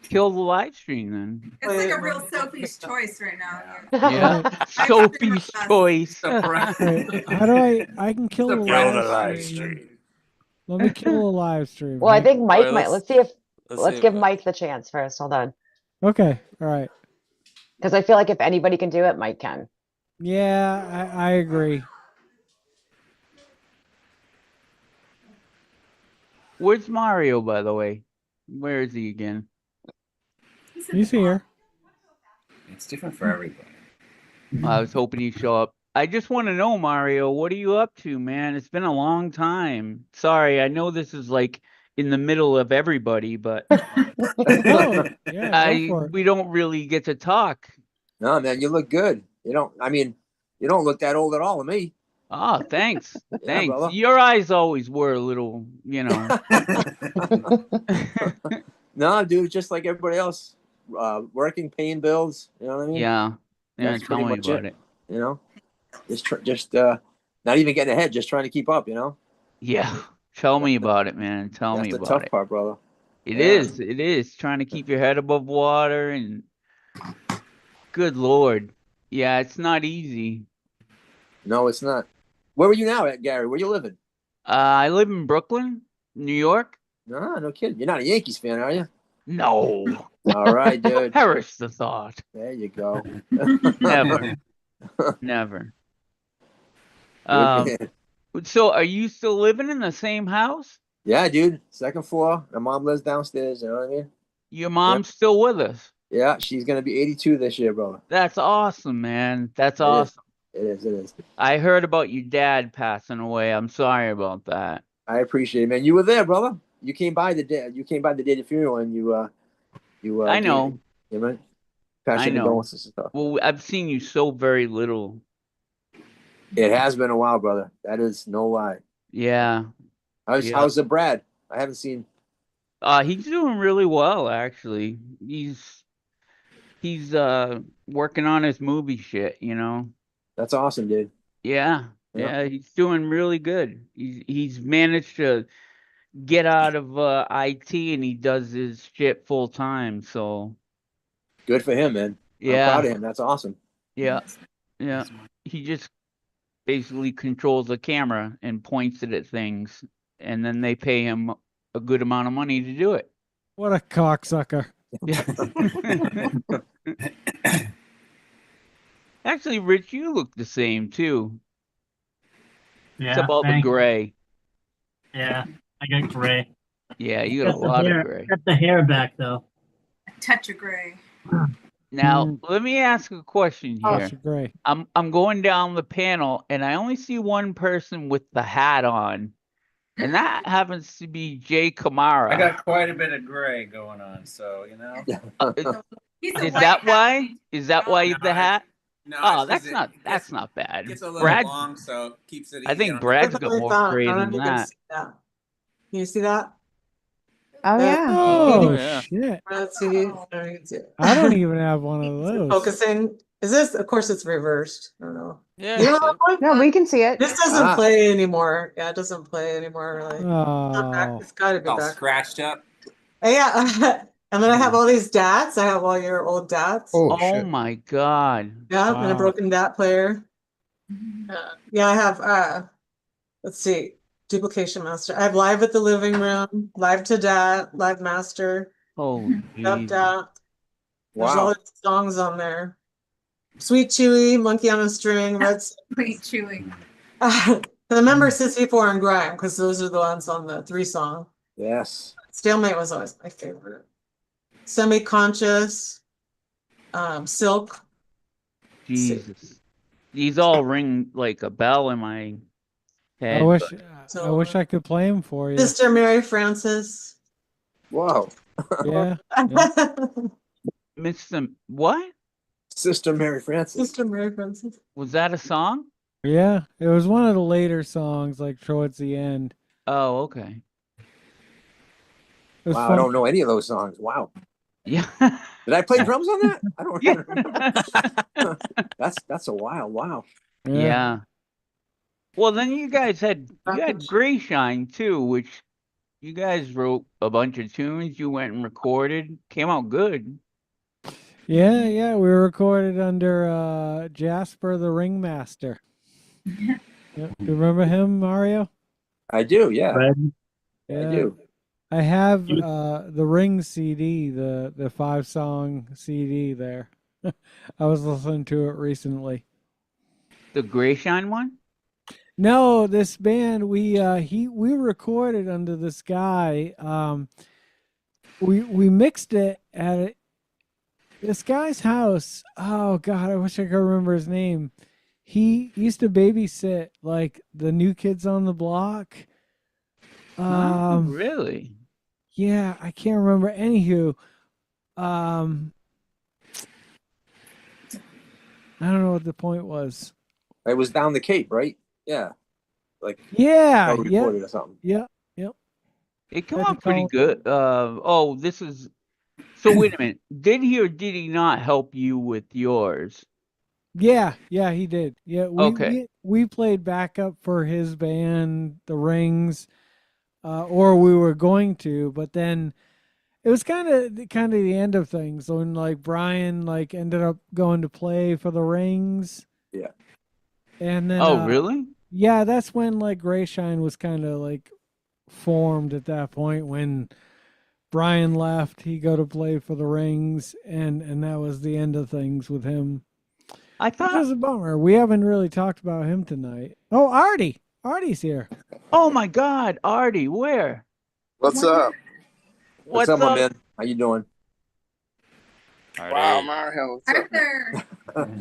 Kill the live stream then. It's like a real Sophie's choice right now. Yeah. Sophie's choice. Wait, how do I can kill the live stream. Let me kill a live stream. Well, I think Mike right, might. let's- Let's see give if- Mike the chance first. Hold on, Okay, all right. because I feel like if anybody can do it, Mike can. Yeah, I agree. Where's Mario, by the way? Where is he again? He's here. It's different for everybody. I was hoping he'd show up. I just want to know, Mario, what are you up to, man? It's been a long time. Sorry, I know this is like in the middle of everybody, but Oh, yeah, go for it. we don't really get to talk. No, man, you look good. You don't. I mean, you don't look that old at all to me. Oh, thanks. Thanks. brother. Your eyes always were a little, you know. No, dude, just like everybody else, working, paying bills. You know what I mean? Yeah. Yeah, That's tell pretty me much about it. You know, just not even getting ahead, just trying to keep up. You know. Yeah. Tell me about it, man. Tell That's me the about tough it. part, brother. It Yeah. is. It is trying to keep your head above water and good Lord. Yeah, it's not easy. No, it's not. Where are you now at, Gary? Where you living? I live in Brooklyn, New York. No, no kidding. You're not a Yankees fan, are you? No. All right, dude. Perish the thought. There you go. Never. Never. Good man. So are you still living in the same house? Yeah, dude. Second floor. My mom lives downstairs. You know what I mean? Your mom's still with us. Yeah, she's gonna be 82 this year, brother. That's awesome, man. That's It is. awesome. It is. It is. I heard about your dad passing away. I'm sorry about that. I appreciate it, man. You were there, brother. You came by the day. You came by the day of the funeral, and you. I know. You know, I passion know. condolences and stuff. Well, I've seen you so very little. It has been a while, brother. That is no lie. Yeah. How's the Brad? I haven't seen. He's doing really well, actually. He's working on his movie shit, you know. That's awesome, dude. Yeah. Yeah. Yeah, he's doing really good. He's managed to get out of IT and he does his shit full time, so Good for him, man. yeah. I'm proud of him. That's awesome. Yeah. Yeah. He just basically controls a camera and points it at things, and then they pay him a good amount of money to do it. What a cocksucker. Yeah. Actually, Rich, you look the same too. Yeah, Except all the thanks. gray. Yeah, I got gray. Yeah, you got a the lot hair, of gray. got the hair back though. Touch of gray. Now, let me ask a question here. That's great. I'm going down the panel and I only see one person with the hat on. And that happens to be Jay Kamara. I got quite a bit of gray going on, so you know. Is that why? Is that why the hat? No, Oh, it's 'cause that's not bad. It's a little Brad, long, so it keeps it. I think easy on Brad's the- got more gray than that. Can you see that? Oh yeah. Oh, yeah. shit. Let's see. All right, see. I don't even have one of those. Focusing. Is this? Of course, it's reversed. I don't know. Yeah. You know what? No, we can see it. This doesn't play anymore. Yeah, it doesn't play anymore. Really. Oh. It's got to be all back. scratched up. Yeah. And then I have all these DATs. I have all your old DATs. Oh my god. Yeah, and a Wow. broken DAT player. Yeah, I have. Let's see. Duplication master. I have live at the living room, live to DAT, live master, Oh, up geez. DAT. There's Wow. all these songs on there. Sweet Chewy, Monkey on a String, Red. Sweet chewing. Remember Sissy 4 and Grime, because those are the ones on the 3 song. Yes. Stalemate was always my favorite. Semi-conscious, Silk. Jesus. These all ring like a bell in my head. I wish but- I wish I could play them for you. Sister Mary Frances. Whoa. Yeah. Mr. What? Sister Mary Frances. Sister Mary Frances. Was that a song? Yeah. It was one of the later songs, like towards the end. Oh, okay. It was Wow, fun. I don't know any of those songs. Wow. Yeah. Did I play drums on that? I don't Yeah. remember. That's a while. Wow. Yeah. Well, then you guys had Geycen too, which you guys wrote a bunch of tunes. You went and recorded. Came out good. Yeah, yeah. We were recorded under Jasper the Ringmaster. Yeah. You remember him, Mario? I do, yeah. Yeah. I do. I have the Ring CD, the 5-song CD there. I was listening to it recently. The Geycen one? No, this band we recorded under this guy. We mixed it at this guy's house. Oh God, I wish I could remember his name. He used to babysit like the New Kids on the Block. Really? Yeah, I can't remember. Anywho, I don't know what the point was. It was down the Cape, right? Yeah. Like Yeah, recorded or something. Yep. It came Had to out pretty call- good. Oh, this is. So wait a minute. Did he or did he not help you with yours? Yeah, he did. Yeah, Okay. we played backup for his band, The Rings, or we were going to, but then it was kind of the end of things when like Brian like ended up going to play for The Rings. Yeah. And then Oh, really? yeah, that's when like Geycen was kind of like formed at that point when Brian left, he go to play for The Rings, and that was the end of things with him. I Which thought. is a bummer. We haven't really talked about him tonight. Oh, Artie's here. Oh my God, Artie, where? What's up? What's up, my up? man? How you doing? Wow, Mario. What's up? Arthur.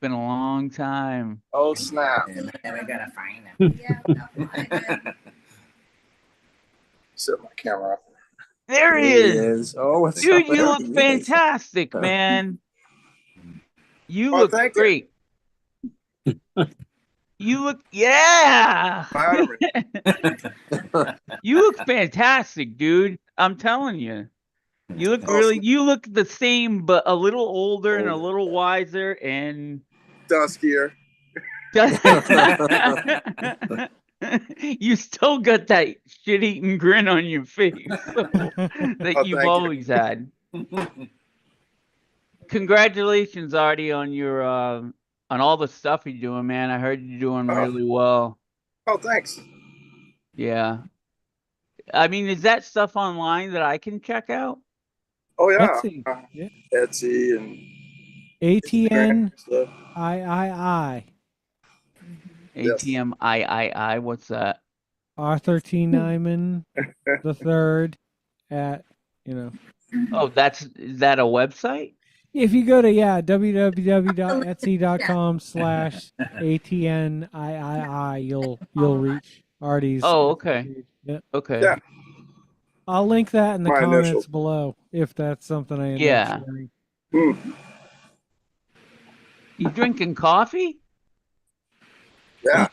Been a long time. Oh snap! Yeah, man, I gotta find him. Yeah. Set my camera up. There he is. Oh, what's Dude, up? you There look he is. fantastic, man. You Oh, look thank you. great. You look, yeah. You look fantastic, dude. I'm telling you. You look you look the same, but a little older and a little wiser and Duskier. You still got that shit-eating grin on your face that you've thank you. always had. Congratulations, Artie, on your on all the stuff you're doing, man. I heard you're doing really well. Oh, thanks. Yeah. I mean, is that stuff online that I can check out? Oh yeah. Etsy. Yeah. Etsy and ATN stuff. III. ATMIII. What's that? Arthur T. Nyman the third at Oh, is that a website? If you go to www.etsy.com/ATNIII, you'll reach Artie's. Oh, okay. page. Yeah. Okay. Yeah. I'll link that in the My comments initials. below if that's something I end Yeah. up sharing. You drinking coffee? Yeah.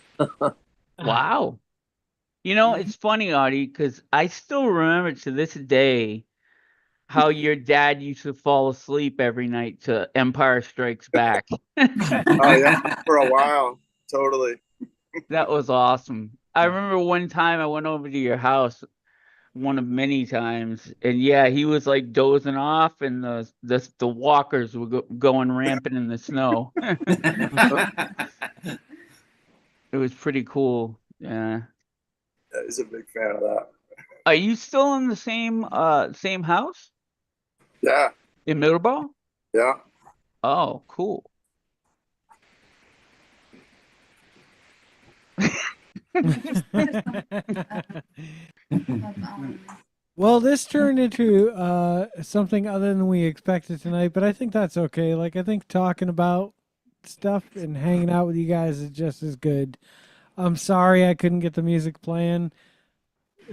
Wow. You know, it's funny, Artie, because I still remember to this day how your dad used to fall asleep every night to Empire Strikes Back. Oh yeah. For a while. Totally. That was awesome. I remember one time I went over to your house, one of many times, and yeah, he was like dozing off, and the walkers were going rampant in the snow. It was pretty cool. Yeah. He's a big fan of that. Are you still in the same house Yeah. in Middleborough? Yeah. Oh, cool. Well, this turned into something other than we expected tonight, but I think that's okay. Like, I think talking about stuff and hanging out with you guys is just as good. I'm sorry I couldn't get the music playing.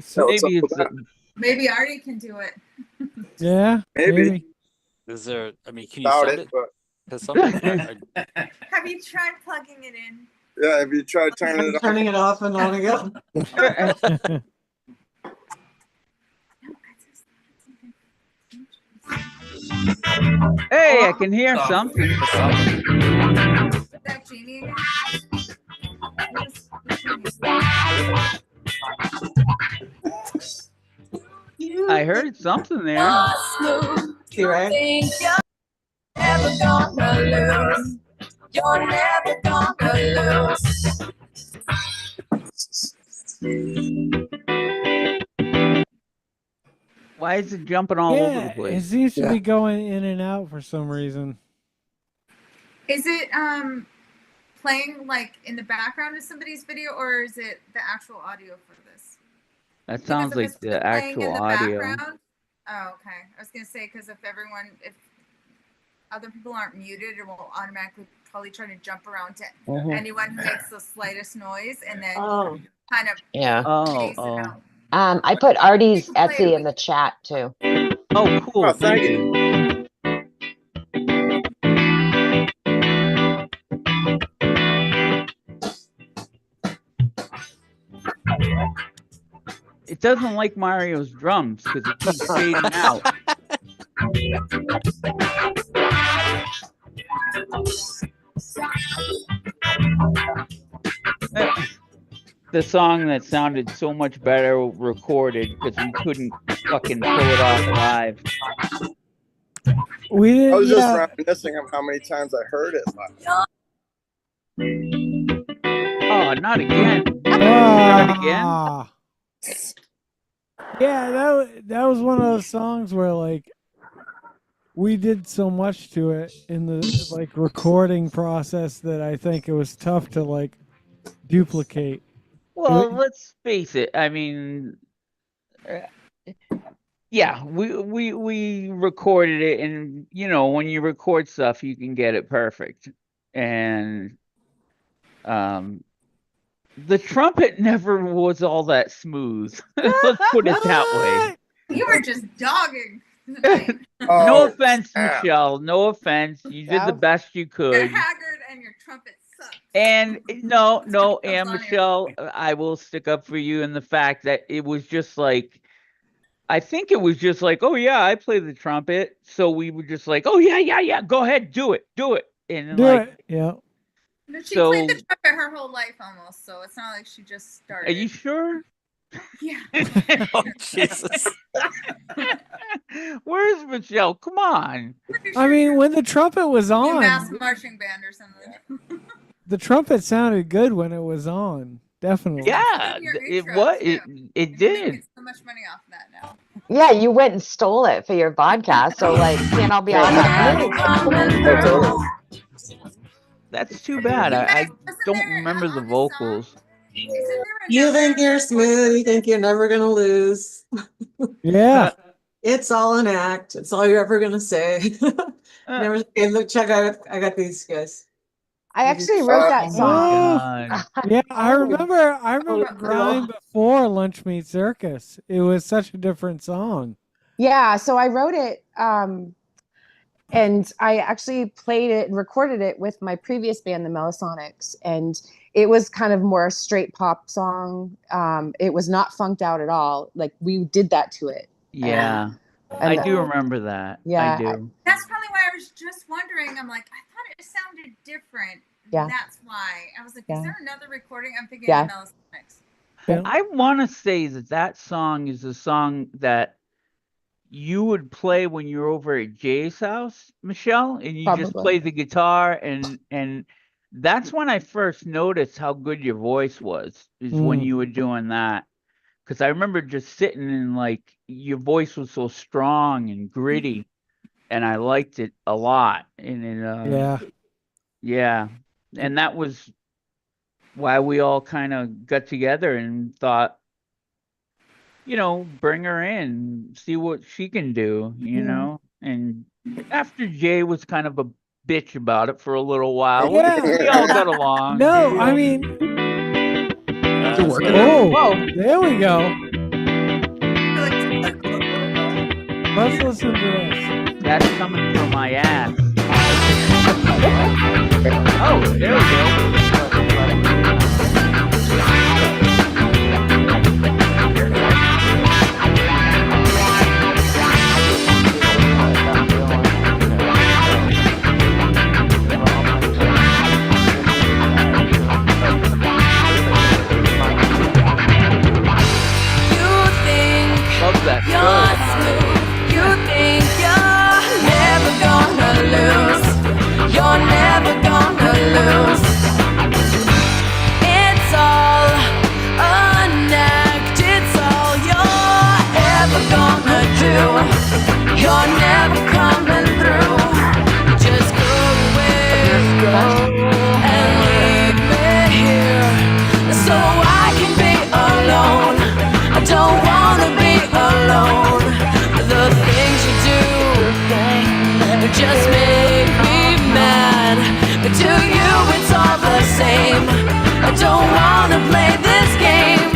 So Maybe Artie can do it. Yeah, maybe. Is there? I mean, can you Doubt send it, it? but Because something. Have you tried plugging it in? yeah, have you tried turning it off? Turning it off and on again. Hey, I can hear something. Is that Jeannie again? I heard something there. Never gonna lose. You're never gonna lose. Why is it jumping all over the It place? seems to be going in and out for some reason. Is it playing like in the background of somebody's video, or is it the actual audio for this? That sounds like the Playing in actual the audio. background? Oh, okay. I was gonna say because if other people aren't muted, it will automatically probably try to jump around to anyone who makes the slightest noise, and then kind of phase it out. I put Artie's Etsy in the chat too. Oh, cool. Oh, thank you. It doesn't like Mario's drums because it keeps fading out. The song that sounded so much better recorded because we couldn't fucking pull it off live. We did, I was just yeah. reminiscing of how many times I heard it live. Oh, not again. Not again. Ah. Yeah, that was one of those songs where like we did so much to it in the like recording process that I think it was tough to like duplicate. Well, let's face it. I mean, yeah, we recorded it, and you know, when you record stuff, you can get it perfect. And the trumpet never was all that smooth. Let's put it that way. You were just dogging. No offense, Michelle. No offense. You did the best you You're could. haggard and your trumpet sucks. And and Michelle, I will stick up for you in the fact that it was just like, I think it was just like, oh yeah, I play the trumpet. So we were just like, oh yeah, go ahead, do it. And Do like, it. Yeah. No, she So- played the trumpet her whole life almost, so it's not like she just started. are you sure? Yeah. Oh, Jesus. Where's Michelle? Come on. I mean, when the trumpet was on, Mass marching band or something. the trumpet sounded good when it was on. Definitely. Yeah, Your it intro, was. too. It did. So much money off that now. Yeah, you went and stole it for your podcast, so like can't all be on that. That's too bad. I don't remember the vocals. You think you're smooth. You think you're never gonna lose. Yeah. It's all an act. It's all you're ever gonna say. Never. Okay, look, check out. I got these guys. I actually wrote that song. Yeah, I remember Grind before Lunch Meat Circus. It was such a different song. Yeah, so I wrote it and I actually played it and recorded it with my previous band, the Melisonics, and it was kind of more a straight pop song. It was not funked out at all. Like we did that to it. Yeah, And I do remember that. Yeah, I do. That's probably why I was just wondering. I'm like, I thought it sounded different. Yeah. That's why. I was like, Yeah. is there another recording? I'm thinking Yeah. of Melisonics. I want to say that song is a song that you would play when you're over at Jay's house, Michelle, and you just Probably. play the guitar, and that's when I first noticed how good your voice was, is when Mm. you were doing that. Because I remember just sitting and like your voice was so strong and gritty, and I liked it a lot. And it, yeah, and that was why we all kind of got together and thought, bring her in, see what she can do, And after Jay was kind of a bitch about it for a little while, we all got along. No, I mean, there we go. Let's listen to this. That's coming from my ass. Oh, there we go. Love that. You're smooth. You think you're never gonna lose. You're never gonna lose. It's all an act. It's all you're ever gonna do. You're never coming through. Just go away and leave me here so I can be alone. I don't wanna be alone. The things you do just make me mad. But to you it's all the same. I don't wanna play this game.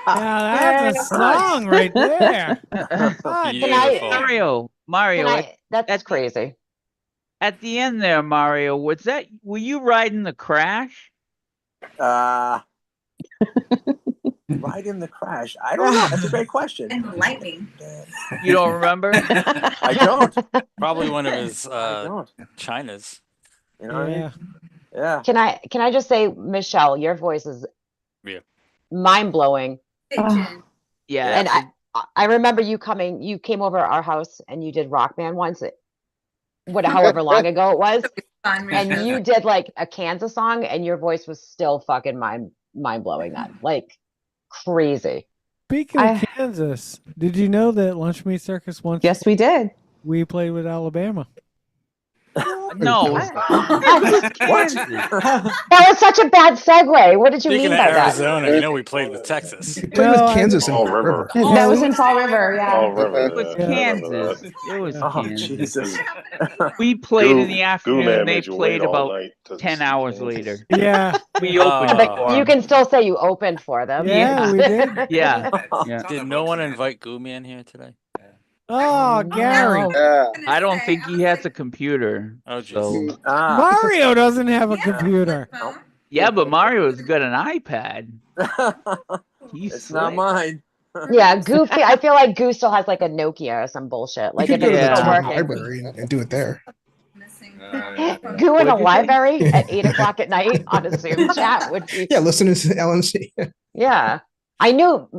that's a song right there. Mario, that's crazy. At the end there, Mario, were you riding the crash? Right in the crash. I don't know. That's a great question. And the lightning. You don't remember? I don't. Probably one of his China's. You know what I mean? Yeah. Can I just say, Michelle, your voice is mind blowing. Yeah. And I remember you came over to our house and you did Rock Band once, however long ago it was. And you did like a Kansas song and your voice was still fucking mind blowing then. Like crazy. Speaking of Kansas, did you know that Lunch Meat Circus once? Yes, we did. We played with Alabama. No. That was such a bad segue. What did you Speaking mean of by that? Arizona, you know we played with Texas. We played with Kansas and Fall River. That was in Fall River, yeah. Fall River. It was Kansas. It was Kansas. Jesus. We played in the Goo afternoon. Man They made you played wait all about night to 10 see hours Kansas. later. Yeah. We opened But for you 'em. can still say you opened for them. Yeah, we did. Yeah. Yeah. Did no one invite Goo Man here today? Oh, Gary. I don't think he has a computer. Oh, so. Mario doesn't have a computer. Yeah, but Mario's got an iPad. It's not mine. Yeah, Goofy. I feel like Goo still has like a Nokia or some bullshit. Like You if could go to it's the still town working. library and do it there. Goo in a library at 8 o'clock at night on a Zoom chat would be. Yeah, listen to LMC. Yeah. I knew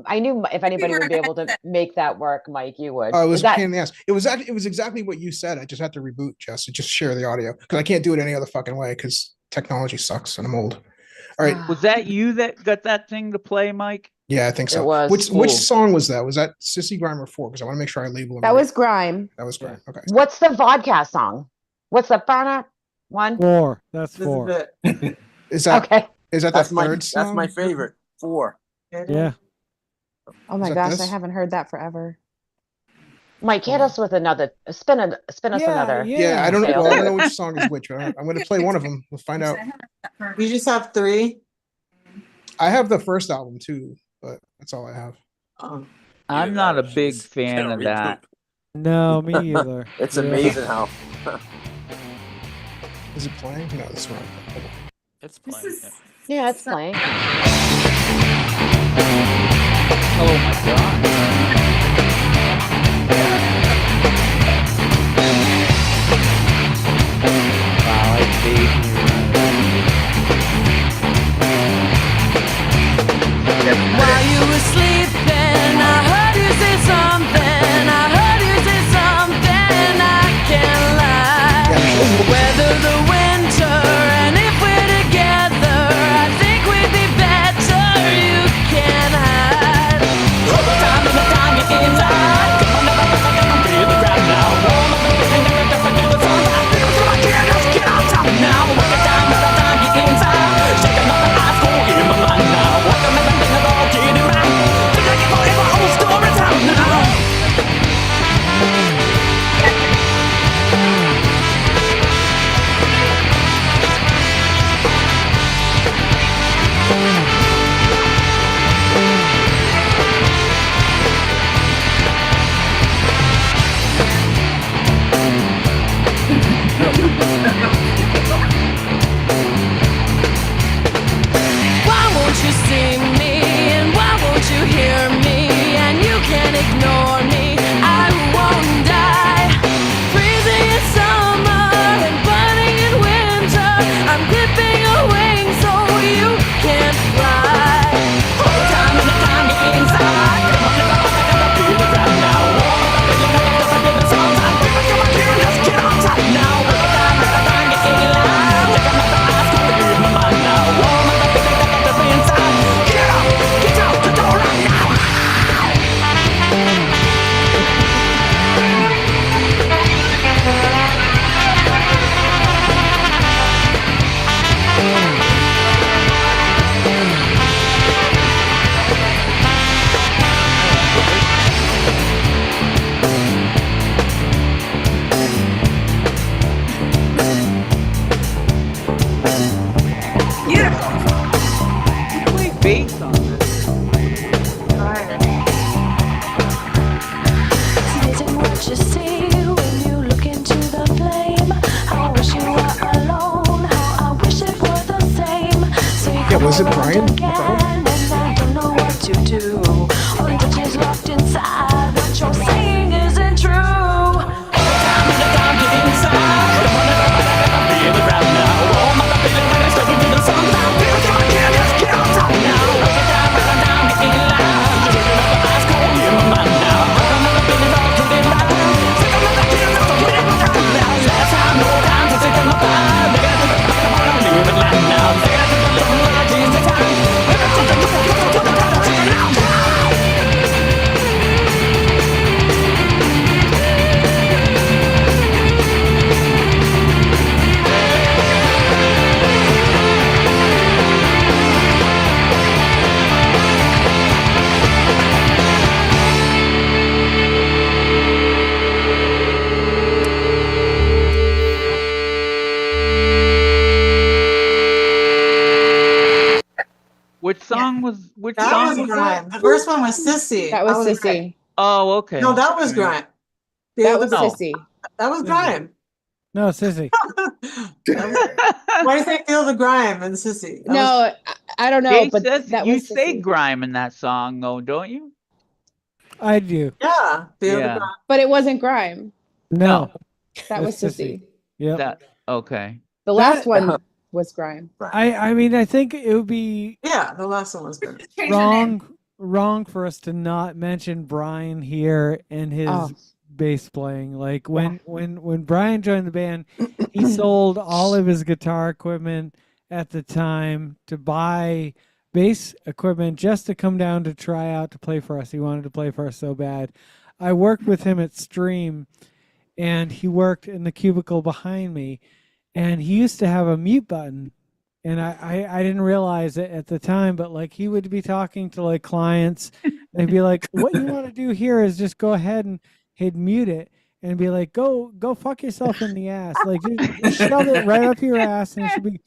if anybody would be able to make that work, Mike, you would. Oh, it was Is a that- pain in the ass. It was exactly what you said. I just had to reboot just to share the audio because I can't do it any other fucking way because technology sucks and I'm old. All right. Was that you that got that thing to play, Mike? Yeah, I think so. It was. Which Cool. song was that? Was that Sissy Grime or 4? Because I want to make sure I label them. That right. was Grime. That was Grime. Okay. What's the Vodkast song? What's the Fana one? 4. That's 4. Is that Okay. Is that That's the my third song? that's my favorite. 4. Yeah. Oh my Is that gosh, this? I haven't heard that forever. Mike, hit us with another. Spin us another. Yeah, I don't know. tale. Well, I don't know which song is which, but I'm going to play one of them. We'll find out. You just have 3? I have the first album too, but that's all I have. I'm not a big fan of that. No, me either. It's Yeah. amazing how. Is it playing? No, this one. It's playing. Yeah, it's playing. Oh my god. Wow, I hate While you were sleeping, I heard you say something. I heard you say something. I can't lie. Weather the winter, and if we're together, I think we'd be better. You can't hide. Time and time you Was it Brian? I don't know what to do. All the tears locked inside. What you're saying isn't true. Every time I get inside, I wanna feel it right now. Oh, my feeling like I'm stuck into the sun. I feel like I can't just get on top now. Every time I'm down, making it loud. You're taking up the ice cold in my mind now. Another feeling all to be right. Sick of the tears, I'm stuck in my time now. Last time, no time to take my vibe. They're gonna take it back, I wanna live it right now. They're gonna take a little more change the time. Which song was which That song was was Grime. that? The first one was Sissy. That was Grime. Sissy. Oh, okay. No, that was Grime. The That other was one- Sissy. That was Grime. No, Sissy. Why do you say Feel the Grime and Sissy? That was- No, I don't know, Jay but says that you was say Sissy. grime in that song, though, don't you? I do. yeah, Feel the Yeah. Grime. But it wasn't Grime. No. That was That's Sissy. Yep. That okay. The last one was Grime. I mean, I think it would be Yeah, the last one was good. wrong for us to not mention Brian here and his Oh. bass playing. Like when Brian joined the band, he sold all of his guitar equipment at the time to buy bass equipment just to come down to try out to play for us. He wanted to play for us so bad. I worked with him at Stream, and he worked in the cubicle behind me, and he used to have a mute button. And I didn't realize it at the time, but like he would be talking to like clients and he'd be like, what you want to do here is just go ahead, and he'd mute it and be like, go fuck yourself in the ass. Like just shove it right up your ass, and it should be.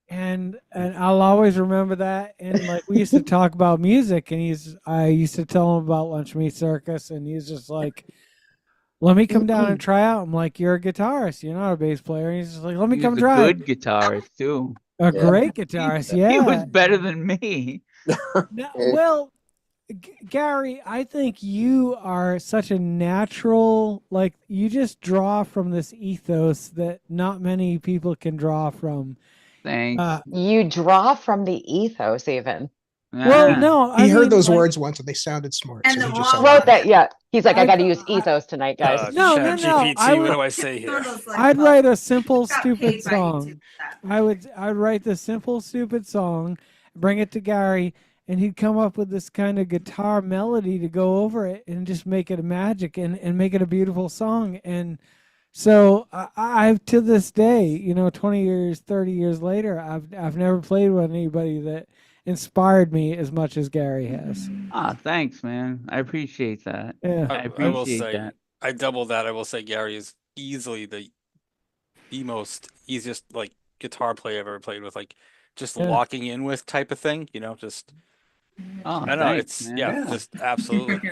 And I'll always remember that. And like we used to talk about music, and I used to tell him about Lunch Meat Circus, and he's just like, let me come down and try out. I'm like, you're a guitarist, you're not a bass player. And he's just like, let me He's come a try. good guitarist too. A great guitarist, yeah. He was better than me. No, well, Gary, I think you are such a natural, like you just draw from this ethos that not many people can draw from. Thanks. You draw from the ethos, even. Well, no, He I heard mean, those like- words once and they sounded smart. And so the he just said Wrote it. that, yeah. He's like, I got to use ethos tonight, guys. No. ChatGPT, I what would- do I say here? I'd write a simple, got stupid paid by song. I'd write the simple, stupid song, bring it to Gary, and he'd come up with this kind of guitar melody to go over it and just make it a magic and make it a beautiful song. And so I've to this day, 20 years, 30 years later, I've never played with anybody that inspired me as much as Gary has. Thanks, man. I appreciate that. Yeah. I I will appreciate say, that. I double that. I will say Gary is easily the most easiest like guitar player I've ever played with. Like just Yeah. locking in with type of thing. Just Oh, I don't know. thanks, It's man. just absolutely.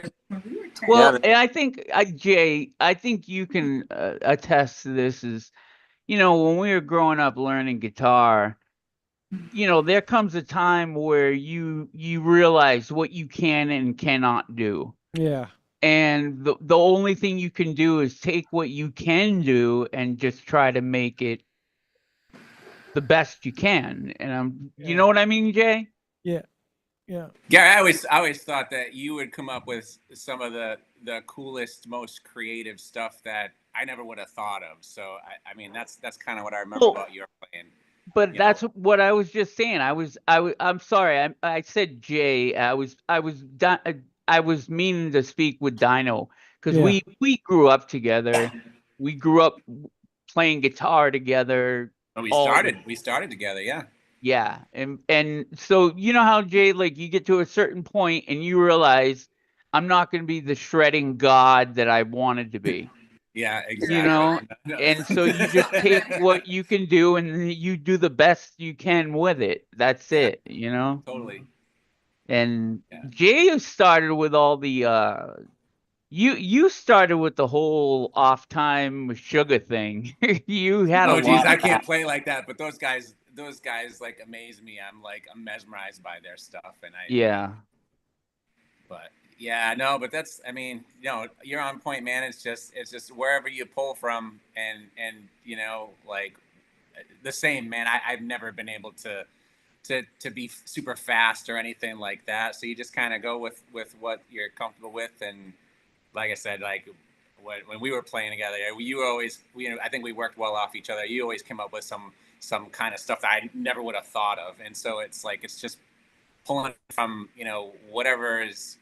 Well, and I think Jay, I think you can attest to this. Is when we were growing up learning guitar, there comes a time where you realize what you can and cannot do. Yeah. And the only thing you can do is take what you can do and just try to make it the best you can. And you know what I mean, Jay? Yeah. Yeah. Gary, I always thought that you would come up with some of the coolest, most creative stuff that I never would have thought of. So I mean that's kind of what I remember about your playing. But that's what I was just saying. I'm sorry. I said Jay. I was meaning to speak with Dino because Yeah. we grew up together. We grew up playing guitar together. We all- started together, yeah. Yeah, and so how Jay, like you get to a certain point and you realize I'm not going to be the shredding god that I wanted to be. Yeah, exactly. And so you just take what you can do and you do the best you can with it. That's it, Totally. And Jay started with all the You started with the whole off time sugar thing. You had a Oh geez, lot I of can't that. play like that. But those guys like amaze me. I'm mesmerized by their stuff, and Yeah. But yeah, no, but that's, I mean, you're on point, man. It's just wherever you pull from, and like the same, man. I've never been able to be super fast or anything like that. So you just kind of go with what you're comfortable with, and like I said, like when we were playing together, you were always, I think we worked well off each other. You always came up with some kind of stuff that I never would have thought of, and so it's like it's just pulling from whatever is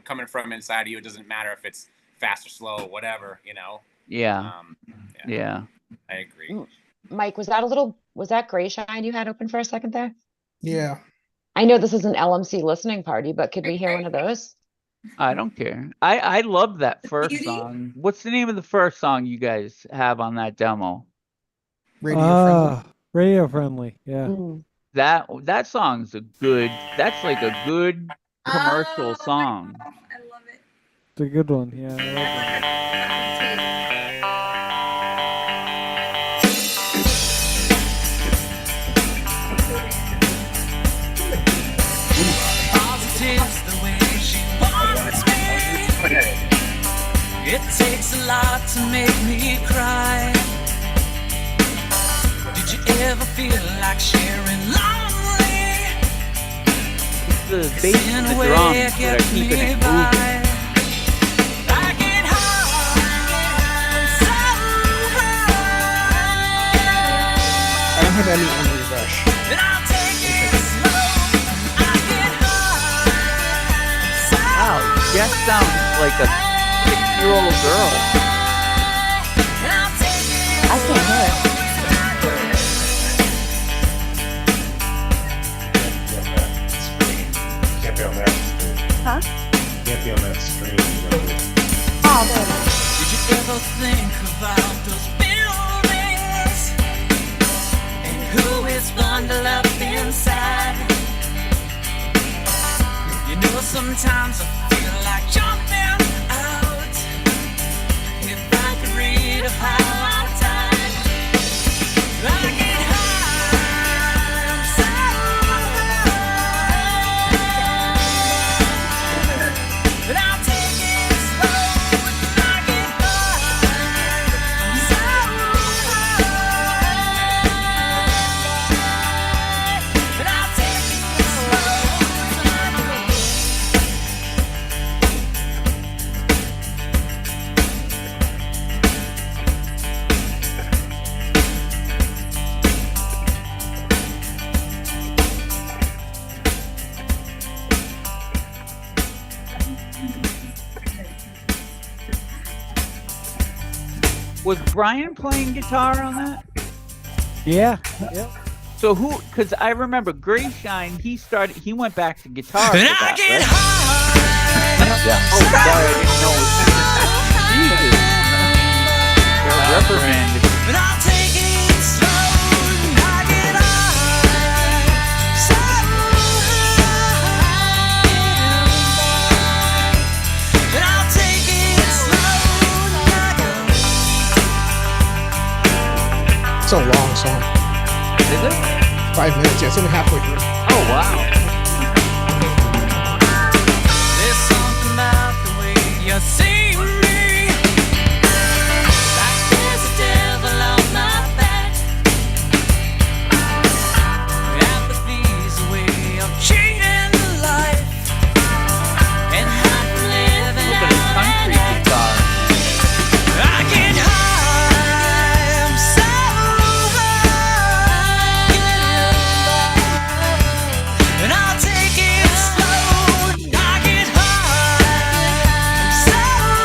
coming from inside of you. It doesn't matter if it's fast or slow or whatever. Yeah. Yeah. I agree. Mike, was that Gray Shine you had open for a second there? Yeah. I know this is an LMC listening party, but could we hear one of those? I don't care. I love that first song. What's the name of the first song you guys have on that demo? Radio friendly. Yeah. That song's that's like a good commercial song. It's a good one. Yeah. I love Positive's the way she wants me. It takes a lot to make me cry. Did you ever feel like sharing lonely? It's the bass and the drums that are keeping it moving. I don't have any rush. Wow, Jess sounds like a 6-year-old girl. I can't hear it. Can't be on that stream. Huh? Can't be on that stream. Oh, there. Did you ever think about those buildings and who is bundled up inside? Sometimes I feel like jumping out. If I could read of how I died, I get high, I'm so high. But I'll take it slow when I get high, I'm so high. But I'll take it slow. Was Brian playing guitar on that? Yeah. Yep. So who? Because I remember Gray Shine. He went back to guitar. For And I that, get right? high. Oh, sorry, I didn't know. Jesus. You're reprimanded. But I'll take it slow and I get high, so high. But I'll take it slow and I go. It's a long song. Is it? 5 minutes. Yeah, it's only halfway through. Oh wow. There's something about the way you see me, like there's a devil on my back. Apathy's a way of cheating life, and I'm living Look at his country guitar. I get high, I'm so high, and I'll take it slow. I get high, I'm so high,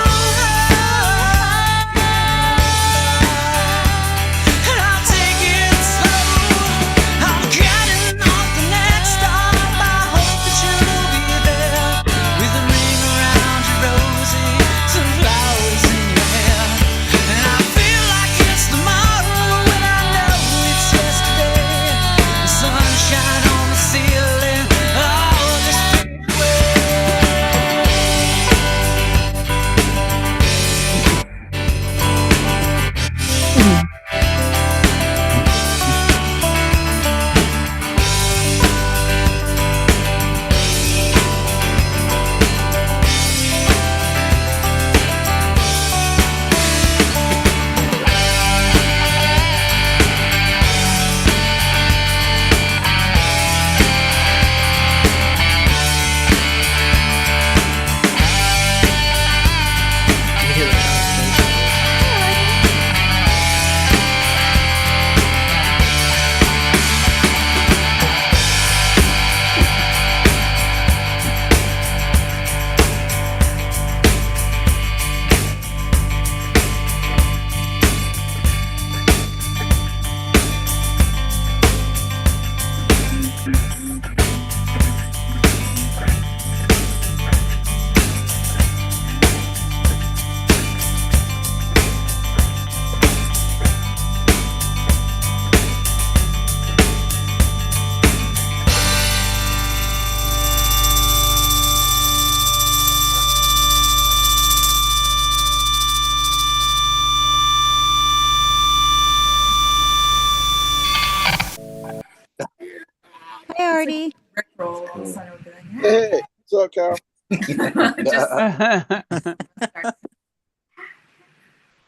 party. Rickroll, all of a sudden it would be like, Hey, what's up, Carol?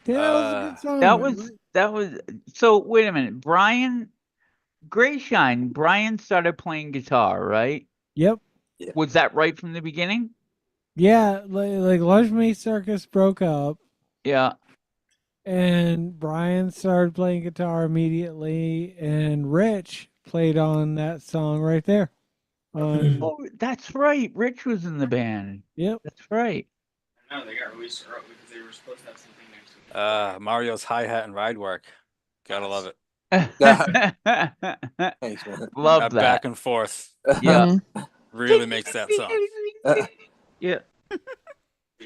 That was so wait a minute. Greyshine, Brian started playing guitar, right? Yep. Was that right from the beginning? Yeah, like Lakshmi Circus broke up. Yeah. And Brian started playing guitar immediately, and Rich played on that song right there. Oh, that's right. Rich was in the band. Yep. That's right. No, they got released early because they were supposed to have something next week. Mario's hi-hat and ride work. Gotta love it. Thanks, man. Love that. Back and forth. Yeah. Really makes that song. Yeah.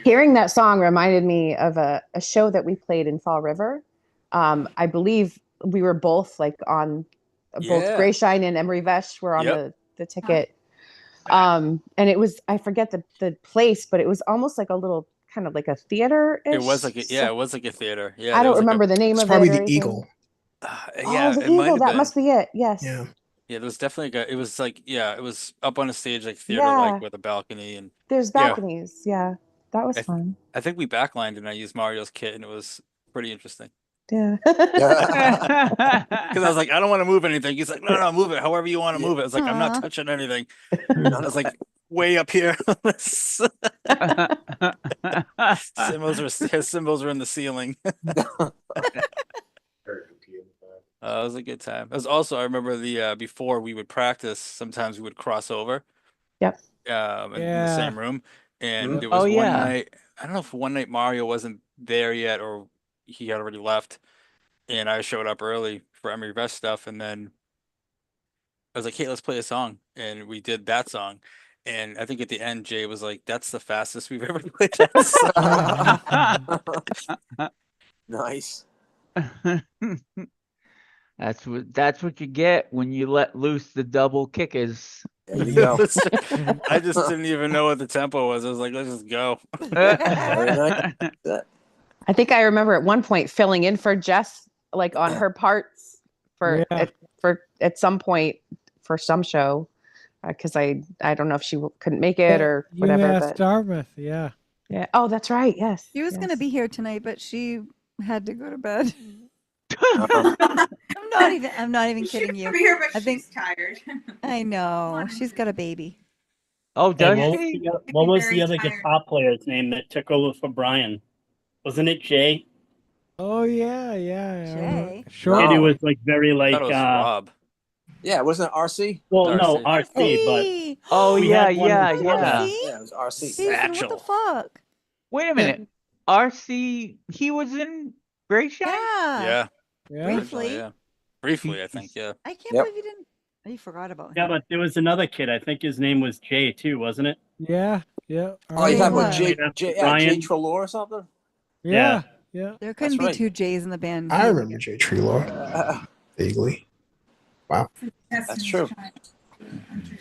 Hearing that song reminded me of a show that we played in Fall River. I believe we were both like on both Greyshine and Emery Vesh were on the ticket. And it was, I forget the place, but it was almost like a little kind of like a theater. It was like it was like a theater. Yeah. I don't remember the name of it. Probably or the anything. Eagle. Yeah, the it might Eagle. have That been. must be it. Yes. Yeah. Yeah, there was definitely it was like it was up on a stage like theater Yeah. like with a balcony and There's balconies. Yeah. That was I fun. I think we backlined and I used Mario's kit and it was pretty interesting. Yeah. Because I was like, I don't want to move anything. He's like, no, move it however you want to move it. I was like, I'm not touching anything. I was like, way up here. His cymbals are in the ceiling. It was a good time. It was also, I remember before we would practice, sometimes we would cross over. Yep. In the same room. And there Oh, was one yeah. night, I don't know if one night Mario wasn't there yet or he had already left. And I showed up early for Emery Vesh stuff. And then I was like, hey, let's play a song. And we did that song. And I think at the end, Jay was like, that's the fastest we've ever played that song. Nice. That's what you get when you let loose the double kickers. There you go. I just didn't even know what the tempo was. I was like, let's just go. I think I remember at one point filling in for Jess, like on her parts at some point for some show, because I don't know if she couldn't make it or whatever. But Dartmouth, yeah. Yeah. Oh, that's right. Yes. She was gonna be here tonight, but she had to go to bed. I'm not even kidding you. Here, but I think she's tired. I know. She's got a baby. Oh, does Hey, she? what was Very the other tired. guitar player's name that took over for Brian? Wasn't it Jay? Oh yeah. Jay? Sure. And it was like very I like thought it was Rob. Yeah, wasn't it RC? well, no, RC. RC, but Oh, we yeah, had one yeah, with- yeah. Yeah, it was RC. Jason, what the fuck? Wait a minute. RC, he was in Greyshine? Yeah. Briefly. Yeah. Briefly, I think. Yeah. I can't Yep. believe you didn't. You forgot about him. yeah, but there was another kid. I think his name was Jay too, wasn't it? Yeah. Oh, you talking about Jay Brian? Trelaw or something? Yeah. There couldn't be two J's in the band. I remember Jay Trelaw vaguely. Wow. That's true.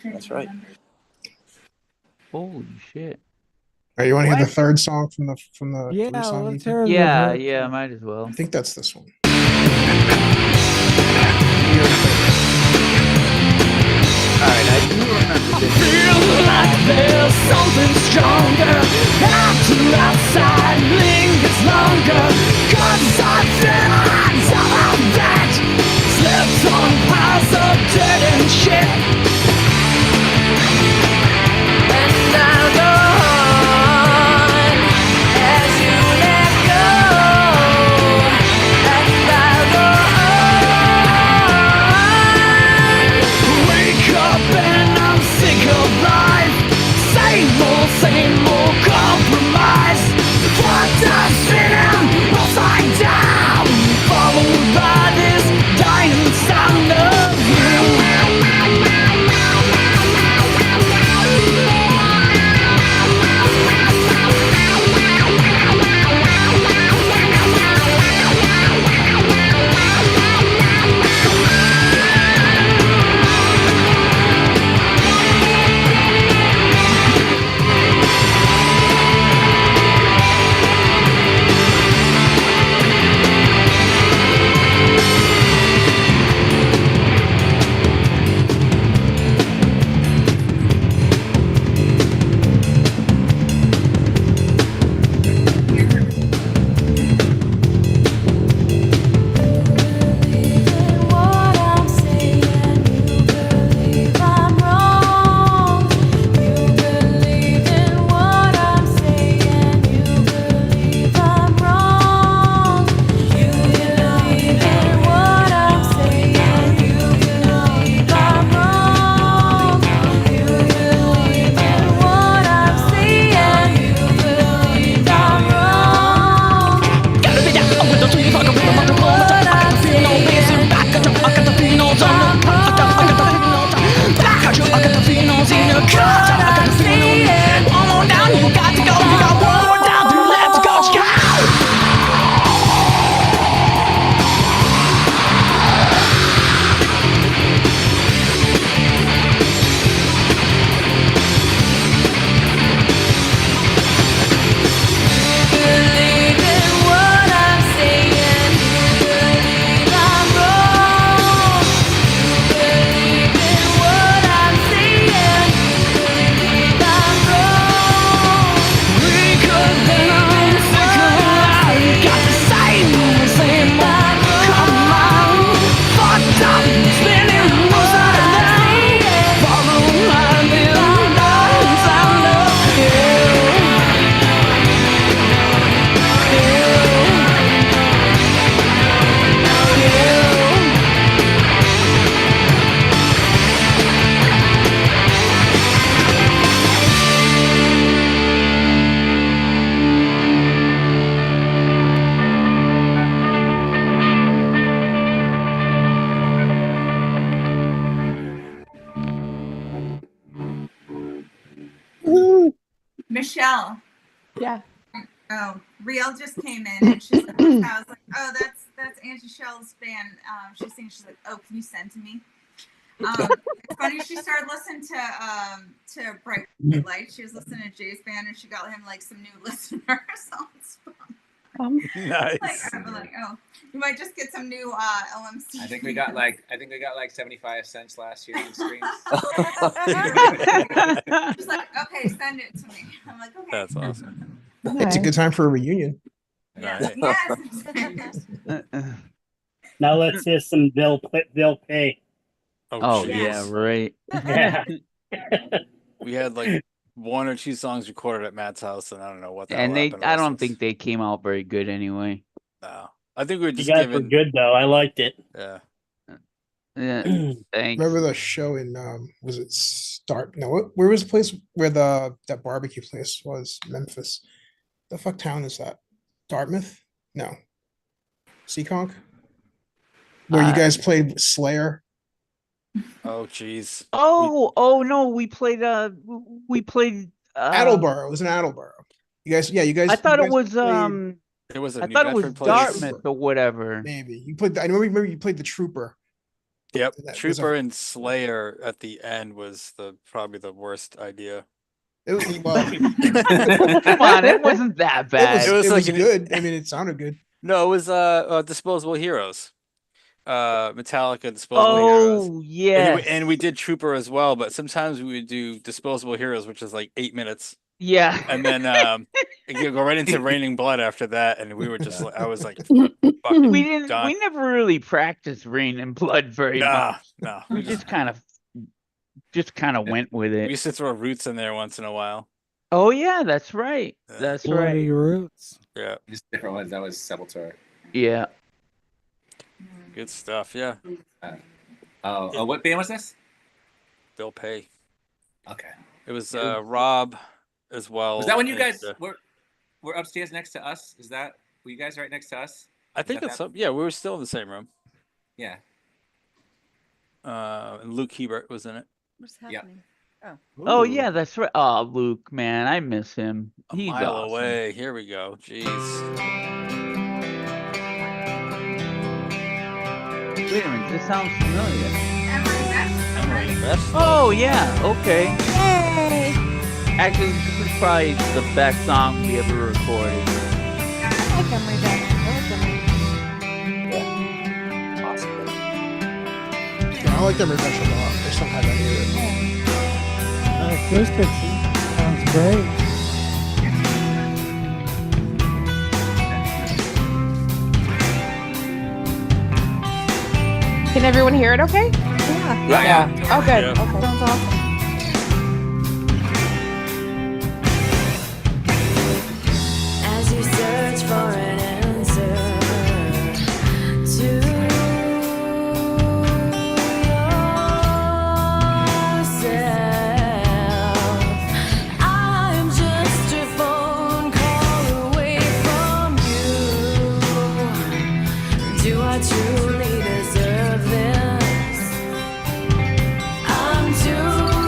That's right. Holy shit. All right, you want to hear the third song from the Yeah, first song? let's hear the Yeah, version. yeah, might as well. I think that's this one. Alright, I do remember this. Feel like there's something stronger. After outside lingers longer. Cause I feel of that. Slept on piles of dirt and shit. And I'll go on as you let go. And I'll go on. Wake up and I'm sick of life. Same old compromise. Fucked Michelle. Yeah. Oh, Riel just came in and she's like, I was like, oh, that's Angie Shell's band. She's saying, she's like, oh, can you send to me? It's funny. She started listening to Bright Light. She was listening to Jay's band, and she got him like some new listeners on Spotify. Nice. I'm like, oh, you might just get some new LMC. I think we got like 75 cents last year in streams. She's like, okay, send it to me. I'm like, okay. That's awesome. It's a good time for a reunion. Yes. Now let's hear some Bill Pay. Oh yeah, right. Yeah. We had like 1 or 2 songs recorded at Matt's house, and I don't know what the And hell they, happened. I don't think they came out very good anyway. No, I think we were You just guys giving. were good though. I liked it. Yeah. Yeah, thanks. Remember the show in was it where was the place where that barbecue place was? Memphis. The fuck town is that? Dartmouth? No. Seekonk? Where you guys played Slayer? Oh jeez. Oh no, we played Attleboro. It was in Attleboro. You guys. I thought it was played- It was. I thought it was Dartmouth or whatever. Maybe you played. I remember you played the Trooper. Yep, That was Trooper and Slayer at the end was probably the worst idea. It was well. Come on, it wasn't that bad. It was like good. I mean, it sounded good. No, it was Disposable Heroes. Metallica Disposable Heroes. Oh yeah. And we did Trooper as well, but sometimes we would do Disposable Heroes, which is like 8 minutes. Yeah. And then you go right into Raining Blood after that, and we were just like, I was like, fucking We done. never really practiced Rain and Blood very much. No. We just kind of went with We it. used to throw Roots in there once in a while. Oh yeah, that's right. That's Bloody right. Roots. Yeah. Just different ones. That was Sepultura. Yeah. Good stuff. Yeah. What band was this? Bill Pay. Okay. It was Rob as well. Was that when you and, guys were upstairs next to us? Were you guys right next to us? I think that's up. Yeah, we were still in the same room. Yeah. And Luke Hebert was in it. What's happening? Oh. Oh yeah, that's right. Oh, Luke, man, I miss him. He's Mile awesome. away. Here we go. Jeez. Wait a minute, this sounds familiar. Emily Best. Oh yeah, okay. Yay! Actually, this is probably the best song we ever recorded. I like Emery Best. Yeah, I like them refresh a lot. I just don't have any of it. Acoustic sounds great. Can everyone hear it okay? Yeah. Oh, good. Yeah. Okay. Sounds awesome. As you search for an answer to yourself, I'm just a phone call away from you. Do I truly deserve this? I'm too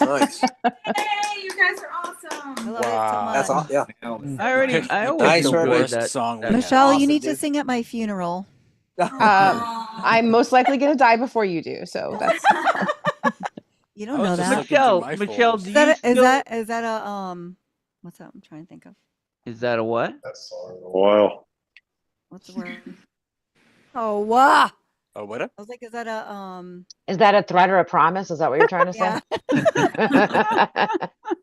Nice. Hey, you guys are awesome. I love it so much. That's all. Yeah. I always Nice, enjoyed Herbert. that. song we that- Michelle, you Awesome, need to dude. sing at my funeral. I'm most likely gonna die before you do, so that's You I don't was know just that. looking through Michelle, my Michelle, folders. do Is you that a, still? is that a what's that? I'm trying to think of. Is that a what? Wow. What's the word? Oh, wow. Oh, what up? I was like, is that a Is that a threat or a promise? Is that what you're trying to say? Yeah.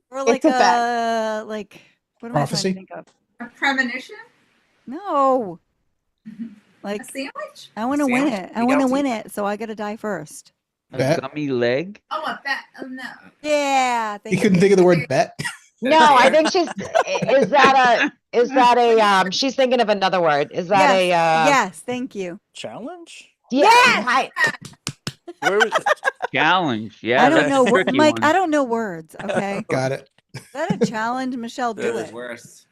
Or like It's a bet. like what am I trying Prophecy? to think of? A premonition? No. Like A sandwich? I want to win Sandwich? it. I want to win it, so I got to die first. A Bet? gummy leg? Oh, a bet. Oh, no. Yeah. You Thank couldn't think of the word bet? No, I think she's is that a she's thinking of another word. Is that Yes. a Yes. Thank you. Challenge? yeah, Yes! hi. Where was it? Challenge. Yeah. I don't that's know. a tricky Mike, one. I don't know words. Okay. Got it. Is that a challenge, Michelle? Do That is it. worse.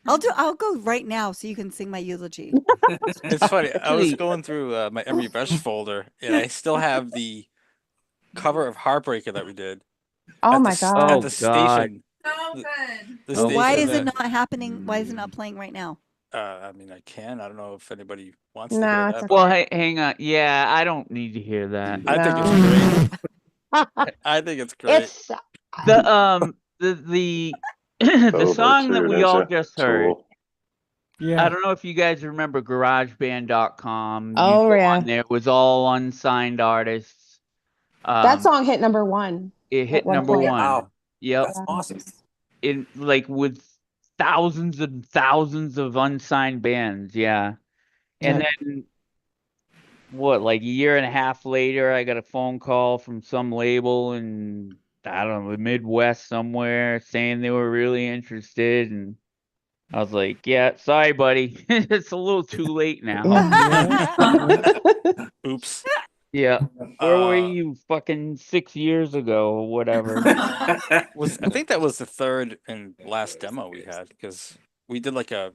I'll go right now so you can sing my eulogy. It's funny. I was Actually- going through my Emery Rush folder, and I still have the cover of Heartbreaker that we did. Oh at my the, god. At Oh, the God. station. So good. The Oh, Why station is it that- not happening? Why is it not playing right now? I mean, I can. I don't know if anybody wants to No, hear it's that. okay. Well, hang on. Yeah, I don't need to hear that. I think No. it's great. I think it's great. It's The the Over song that to we all Ninja just heard. Tool. Yeah. I don't know if you guys remember GarageBand.com. Oh, You go yeah. on there. It was all unsigned artists. That song hit number one. It hit one number point. one. Wow. Yep. That's awesome. In like with thousands and thousands of unsigned bands. Yeah. And Yeah. then what, like a year and a half later, I got a phone call from some label in, I don't know, the Midwest somewhere saying they were really interested. And I was like, yeah, sorry, buddy. It's a little too late now. Oops. Yeah. Where were you fucking 6 years ago or whatever? I think that was the third and last demo we had, because we did like a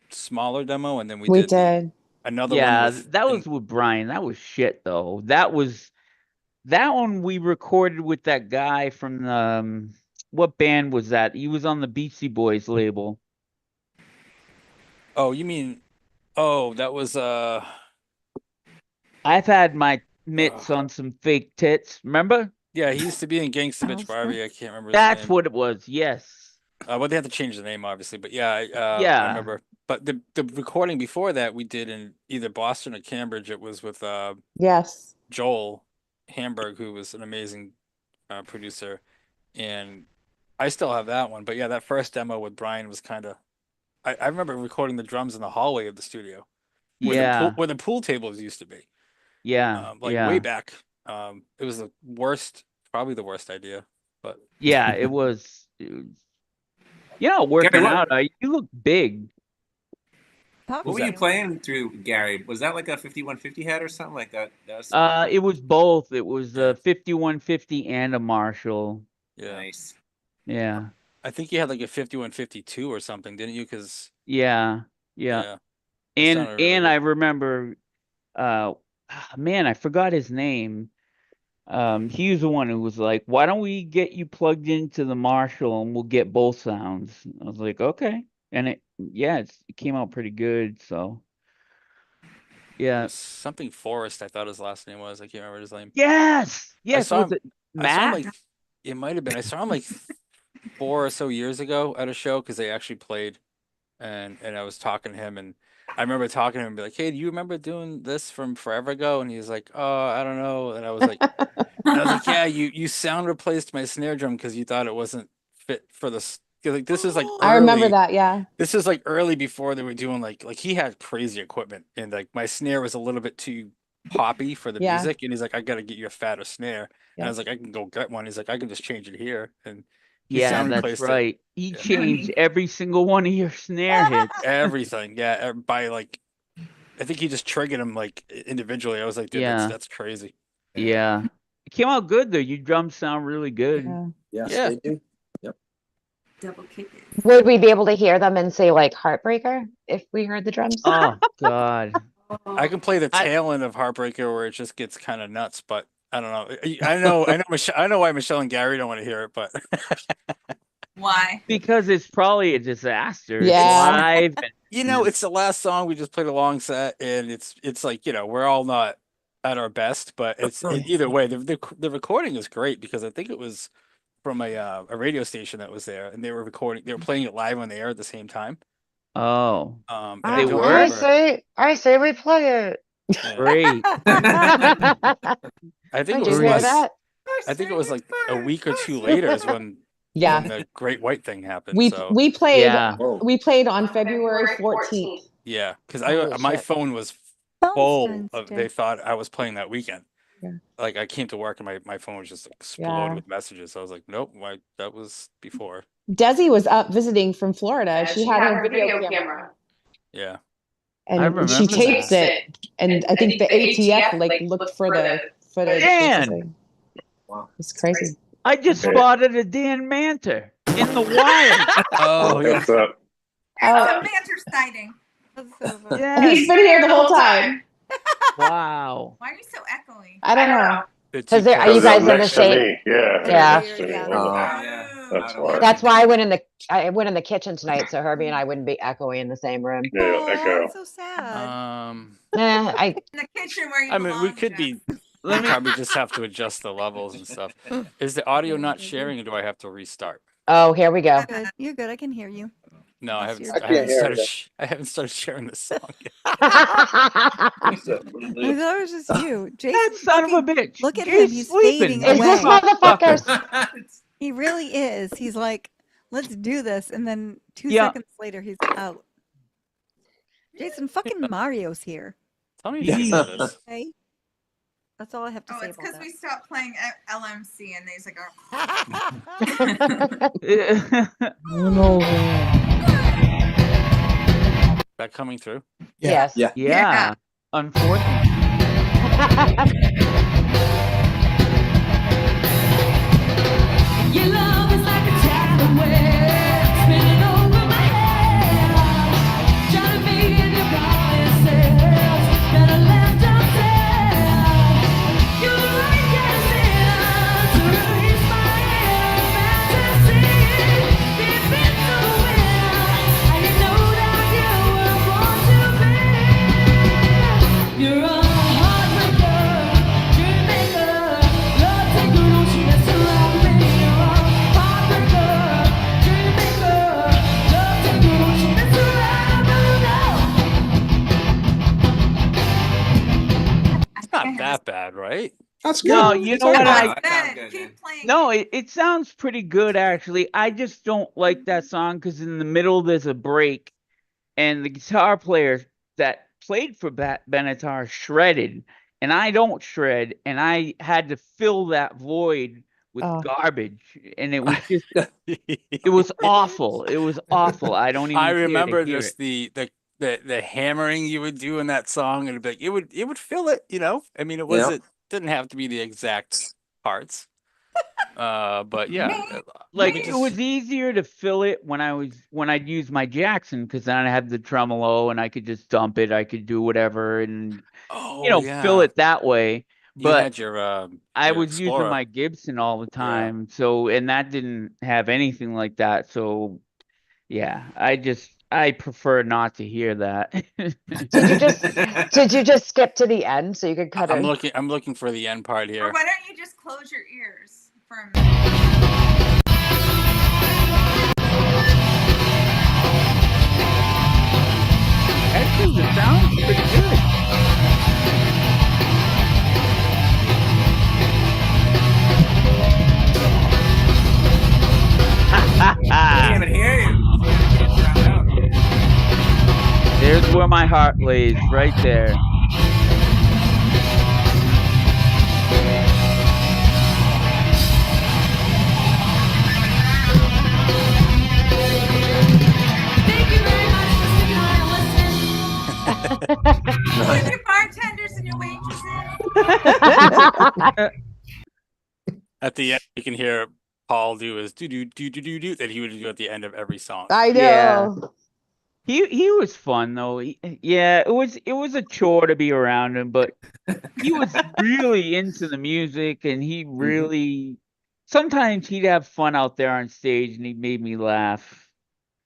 smaller demo and then we did another one Yeah, with that was with Brian. That was shit though. That one we recorded with that guy from the what band was that? He was on the Beastie Boys label. Oh, you mean that was I've had my mitts on some fake tits. Remember? yeah, he used to be in Gangsta Bitch Barbie. I can't remember his That's name. what it was. Yes. Well, they had to change the name, obviously, but yeah, I Yeah. remember. But the recording before that we did in either Boston or Cambridge. It was with Yes. Joel Hamburg, who was an amazing producer, and I still have that one. But yeah, that first demo with Brian was kind of. I remember recording the drums in the hallway of the studio, where the pool tables used to be. Yeah. Way back. It was the worst, probably the worst idea, but Yeah, it was. You're not working Gary, out. You look big. What were you playing through, Gary? Was that like a 5150 head or something like that? It was both. It was a 5150 and a Marshall. yeah. Nice. Yeah. I think you had like a 5152 or something, didn't you? Because Yeah. And I remember, man, I forgot his name. He was the one who was like, "Why don't we get you plugged into the Marshall and we'll get both sounds?" I was like, "Okay," and it came out pretty good. So, yeah, something Forrest. I thought his last name was. I can't remember his name. yes, I saw was him. it I saw him Matt? like it might have been. I saw him like 4 or so years ago at a show because they actually played, and I was talking to him, and I remember talking to him and be like, "Hey, do you remember doing this from forever ago?" And he's like, "Oh, I don't know." And I was like, "Yeah, you sound replaced my snare drum because you thought it wasn't fit for this." Like this is like I remember early- that, yeah. This is like early before they were doing like he had crazy equipment, and like my snare was a little bit too poppy for the Yeah. music, and he's like, "I got to get you a fatter snare." And I Yeah. was like, "I can go get one." He's like, "I can just change it here," and he Yeah, sound that's replaced it. right. He changed every single one of your snare hits. Everything, yeah, by like, I think he just triggered them like individually. I was like, "Dude, Yeah. that's crazy." Yeah, it came out good though. Your drums sound really good. Yes, Yeah. they do. Yep. Double kick it. would we be able to hear them and say like Heartbreaker if we heard the drums? Oh God. I can play the tail end of Heartbreaker where it just gets kind of nuts, but I don't know. I know Michelle. I know why Michelle and Gary don't want to hear it, but Why? Because it's probably a disaster. It's Yeah. live. you know, it's the last song. We just played a long set, and it's like, you know, we're all not at our best, but either way, the recording is great because I think it was from a radio station that was there, and they were playing it live on the air at the same time. Oh, And they don't were? remember- I say we play it. yeah. Great. I think Did it you was hear like that? I think it was like a week or two later is when Yeah. the Great White thing happened. We So we played Yeah. we played on February 14th. yeah, because Holy my shit. phone was Phone's full done of, still. they thought I was playing that weekend. Yeah. Like I came to work and my phone was just exploded Yeah. with messages. I was like, nope, that was before. Desi was up visiting from Florida. She had her video camera. Yeah. I And she remember taped that. it. And I think the ATF like looked for the footage. Dan! Wow. It's crazy. I just spotted a Dan Manter in the wild. Oh yeah. What's up? That's a Manter sighting. Yeah. He's been here the whole time. Wow. Why are you so echoey? I don't know. Because are you Because guys I'm in the next to same? me. Yeah. Yeah. next to me. Yeah. That's why. That's why I went in the kitchen tonight, so Herbie and I wouldn't be echoey in the same room. Yeah, Oh, echo. that's so sad. I In the kitchen where you I mean, we belong, could Jeff. be. We probably just have to adjust the levels and stuff. Is the audio not sharing, or do I have to restart? Oh, here we go. Good. You're good. I can hear you. No, I Unless haven't. you're- I haven't hear started. it. I haven't started sharing this song yet. I thought it was just you. Jason, That son of a bitch. look at He's him. He's sleeping. fading Is this away. motherfuckers? He really is. He's like, let's do this. And then 2 Yeah. seconds later, he's out. Jason, fucking Mario's here. Tell me He's- about this. Okay? That's all I have to Oh, say it's about because we that. stopped playing LMC and these like are. That coming through? Yes. Yeah. Yeah. Unfortunately. Your love is like a tidal wave spinning over my head. Trying to be in your promises that I left unsaid. You're like dancing to release my fantasy. Deep into the wind, I know that you were born to be. You're a heartbreaker, dreammaker, love taker, no she has surrounded me. You're a heartbreaker, dreammaker, love taker, no she has surrounded me. It's not that bad, right? That's good. No, you know what Keep playing. No, it sounds pretty good actually. I just don't like that song because in the middle there's a break, and the guitar player that played for Benatar shredded, and I don't shred, and I had to fill that void with garbage, and it was just it was awful. It was awful. I don't even. I care to remember hear just it. the hammering you would do in that song, and it'd be like it would fill it, you know. I mean, it didn't have to be the exact parts, but yeah, Like it it was easier to fill it when I'd use my Jackson because then I had the tremolo and I could just dump it. I could do whatever and fill yeah. it that way. You But had your I your was using Explorer. my Gibson all the time, so and that didn't have anything like that. So yeah, I prefer not to hear that. Did you just skip to the end so you could cut I'm in? looking for the end part Or here. why don't you just close your ears for a minute? Actually, it sounds pretty good. I can't even hear you. There's where my heart lays, right there. With your bartenders and your waitresses. At the end, you can hear Paul do his do that he would do at the end of every song. I know. He was fun though. Yeah, it was a chore to be around him, but he was really into the music, and he really sometimes he'd have fun out there on stage, and he made me laugh.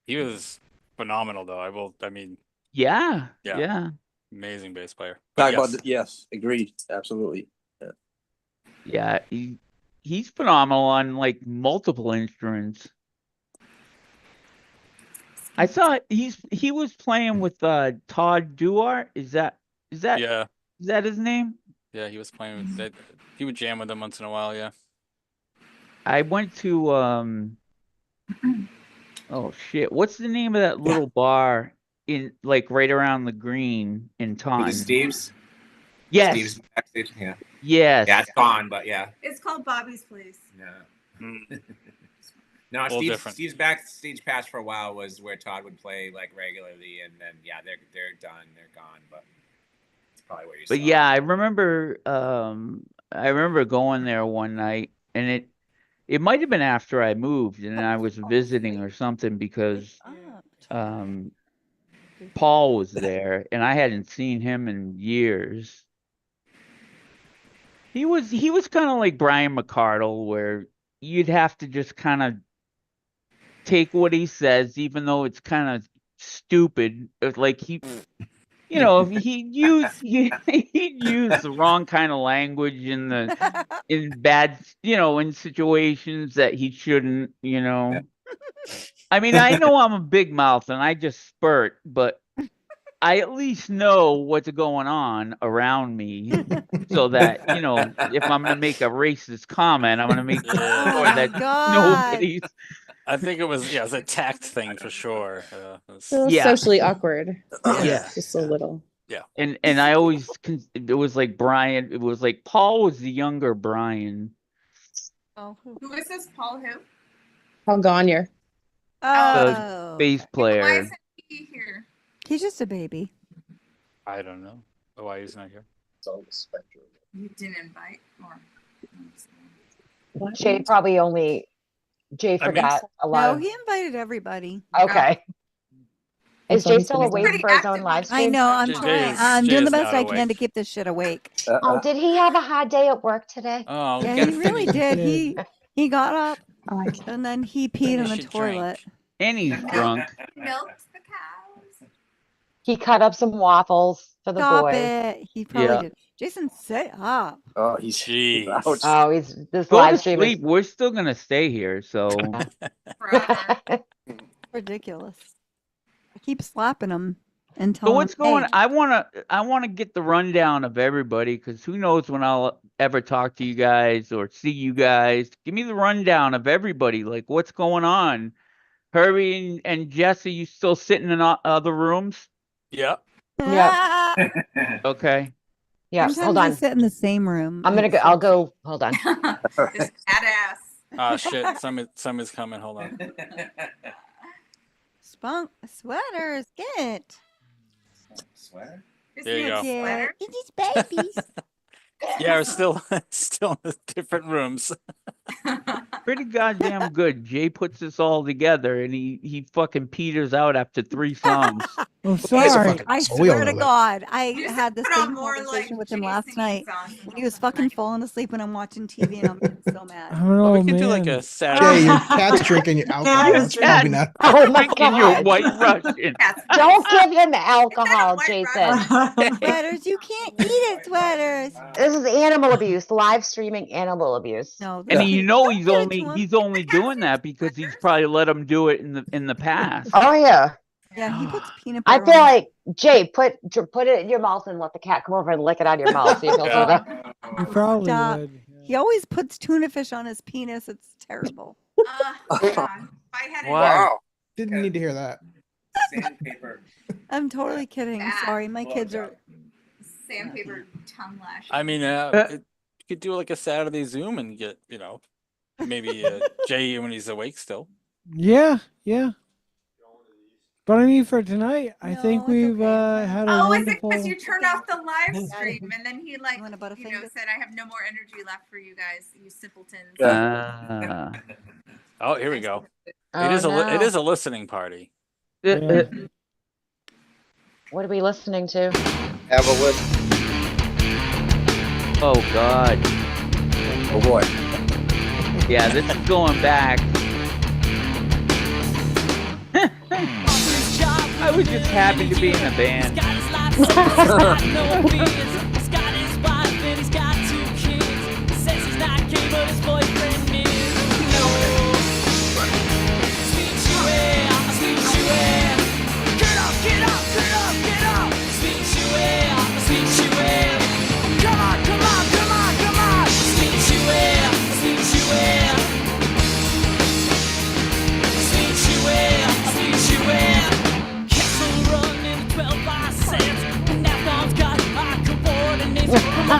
He was phenomenal, though. I mean, Yeah, yeah, yeah. amazing bass player. Talk But about yes, yes, agreed, absolutely. Yeah, he's phenomenal on like multiple instruments. I saw he was playing with Todd Duart. yeah, Is that his name? yeah, he was playing with that. He would jam with them once in a while. Yeah. I went to oh shit, what's the name of that little bar in like right around the green in Taunton? Steve's. Yes. Steve's backstage. Yeah. Yes. Yeah, it's gone, but yeah. It's called Bobby's Place. Yeah. No, Little different. Steve's backstage pass for a while was where Todd would play like regularly, and then yeah, they're done, they're gone. But it's probably where you But saw yeah, it. I remember going there one night, and it might have been after I moved and I was visiting or something, because Paul was there and I hadn't seen him in years. He was kind of like Brian McCardle, where you'd have to just kind of take what he says, even though it's kind of stupid. Like he'd use the wrong kind of language in bad, in situations that he shouldn't. I mean, I know I'm a big mouth and I just spurt, but I at least know what's going on around me, so that if I'm going to make a racist comment, I'm going to make sure that nobody's. I think it was a tact thing for sure. Socially awkward. Yeah, just a little. Yeah, and I always it was like Brian. It was like Paul was the younger Brian. Oh, who is this? Paul who? Paul Gagne. The bass player. Why isn't he here? He's just a baby. I don't know why he's not here. It's on the spectrum. You didn't invite, or Jay forgot a lot. No, of... he invited everybody. Okay. Is Jay still awake for his own live stream? I know. I'm trying. I'm doing the best I can to keep this shit awake. Oh, did he have a hard day at work today? Oh, yeah, he really did. He got up and then he peed in the toilet. And he's drunk. Milked the cows. He cut up some waffles for the Stop boys. it. He probably did. Jason, sit up. Oh, he's this Go live to stream sleep. We're still gonna stay here, so ridiculous. I keep slapping him and So telling what's him, going? "Hey." I wanna get the rundown of everybody, because who knows when I'll ever talk to you guys or see you guys. Give me the rundown of everybody. Like, what's going on? Herbie and Jesse, you still sitting in other rooms? Yeah. Yeah. Okay. Yeah. Sometimes Hold we on. sit in the same room. I'm gonna go. I'll go. Hold on. This badass. Oh shit! Somebody's coming. Hold on. Spunk sweaters, get. Sweater? There you go. Sweater? It is babies. Yeah, we're still in different rooms. Pretty goddamn good. Jay puts this all together, and he fucking peters out after 3 songs. Oh, sorry. I swear to God, I had the same conversation with him last night. When he was fucking falling asleep when I'm watching TV, and I'm getting so mad. Oh, we can do like a Jay, Saturday. your cat's drinking your alcohol. It's probably not. Oh my Drinking your God. White Russian. Don't give him alcohol, Jason. Sweaters, you can't eat it, sweaters. This is animal abuse. Live streaming animal abuse. No, And he's only doing that because he's probably let him do it in the past. Oh yeah. Yeah, he puts peanut I butter feel on it. like Jay, put it in your mouth and let the cat come over and lick it out of your mouth. See if he'll do that. You probably Stop. would. He always puts tuna fish on his penis. It's terrible. Wow. Didn't need to hear that. Sandpaper. I'm totally kidding. Sorry, my kids are. Sandpaper tongue lash. I mean, you could do like a Saturday Zoom and get maybe Jay when he's awake still. Yeah. But I mean, for tonight, I think we've had a Oh, is it wonderful. because you turned off the live stream and then he said, I have no more energy left for you guys, you simpletons. Oh, here we go. Oh, it is no. it is a listening party. Yeah. What are we listening to? Have a listen. Oh God. Oh boy. Yeah, this is going back. I was just happy to be in a band.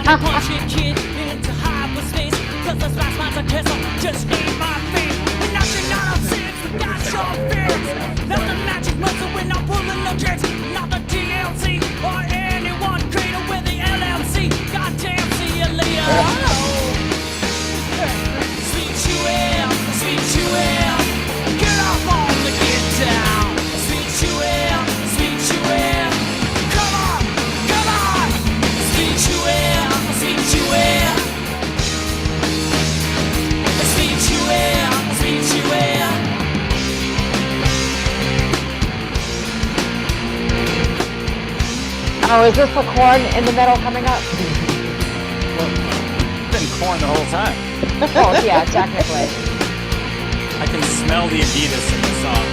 Punching kid into hyperspace, 'cause the splash lines of Kessel just need my feet. And nothing out of sense, we got your fears. Not the magic muscle, we're not pulling the tricks. Not the TLC or anyone greater with the LMC. Goddamn, see you later. Sweet you in, sweet you in. Get up on the get down. Sweet you in, sweet you in. Come on, come on. Sweet you in, sweet you in. Sweet you in, sweet you in. Oh, is this the corn in the middle coming up? It's been corn the whole time. Oh, yeah, technically. I can smell the Adidas in the song.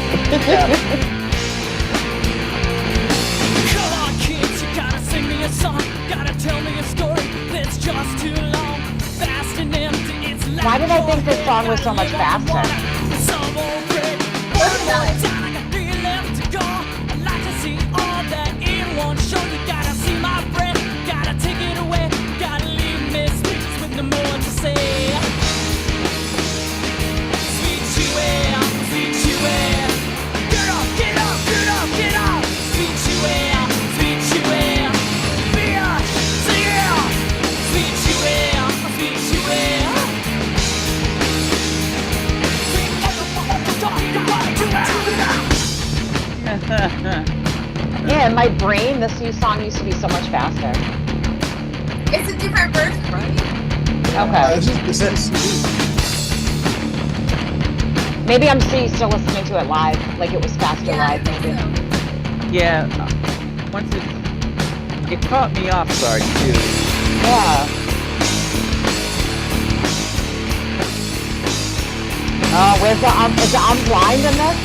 Come on, kids, you gotta sing me a song. Gotta tell me a story that's just too long. Fast and empty, it's like Why did I think this song was so much faster? some old bread. One more time, I got 3 left to go. I'd like to see all that in one show. You gotta see my breath, gotta take it away. Gotta leave me speechless with no more to say. Sweet you in, sweet you in. Get up, get up, get up, get up. Sweet you in, sweet you in. Bitch, sing it. Sweet you in, sweet you in. Yeah, in my brain, this new song used to be so much faster. It's a different version, right? Okay. This is Maybe I'm still listening to it live, like it was faster live, maybe. Yeah. Once it caught me off guard too. Yeah. Oh, where's the is the blind in this?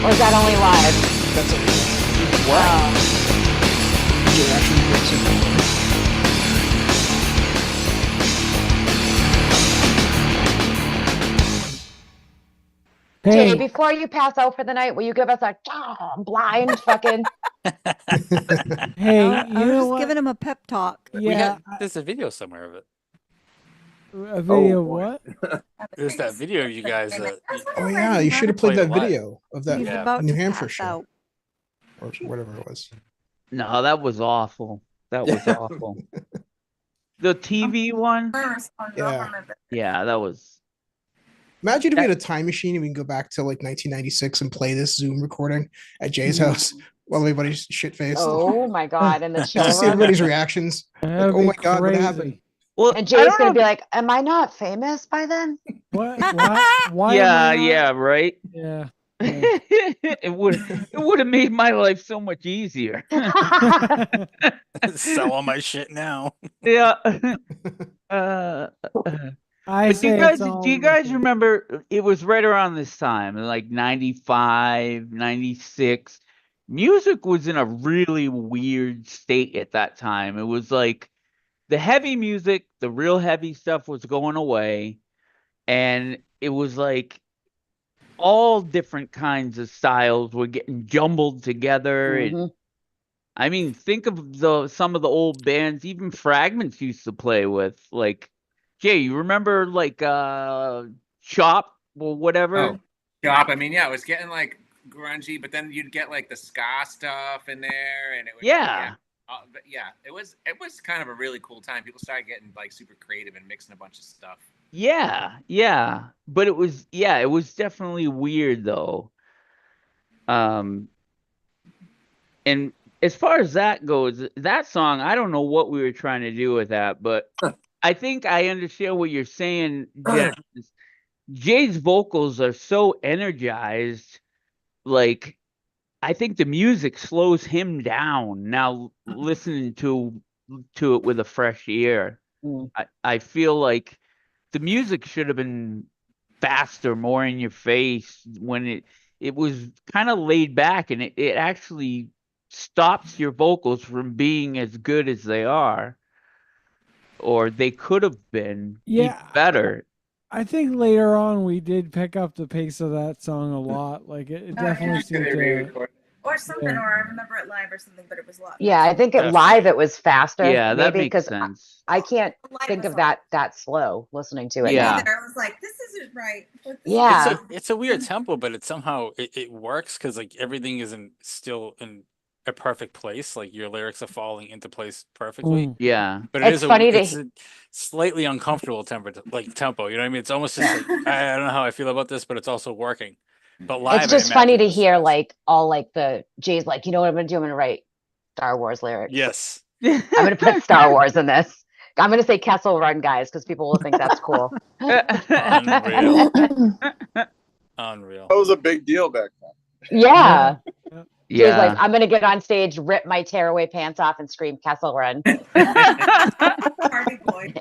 Or is that only live? That's okay. Wow. Yeah, actually breaks it. Jay, before you pass out for the night, will you give us a blind fucking? Hey, I you was know just what? giving him a pep talk. Yeah, There's a video somewhere of it. a video of what? There's that video of you guys. Oh yeah, you should have played Played that it live. video of that He's about New to Hampshire pass show out. or whatever it was. No, that was awful. That was awful. The TV one? Yeah. Yeah, that was. Imagine if we had a time machine and we can go back to like 1996 and play this Zoom recording at Jay's house while everybody's shit faced. Oh my god! And the Just to see children. everybody's reactions. Like, oh my god, what happened? Well, And Jay's gonna be like, "Am I not famous by then?" What? Why am Yeah, I not- yeah, right. Yeah. it would have made my life so much easier. Sell all my shit now. Yeah. I But say do you guys remember it was right around this time, like 95, 96. Music was in a really weird state at that time. It was like the heavy music, the real heavy stuff was going away, and it was like all different kinds of styles were getting jumbled together. I mean, think of some of the old bands, even Fragments used to play with. Like, Jay, you remember like Chop or whatever? Oh, Chop. I mean, yeah, it was getting like grungy, but then you'd get like the ska stuff in there, and it was but yeah, it was kind of a really cool time. People started getting like super creative and mixing a bunch of stuff. Yeah. But it was definitely weird though. And as far as that goes, that song, I don't know what we were trying to do with that, but I think I understand what you're saying, Jess. Jay's vocals are so energized, like I think the music slows him down now listening to it with a fresh ear. I feel like the music should have been faster, more in your face when it was kind of laid back, and it actually stops your vocals from being as good as they are, or they could have been even better. I think later on we did pick up the pace of that song a lot. Like it definitely seemed to. Or something, or I remember it live or something, but it was live. Yeah, I think live it was faster. Yeah, that maybe makes because sense. I can't think of that slow listening to it. Yeah. now. I was like, this isn't right. Yeah. It's a weird tempo, but it somehow it works because like everything isn't still in a perfect place. Like your lyrics are falling into place perfectly. Yeah. But It's funny it's a slightly uncomfortable tempo. You know what I mean? It's almost just like I don't know how I feel about this, but it's also working. But live, It's just funny to hear like all like the Jay's like, you know what I'm gonna do? I'm gonna write Star Wars lyrics. Yes. I'm gonna put Star Wars in this. I'm gonna say Kessel Run, guys, because people will think that's cool. Unreal. Unreal. That was a big deal back then. Yeah. Jay's Yeah. like, I'm gonna get on stage, rip my tearaway pants off, and scream Kessel Run.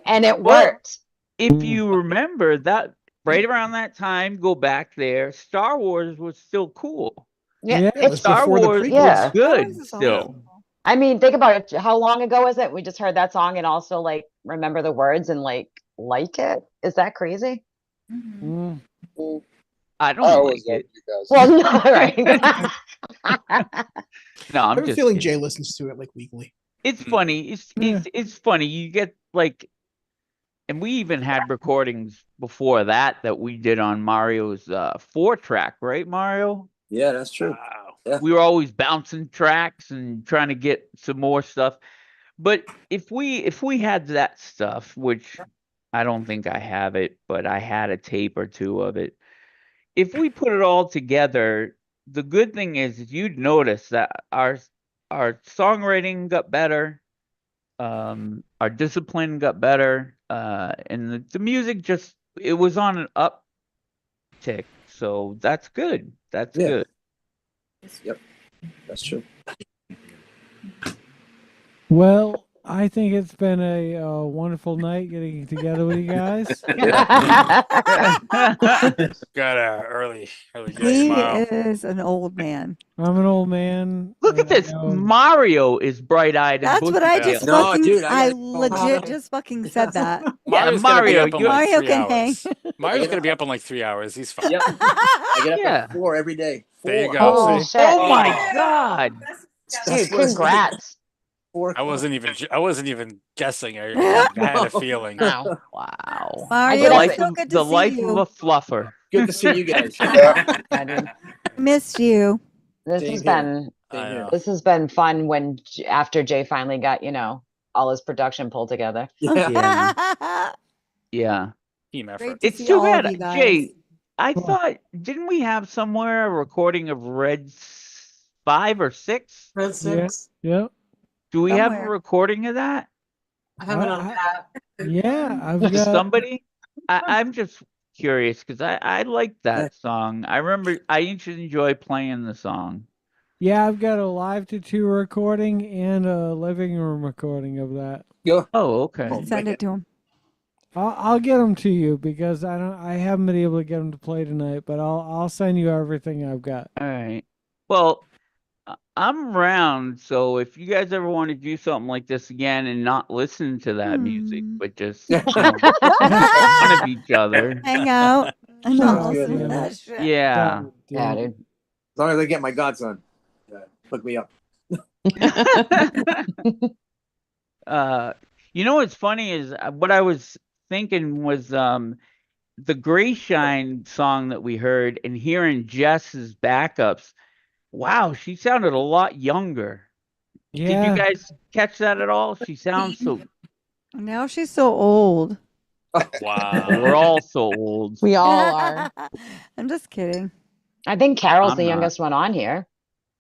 And it worked. If you remember that right around that time, go back there, Star Wars was still cool. Yeah, it's Star Wars was good still. I mean, think about it. How long ago is it? We just heard that song and also like remember the words and like it. Is that crazy? I don't like it. Well, no, right. No, I I'm have a just feeling kidding. Jay listens to it like weekly. It's funny. It's funny. You get like, and we even had recordings before that we did on Mario's 4-track, right, Mario? Yeah, that's true. Yeah. We were always bouncing tracks and trying to get some more stuff. But if we had that stuff, which I don't think I have it, but I had a tape or two of it. If we put it all together, the good thing is you'd notice that our songwriting got better, our discipline got better, and the music just it was on an uptick. So that's good. That's good. Yep, that's true. Well, I think it's been a wonderful night getting together with you guys. Got a early He smile. is an old man. I'm an old man. Look at this. Mario is bright-eyed. That's and what I just bushy. fucking. I legit just fucking said that. Mario's gonna be Mario, up in you- like Mario 3 can hang. hours. Mario's gonna be up in like 3 hours. He's fine. Yep. I get up Yeah. at 4 every day. 4. There you go. Oh, see? shit. Oh my God! Dude, congrats. 4 I wasn't even guessing. I had a feeling. Wow. Wow. Mario, Life so of- good to the see life you. of a fluffer. Good to see you guys. Missed you. This Same has here. been I know. this has been fun when after Jay finally got all his production pulled together. Yeah. Yeah. Team effort. Great to It's see too all of bad, you guys. Jay. I thought didn't we have somewhere a recording of Red 5 or 6? Red 6. Yeah. Do we have a Somewhere. recording of that? I have it on that. Yeah, I've With got somebody? I'm just curious because I like that song. I remember I used to enjoy playing the song. Yeah, I've got a live to 2 recording and a living room recording of that. Oh, okay. Send it to him. I'll get them to you because I haven't been able to get them to play tonight, but I'll send you everything I've got. All right. Well, I'm around, so if you guys ever want to do something like this again and not listen to that music, but just make fun of each other. Hang out and not Oh, listen to damn that it. shit. Yeah. Yeah, dude. As long as I get my godson, hook me up. You know what's funny is what I was thinking was the Geycen song that we heard and hearing Jess's backups. Wow, she sounded a lot younger. Did Yeah. you guys catch that at all? She sounds so. Now she's so old. Wow. We're all so old. We all are. I'm just kidding. I think Carol's I'm the not. youngest one on here.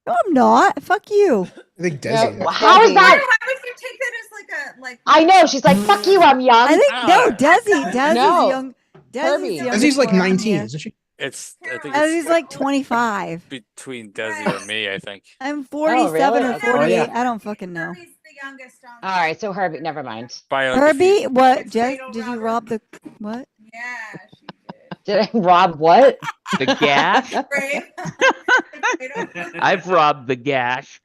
No, I'm not. Fuck you. I think No, Desi. how is Why that? would you take that as like a like? I know. She's like, fuck you, I'm young. I think no, Desi's No. young. Desi's young. Desi's like 19, isn't she? I think Desi's it's like 25. between Desi or me, I think. I'm 47 really? or 48. I don't fucking know. All right, so Herbie, never mind. By like Herbie, what? Jess, did you rob the what? Yeah, Did I rob what? The gash? I've robbed the gash.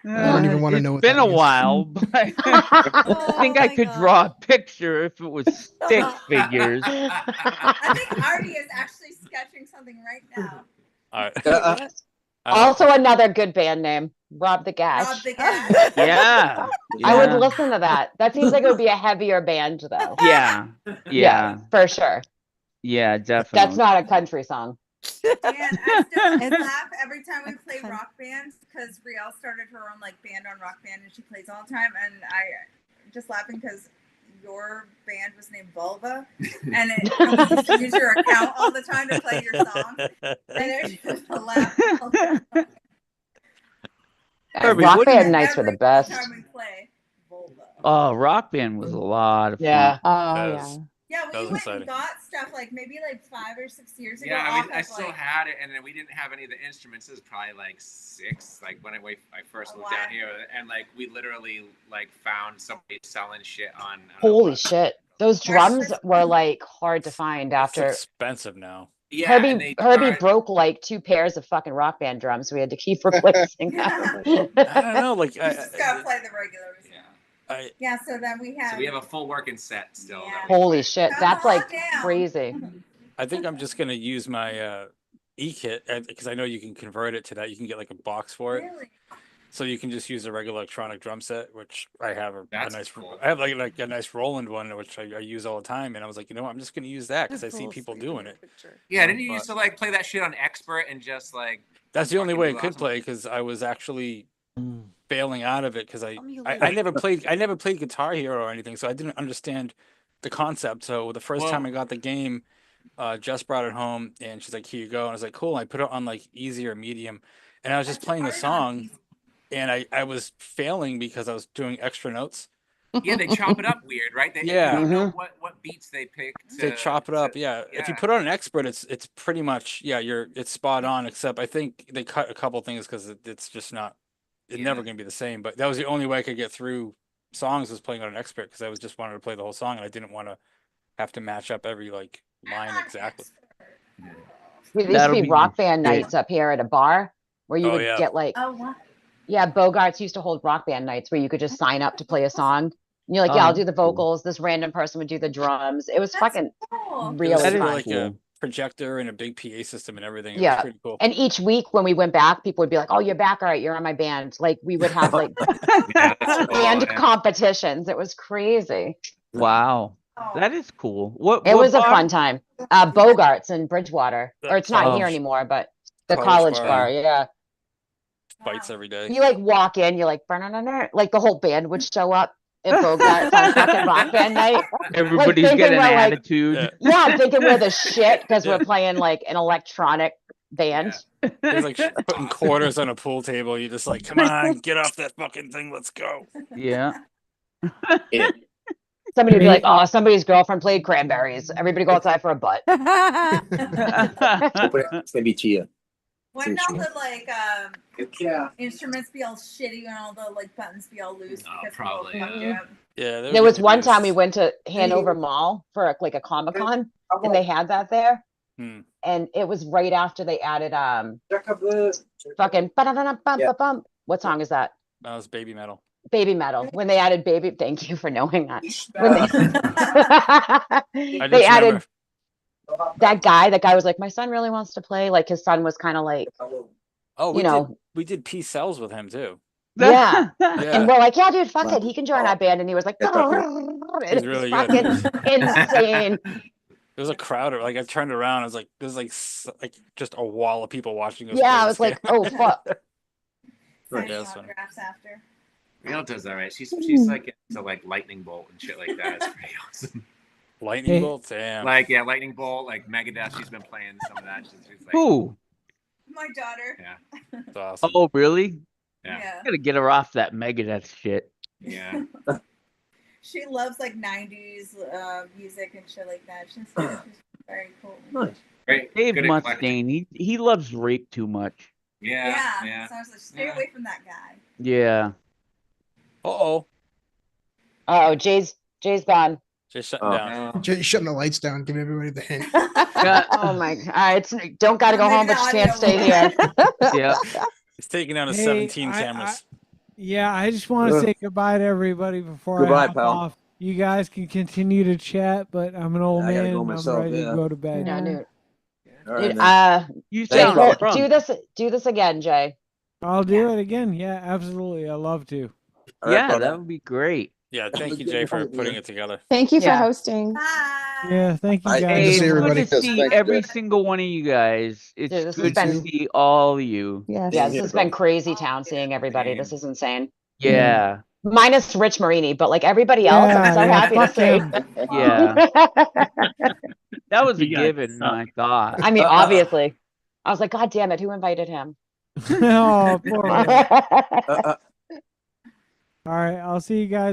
I don't even want to know what It's been that a means. while, but I think I could draw a picture if it was stick figures. I think Artie is actually sketching something right now. All right. Also, another good band name, Rob the Gash. Rob the Gash. Yeah. I would Yeah. listen to that. That seems like it would be a heavier band, though. Yeah. For sure. Yeah, definitely. That's not a country song. And I still laugh every time we play rock bands because Riel started her own like band on Rock Band and she plays all the time, and I just laughing because your band was named Vulva and we used to use your account all the time to play your songs, and it was just a laugh. Rock Band nights were the best. Every time we play Vulva. Oh, Rock Band was a lot of fun. Yeah. Yeah, we went and got stuff like maybe like 5 or 6 years ago. Yeah, off I of, still like, had it, and then we didn't have any of the instruments. This is probably like 6, like when I first moved down here, and like we literally like found somebody selling shit on. Holy shit. Those drums were like hard to find after. It's expensive now. Yeah, and Herbie broke like 2 pairs of fucking Rock Band drums. So we had to keep replacing them. I don't know, like you just gotta play the regulars. Yeah, so then we have. So we have a full working set still. that we Holy play. shit, that's like crazy. I think I'm just gonna use my e-kit because I know you can convert it to that. You can get like a box for it. Really? So you can just use a regular electronic drum set, which I have a nice. Cool. I have like a nice Roland one, which I use all the time, and I was like, you know what, I'm just gonna use that because I see people doing it. Yeah, didn't you used to like play that shit on Expert and just like? That's the only fucking way I do could awesome? play because I was actually failing out of it because I never played Guitar Hero or anything, so I didn't understand the concept. So the first time I got the game, Jess brought it home and she's like, here you go. And I was like, cool. And I put it on like easy or medium, and I was just playing the song, and I was failing because I was doing extra notes. Yeah, they chop it up weird, right? They, Yeah. You don't know what beats they pick. They chop it up, yeah. If you put on an expert, it's pretty much it's spot on. Except I think they cut a couple things because it's just not. It's never gonna be the same. But that was the only way I could get through songs was playing on an expert because I was just wanted to play the whole song and I didn't want to have to match up every like line exactly. There used to be Rock Band nights up here at a bar where you Oh, would yeah. get like. Oh, what? Yeah, Bogarts used to hold Rock Band nights where you could just sign up to play a song. And you're like, yeah, I'll do the vocals. This random person would do the drums. It was fucking really That is fun. like a projector and a big PA system and everything. It was Yeah. pretty cool. And each week when we went back, people would be like, oh, you're back. All right, you're on my band. Like we would have like band competitions. It was crazy. Wow. That is cool. What It was a bar? fun time. Bogarts in Bridgewater. Or it's not Oh. here anymore, but the College college bar. bar, yeah. Fights every day. You like walk in, you're like, like the whole band would show up at Bogarts on fucking Rock Band night. Everybody's thinking got an we're, like- attitude. Yeah, thinking we're the shit because we're playing like an electronic band. There's like putting quarters on a pool table. You're just like, come on, get off that fucking thing. Let's go. Yeah. Somebody would be like, oh, somebody's girlfriend played Cranberries. Everybody go outside for a butt. It's maybe Chia. Wouldn't all the like instruments be all shitty and all the like buttons be all loose? Because probably, people fucked you up? Yeah. There was one time we went to Hanover Mall for like a Comic-Con and they had that there. And it was right after they added fucking ba-da-da-da-bum-ba-bum. What song is that? That was Baby Metal. Baby Metal. When they added Baby, thank you for knowing that. When I they just added remember. that guy was like, my son really wants to play. Like his son was kind of like, Oh, you know. we did P cells with him too. Yeah. Yeah. And we're like, yeah, dude, fuck it. He can join our band. And he was like, He's it's really fucking good. insane. There was a crowd. Like I turned around, I was like, "There's like just a wall of people watching us." Yeah, play I this was like, game. oh, fuck. Yeah, that's funny. Autographs after. Riel does that right. She's like into like lightning bolt and shit like that. It's pretty awesome. Lightning bolt, damn. Like lightning bolt, like Megadeth. She's been playing some of that. She's like, Who? My daughter. Yeah. That's awesome. Oh, really? Yeah. Gotta get her off that Megadeth shit. Yeah. She loves like 90s music and shit like that. She's very cool. Nice. Great. Dave Good Mustaine, he loves rape too much. Yeah. So I was like, stay away from that guy. Yeah. Uh-oh. Oh, Jay's gone. Jay's shutting down. Jay shutting the lights down, giving everybody the hint. Oh my God! It's don't gotta go home, but you can't stay here. Yeah. He's taking down his Hey, 17 cameras. I just want to say goodbye to everybody before Goodbye, I hop pal. off. You guys can continue to chat, but I'm an old I gotta man. go I'm myself, ready yeah. to go to bed. Yeah, Newt. All right, Dude, man. You Jay, sound well, drunk. do this again, Jay. I'll do it again. Yeah, absolutely. I love to. All right, Yeah, brother. that would be great. Yeah, thank you, Jay, for putting it together. Thank you for Yeah. hosting. Yeah, thank you Bye. guys. Hey, to it's see good everybody. to see Thanks, every Jay. single one of you guys. It's Dude, this has good to been see all of you. Yes. yeah, Same this here, has bro. been crazy town seeing everybody. This is insane. Yeah. Minus Rich Marini, but like everybody else, I'm so happy to fuck see. him. Yeah. That was a You guys given, suck. I thought. I mean, obviously. I was like, God damn it, who invited him? Oh, poor man. Uh, All right, I'll see you guys